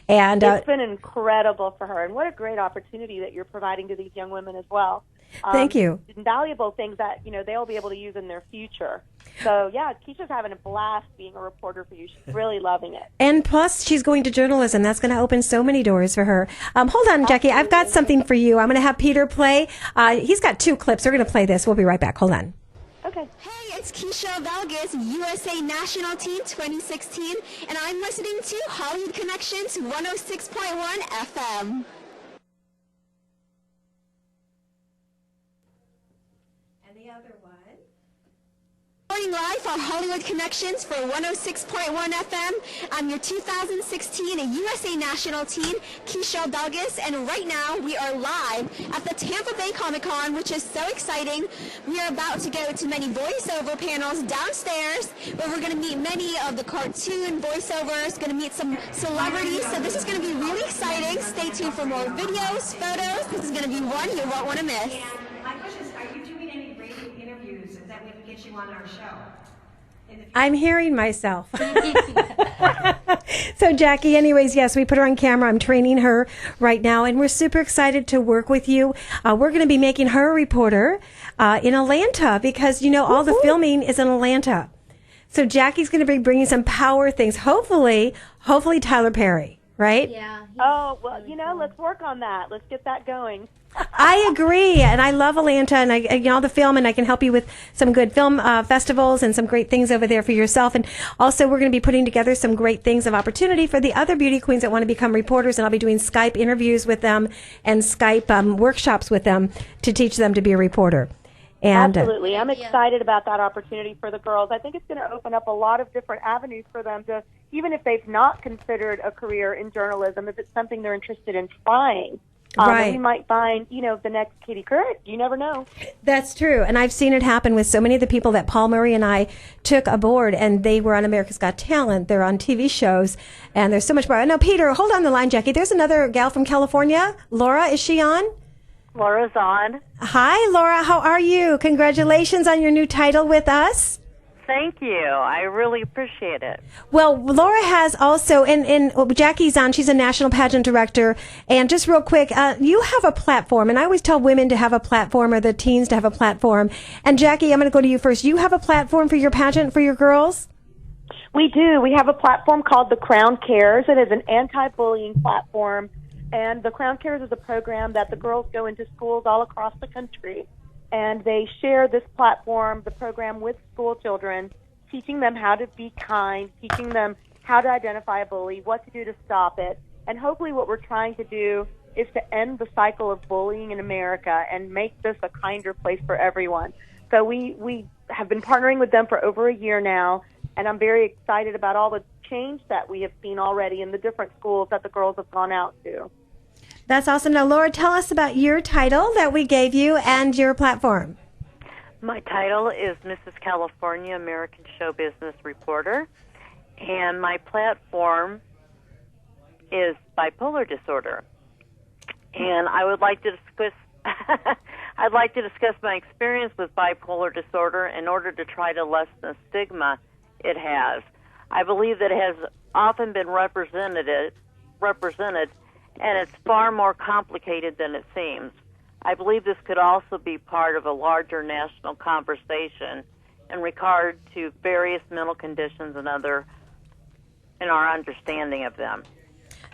Speaker 13: And
Speaker 9: it's been incredible for her, and what a great opportunity that you're providing to these young women as well.
Speaker 13: Thank you.
Speaker 9: Invaluable things that they'll be able to use in their future. So yeah, Keisha's having a blast being a reporter for you. She's really loving it.
Speaker 13: And plus, she's going to journalism. That's going to open so many doors for her. Hold on, Jackie. I've got something for you. I'm going to have Peter play. He's got 2 clips. We're going to play this. We'll be right back. Hold on.
Speaker 9: Okay.
Speaker 10: Hey, it's Keisha Valgas, USA National Team 2016, and I'm listening to Hollywood Connections 106.1 FM.
Speaker 13: And the other one.
Speaker 10: Reporting live on Hollywood Connections for 106.1 FM. I'm your 2016 USA National Team, Keisha Valgas, and right now we are live at the Tampa Bay Comic-Con, which is so exciting. We are about to go to many voiceover panels downstairs, where we're going to meet many of the cartoon voiceovers, going to meet some celebrities, so this is going to be really exciting. Stay tuned for more videos, photos. This is going to be one you won't want to miss.
Speaker 17: My question is, are you doing any radio interviews that we can get you on our show?
Speaker 13: I'm hearing myself. So, Jackie, anyways, yes, we put her on camera. I'm training her right now, and we're super excited to work with you. We're going to be making her a reporter in Atlanta because, all the filming is in Atlanta. So Jackie's going to be bringing some power things. Hopefully Tyler Perry, right?
Speaker 9: Yeah. Oh, well, let's work on that. Let's get that going.
Speaker 13: I agree, and I love Atlanta, and all the film, and I can help you with some good film festivals and some great things over there for yourself. And also, we're going to be putting together some great things of opportunity for the other beauty queens that want to become reporters, and I'll be doing Skype interviews with them and Skype workshops with them to teach them to be a reporter. And,
Speaker 9: absolutely. I'm excited about that opportunity for the girls. I think it's going to open up a lot of different avenues for them to, even if they've not considered a career in journalism, if it's something they're interested in trying.
Speaker 13: Right.
Speaker 9: We might find, the next Katie Couric. You never know.
Speaker 13: That's true. And I've seen it happen with so many of the people that Paul Murray and I took aboard, and they were on America's Got Talent. They're on TV shows, and there's so much more. Now, Peter, hold on the line, Jackie. There's another gal from California. Laura, is she on?
Speaker 18: Laura's on.
Speaker 13: Hi, Laura. How are you? Congratulations on your new title with us.
Speaker 18: Thank you. I really appreciate it.
Speaker 13: Well, Laura has also, and Jackie's on, she's a national pageant director. And just real quick, you have a platform, and I always tell women to have a platform or the teens to have a platform. And Jackie, I'm going to go to you first. You have a platform for your pageant for your girls?
Speaker 9: We do. We have a platform called The Crown Cares. It is an anti-bullying platform. And The Crown Cares is a program that the girls go into schools all across the country, and they share this platform, the program, with school children, teaching them how to be kind, teaching them how to identify a bully, what to do to stop it. And hopefully what we're trying to do is to end the cycle of bullying in America and make this a kinder place for everyone. So we have been partnering with them for over a year now, and I'm very excited about all the change that we have seen already in the different schools that the girls have gone out to.
Speaker 13: That's awesome. Now, Laura, tell us about your title that we gave you and your platform.
Speaker 18: My title is Mrs. California American Show Business Reporter, and my platform is bipolar disorder. And I would like to discuss I'd like to discuss my experience with bipolar disorder in order to try to lessen the stigma it has. I believe that it has often been represented, and it's far more complicated than it seems. I believe this could also be part of a larger national conversation in regard to various mental conditions and our understanding of them.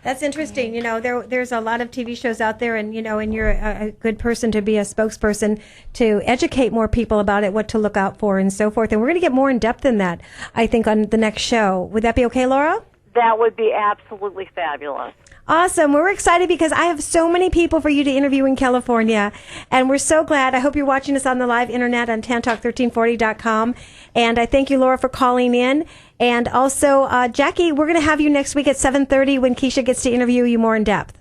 Speaker 13: That's interesting. There's a lot of TV shows out there, and you're a good person to be a spokesperson to educate more people about it, what to look out for, and so forth. And we're going to get more in depth in that, I think, on the next show. Would that be okay, Laura?
Speaker 18: That would be absolutely fabulous.
Speaker 13: Awesome. We're excited because I have so many people for you to interview in California, and we're so glad. I hope you're watching us on the live internet on tantalk1340.com, and I thank you, Laura, for calling in. And also, Jackie, we're going to have you next week at 7:30 when Keisha gets to interview you more in depth.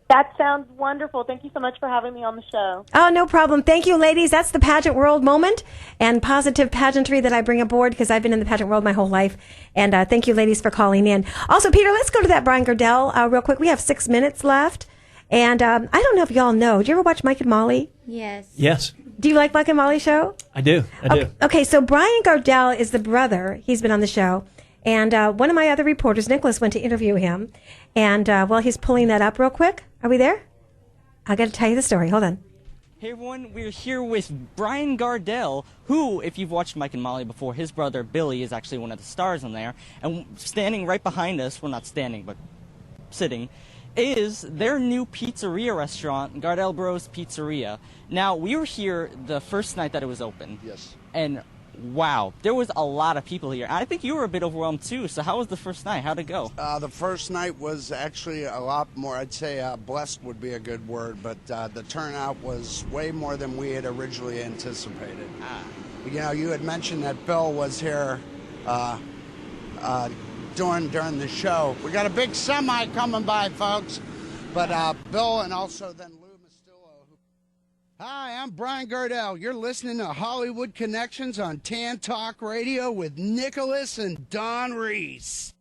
Speaker 9: That sounds wonderful. Thank you so much for having me on the show.
Speaker 13: Oh, no problem. Thank you, ladies. That's the pageant world moment and positive pageantry that I bring aboard because I've been in the pageant world my whole life. And thank you, ladies, for calling in. Also, Peter, let's go to that Brian Gardell real quick. We have 6 minutes left. And I don't know if y'all know. Do you ever watch Mike and Molly?
Speaker 14: Yes.
Speaker 1: Yes.
Speaker 13: Do you like Mike and Molly show?
Speaker 1: I do.
Speaker 13: Okay, so Brian Gardell is the brother. He's been on the show. And one of my other reporters, Nicholas, went to interview him. And, he's pulling that up real quick. Are we there? I got to tell you the story. Hold on.
Speaker 5: Hey everyone, we're here with Brian Gardell, who, if you've watched Mike and Molly before, his brother Billy is actually one of the stars on there. And standing right behind us, well, not standing, but sitting, is their new pizzeria restaurant, Gardell Bros Pizzeria. Now, we were here the first night that it was open.
Speaker 11: Yes.
Speaker 5: And wow, there was a lot of people here. I think you were a bit overwhelmed too, so how was the first night? How'd it go?
Speaker 11: The first night was actually a lot more, I'd say blessed would be a good word, but the turnout was way more than we had originally anticipated. You had mentioned that Bill was here during the show. We got a big semi coming by, folks, but Bill and also then Hi, I'm Brian Gardell. You're listening to Hollywood Connections on Tan Talk Radio with Nicholas and Dawn Reese.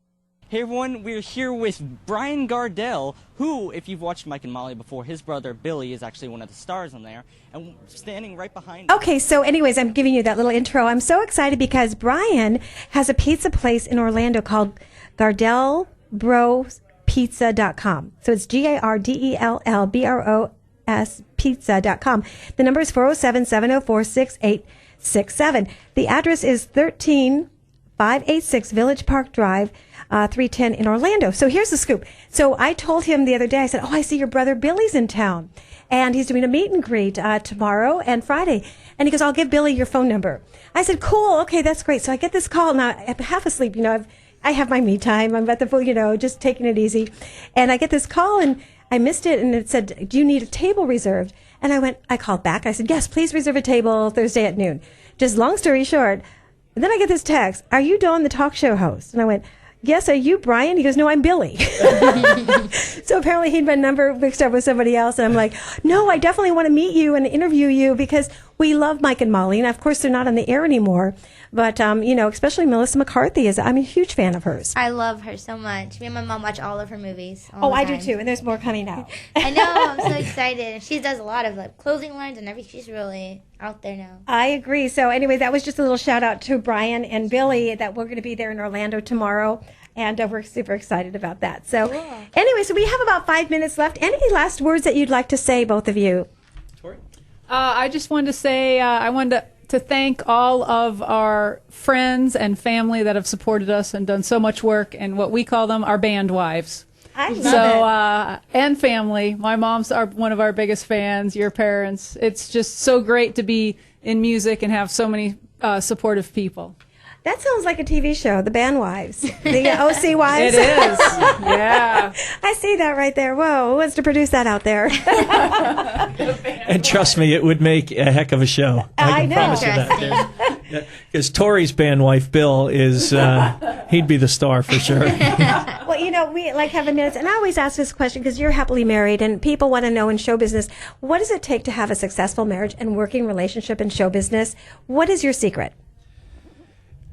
Speaker 5: Hey everyone, we're here with Brian Gardell, who, if you've watched Mike and Molly before, his brother Billy is actually one of the stars on there. And standing right behind
Speaker 13: Okay, so anyways, I'm giving you that little intro. I'm so excited because Brian has a pizza place in Orlando called GardellBrosPizza.com. So it's GardellBros pizza.com. The number is 407-704-6867. The address is 13586 Village Park Drive, 310 in Orlando. So here's the scoop. So I told him the other day, I said, I see your brother Billy's in town. And he's doing a meet and greet tomorrow and Friday. And he goes, I'll give Billy your phone number. I said, cool. Okay, that's great. So I get this call. Now, I'm half asleep. I have my me time. I'm at the, just taking it easy. And I get this call and I missed it, and it said, do you need a table reserved? And I called back. I said, yes, please reserve a table Thursday at noon. Just long story short. And then I get this text, are you Dawn, the talk show host? And I went, yes, are you Brian? He goes, no, I'm Billy. So apparently he'd my number mixed up with somebody else. And I'm like, no, I definitely want to meet you and interview you because we love Mike and Molly. And of course, they're not on the air anymore. But, especially Melissa McCarthy I'm a huge fan of hers.
Speaker 14: I love her so much. Me and my mom watch all of her movies.
Speaker 13: I do too. And there's more coming out.
Speaker 14: I know. I'm so excited. She does a lot of clothing lines and everything. She's really out there now.
Speaker 13: I agree. So anyway, that was just a little shout out to Brian and Billy that we're going to be there in Orlando tomorrow. And we're super excited about that. So anyway, so we have about 5 minutes left. Any last words that you'd like to say, both of you?
Speaker 2: I just wanted to say I wanted to thank all of our friends and family that have supported us and done so much work and what we call them our band wives.
Speaker 13: I love
Speaker 2: it. And family. My mom's one of our biggest fans, your parents. It's just so great to be in music and have so many supportive people.
Speaker 13: That sounds like a TV show, The Band Wives. The OC Wives.
Speaker 2: It is. Yeah.
Speaker 13: I see that right there. Whoa, who wants to produce that out there?
Speaker 1: And trust me, it would make a heck of a show. I can
Speaker 13: know.
Speaker 1: promise you that. Because Tori's band wife, Bill, is he'd be the star for sure.
Speaker 13: Well, we have a minute, and I always ask this question because you're happily married, and people want to know in show business, what does it take to have a successful marriage and working relationship in show business? What is your secret?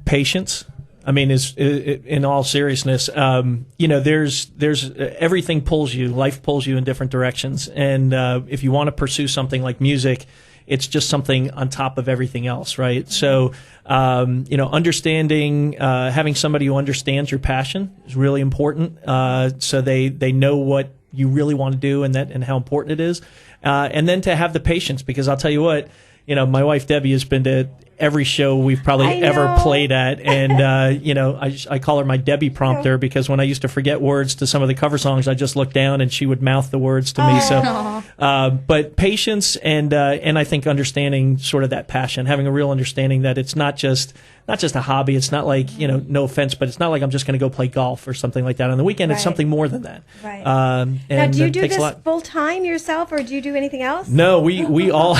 Speaker 1: Patience. I mean, in all seriousness, there's everything pulls you. Life pulls you in different directions, and if you want to pursue something like music, it's just something on top of everything else, right? So, understanding, having somebody who understands your passion is really important. So they know what you really want to do and how important it is. And then to have the patience, because I'll tell you what, my wife Debbie has been to every show we've probably ever played at, and I call her my Debbie prompter, because when I used to forget words to some of the cover songs, I just looked down and she would mouth the words to me. So, but patience and I think understanding sort of that passion, having a real understanding that it's not just a hobby. It's not like, no offense, but it's not like I'm just going to go play golf or something like that on the weekend. It's something more than that.
Speaker 13: Right.
Speaker 1: And
Speaker 13: now, do you do
Speaker 1: takes a
Speaker 13: this
Speaker 1: lot.
Speaker 13: full time yourself, or do you do anything else?
Speaker 1: No, we all.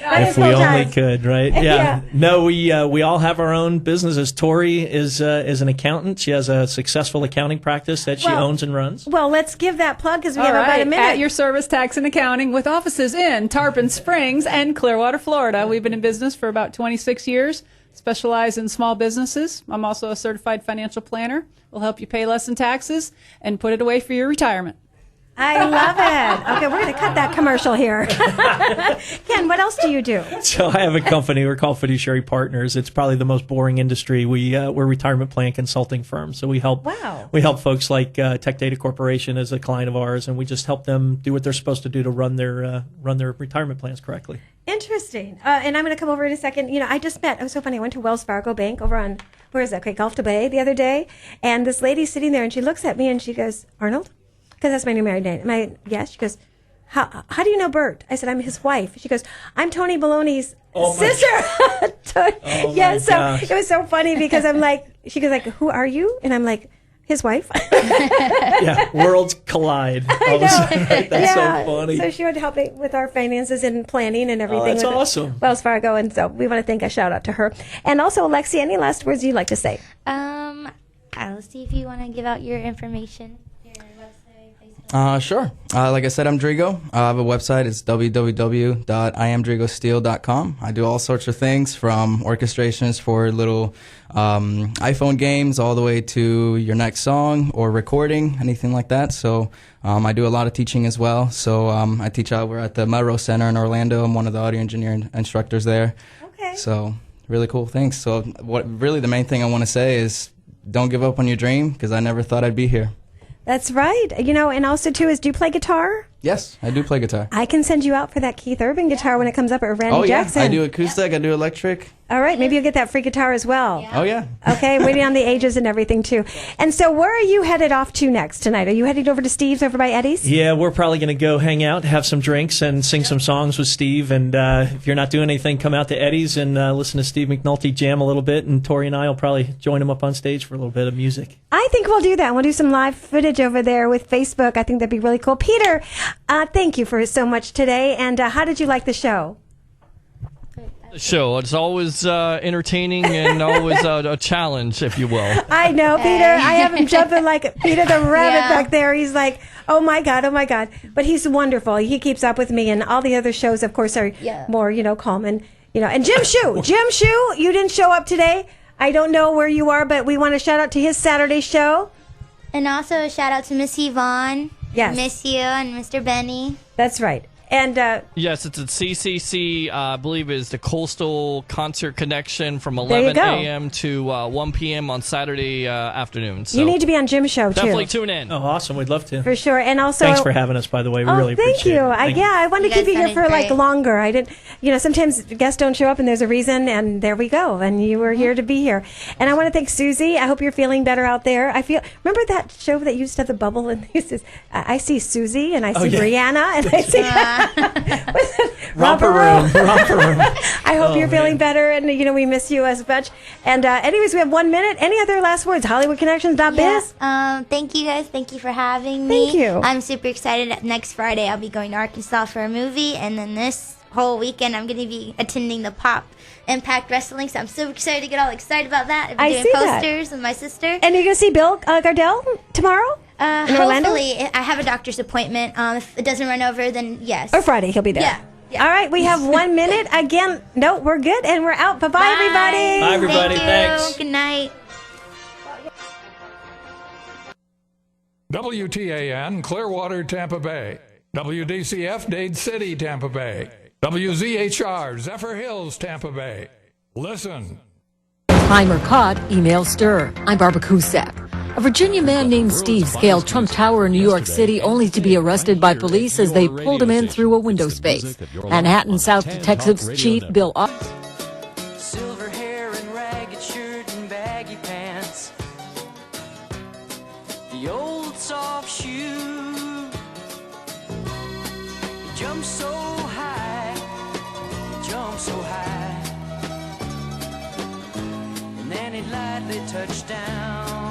Speaker 1: If we only could, right? Yeah. No, we all have our own businesses. Tori is an accountant. She has a successful accounting practice that she owns and runs.
Speaker 13: Well, let's give that plug, because we
Speaker 2: All
Speaker 13: have about a
Speaker 2: right,
Speaker 13: minute.
Speaker 2: At your service, tax and accounting, with offices in Tarpon Springs and Clearwater, Florida. We've been in business for about 26 years. Specialize in small businesses. I'm also a certified financial planner. We'll help you pay less in taxes and put it away for your retirement.
Speaker 13: I love it. Okay, we're going to cut that commercial here. Ken, what else do you do?
Speaker 1: So I have a company. We're called Fiduciary Partners. It's probably the most boring industry. We're a retirement plan consulting firm. So we help folks like Tech Data Corporation as a client of ours, and we just help them do what they're supposed to do to run their retirement plans correctly.
Speaker 13: Interesting. And I'm going to come over in a second. I just met, it was so funny, I went to Wells Fargo Bank over on, where is that, Gulf to Bay the other day, and this lady's sitting there, and she looks at me, and she goes, Arnold? Because that's my new married name. Yes? She goes, how do you know Bert? I said, I'm his wife. She goes, I'm Tony Baloney's sister. Yeah, so gosh. It was so funny, because I'm like, she goes like, who are you? And I'm like, his wife.
Speaker 1: Yeah, worlds collide.
Speaker 13: I know.
Speaker 1: That's so funny.
Speaker 13: So she would help me with our finances and planning and everything.
Speaker 1: That's awesome.
Speaker 13: Wells Fargo, and so we want to thank a shout out to her. And also, Alexia, any last words you'd like to say?
Speaker 14: I'll see if you want to give out your information.
Speaker 15: Sure. Like I said, I'm Drigo. I have a website. It's www.iamdrigosteel.com. I do all sorts of things, from orchestrations for little iPhone games all the way to your next song or recording, anything like that. So I do a lot of teaching as well. So I teach over at the Melrose Center in Orlando. I'm one of the audio engineering instructors there.
Speaker 13: Okay.
Speaker 15: So really cool things. So really the main thing I want to say is don't give up on your dream, because I never thought I'd be here.
Speaker 13: That's right. And also, too, do you play guitar?
Speaker 15: Yes, I do play guitar.
Speaker 13: I can send you out for that Keith Urban guitar when it comes up at Randy Jackson.
Speaker 15: I do acoustic, I do electric.
Speaker 13: All right, maybe you'll get that free guitar as well.
Speaker 15: Oh, yeah.
Speaker 13: Okay, waiting on the ages and everything, too. And so where are you headed off to next tonight? Are you headed over to Steve's over by Eddie's?
Speaker 1: Yeah, we're probably going to go hang out, have some drinks, and sing some songs with Steve. And if you're not doing anything, come out to Eddie's and listen to Steve McNulty jam a little bit. And Tori and I will probably join him up on stage for a little bit of music.
Speaker 13: I think we'll do that. We'll do some live footage over there with Facebook. I think that'd be really cool. Peter, thank you for so much today. And how did you like the show?
Speaker 8: Show. It's always entertaining and always a challenge, if you will.
Speaker 13: I know, Peter. I have him jumping like Peter the Rabbit back there. He's like, oh my God. But he's wonderful. He keeps up with me, and all the other shows, of course, are more, calm. And Jim Shue, you didn't show up today. I don't know where you are, but we want to shout out to his Saturday show.
Speaker 14: And also a shout out to Miss Yvonne.
Speaker 13: Yes.
Speaker 14: Miss you and Mr. Benny.
Speaker 13: That's right. And
Speaker 8: yes, it's at CCC. I believe is the Coastal Concert Connection from 11 a.m. to 1 p.m. on Saturday afternoon. So
Speaker 13: you need to be on Jim's show, too.
Speaker 8: Definitely tune in.
Speaker 1: Oh, awesome. We'd love to.
Speaker 13: For sure. And also,
Speaker 1: thanks for having us, by the way. We really appreciate it.
Speaker 13: Thank you. I wanted to keep you here for longer. I didn't, sometimes guests don't show up and there's a reason, and there we go. And you were here to be here. And I want to thank Susie. I hope you're feeling better out there. Remember that show that used to have the bubble? And I see Susie, and I see Brianna, and I see
Speaker 1: Romper Room.
Speaker 13: I hope you're feeling better, and we miss you as much. And anyways, we have 1 minute. Any other last words? HollywoodConnections.biz.
Speaker 14: Thank you guys. Thank you for having me.
Speaker 13: Thank you.
Speaker 14: I'm super excited. Next Friday, I'll be going to Arkansas for a movie, and then this whole weekend, I'm going to be attending the Pop Impact Wrestling. So I'm so excited to get all excited about that. I'll be doing posters with my sister.
Speaker 13: And you're going to see Bill Gardell tomorrow?
Speaker 14: Hopefully. I have a doctor's appointment. If it doesn't run over, then yes.
Speaker 13: Or Friday, he'll be there.
Speaker 14: Yeah.
Speaker 13: All right, we have 1 minute. Again, no, we're good, and we're out. Bye-bye, everybody.
Speaker 1: Bye, everybody.
Speaker 14: Thank you.
Speaker 1: Thanks.
Speaker 14: Good night.
Speaker 7: WTAN, Clearwater, Tampa Bay. WDCF, Dade City, Tampa Bay. WZHR, Zephyr Hills, Tampa Bay. Listen.
Speaker 12: Timer caught, email stir. I'm Barbara Cusack. A Virginia man named Steve scaled Trump Tower in New York City only to be arrested by police as they pulled him in through a window space. Manhattan South Detectives Chief Bill
Speaker 22: Silver hair and ragged shirt and baggy pants. The old soft shoe. He jumped so high, he jumped so high. And then he lightly touched down.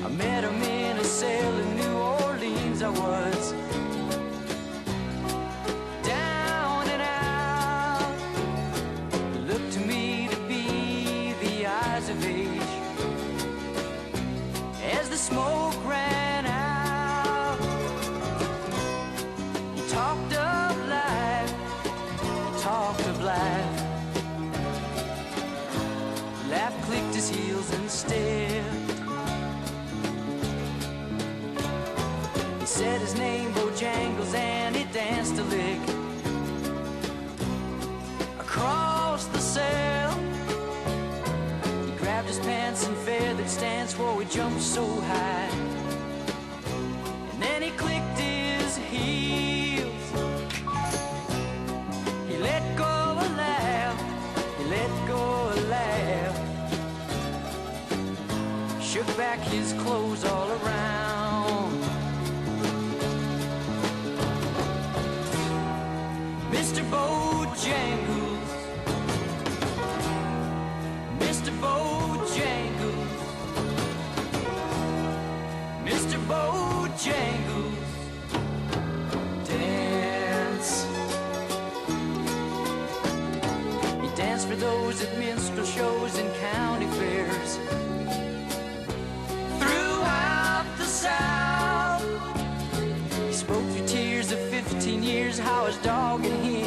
Speaker 22: I met him in a cell in New Orleans, I was. Down and out. He looked to me to be the eyes of age. As the smoke ran out, he talked of life, he talked of life. Laugh clicked his heels and stared. He said his name Bojangles and he danced a lick across the cell. He grabbed his pants and feathered stance, whoa, he jumped so high. And then he clicked his heels. He let go a laugh, he let go a laugh. Shook back his clothes all around. Mr. Bojangles, Mr. Bojangles, Mr. Bojangles, dance. He danced for those at minstrel shows and county fairs throughout the South. He spoke through tears of 15 years how his dog and him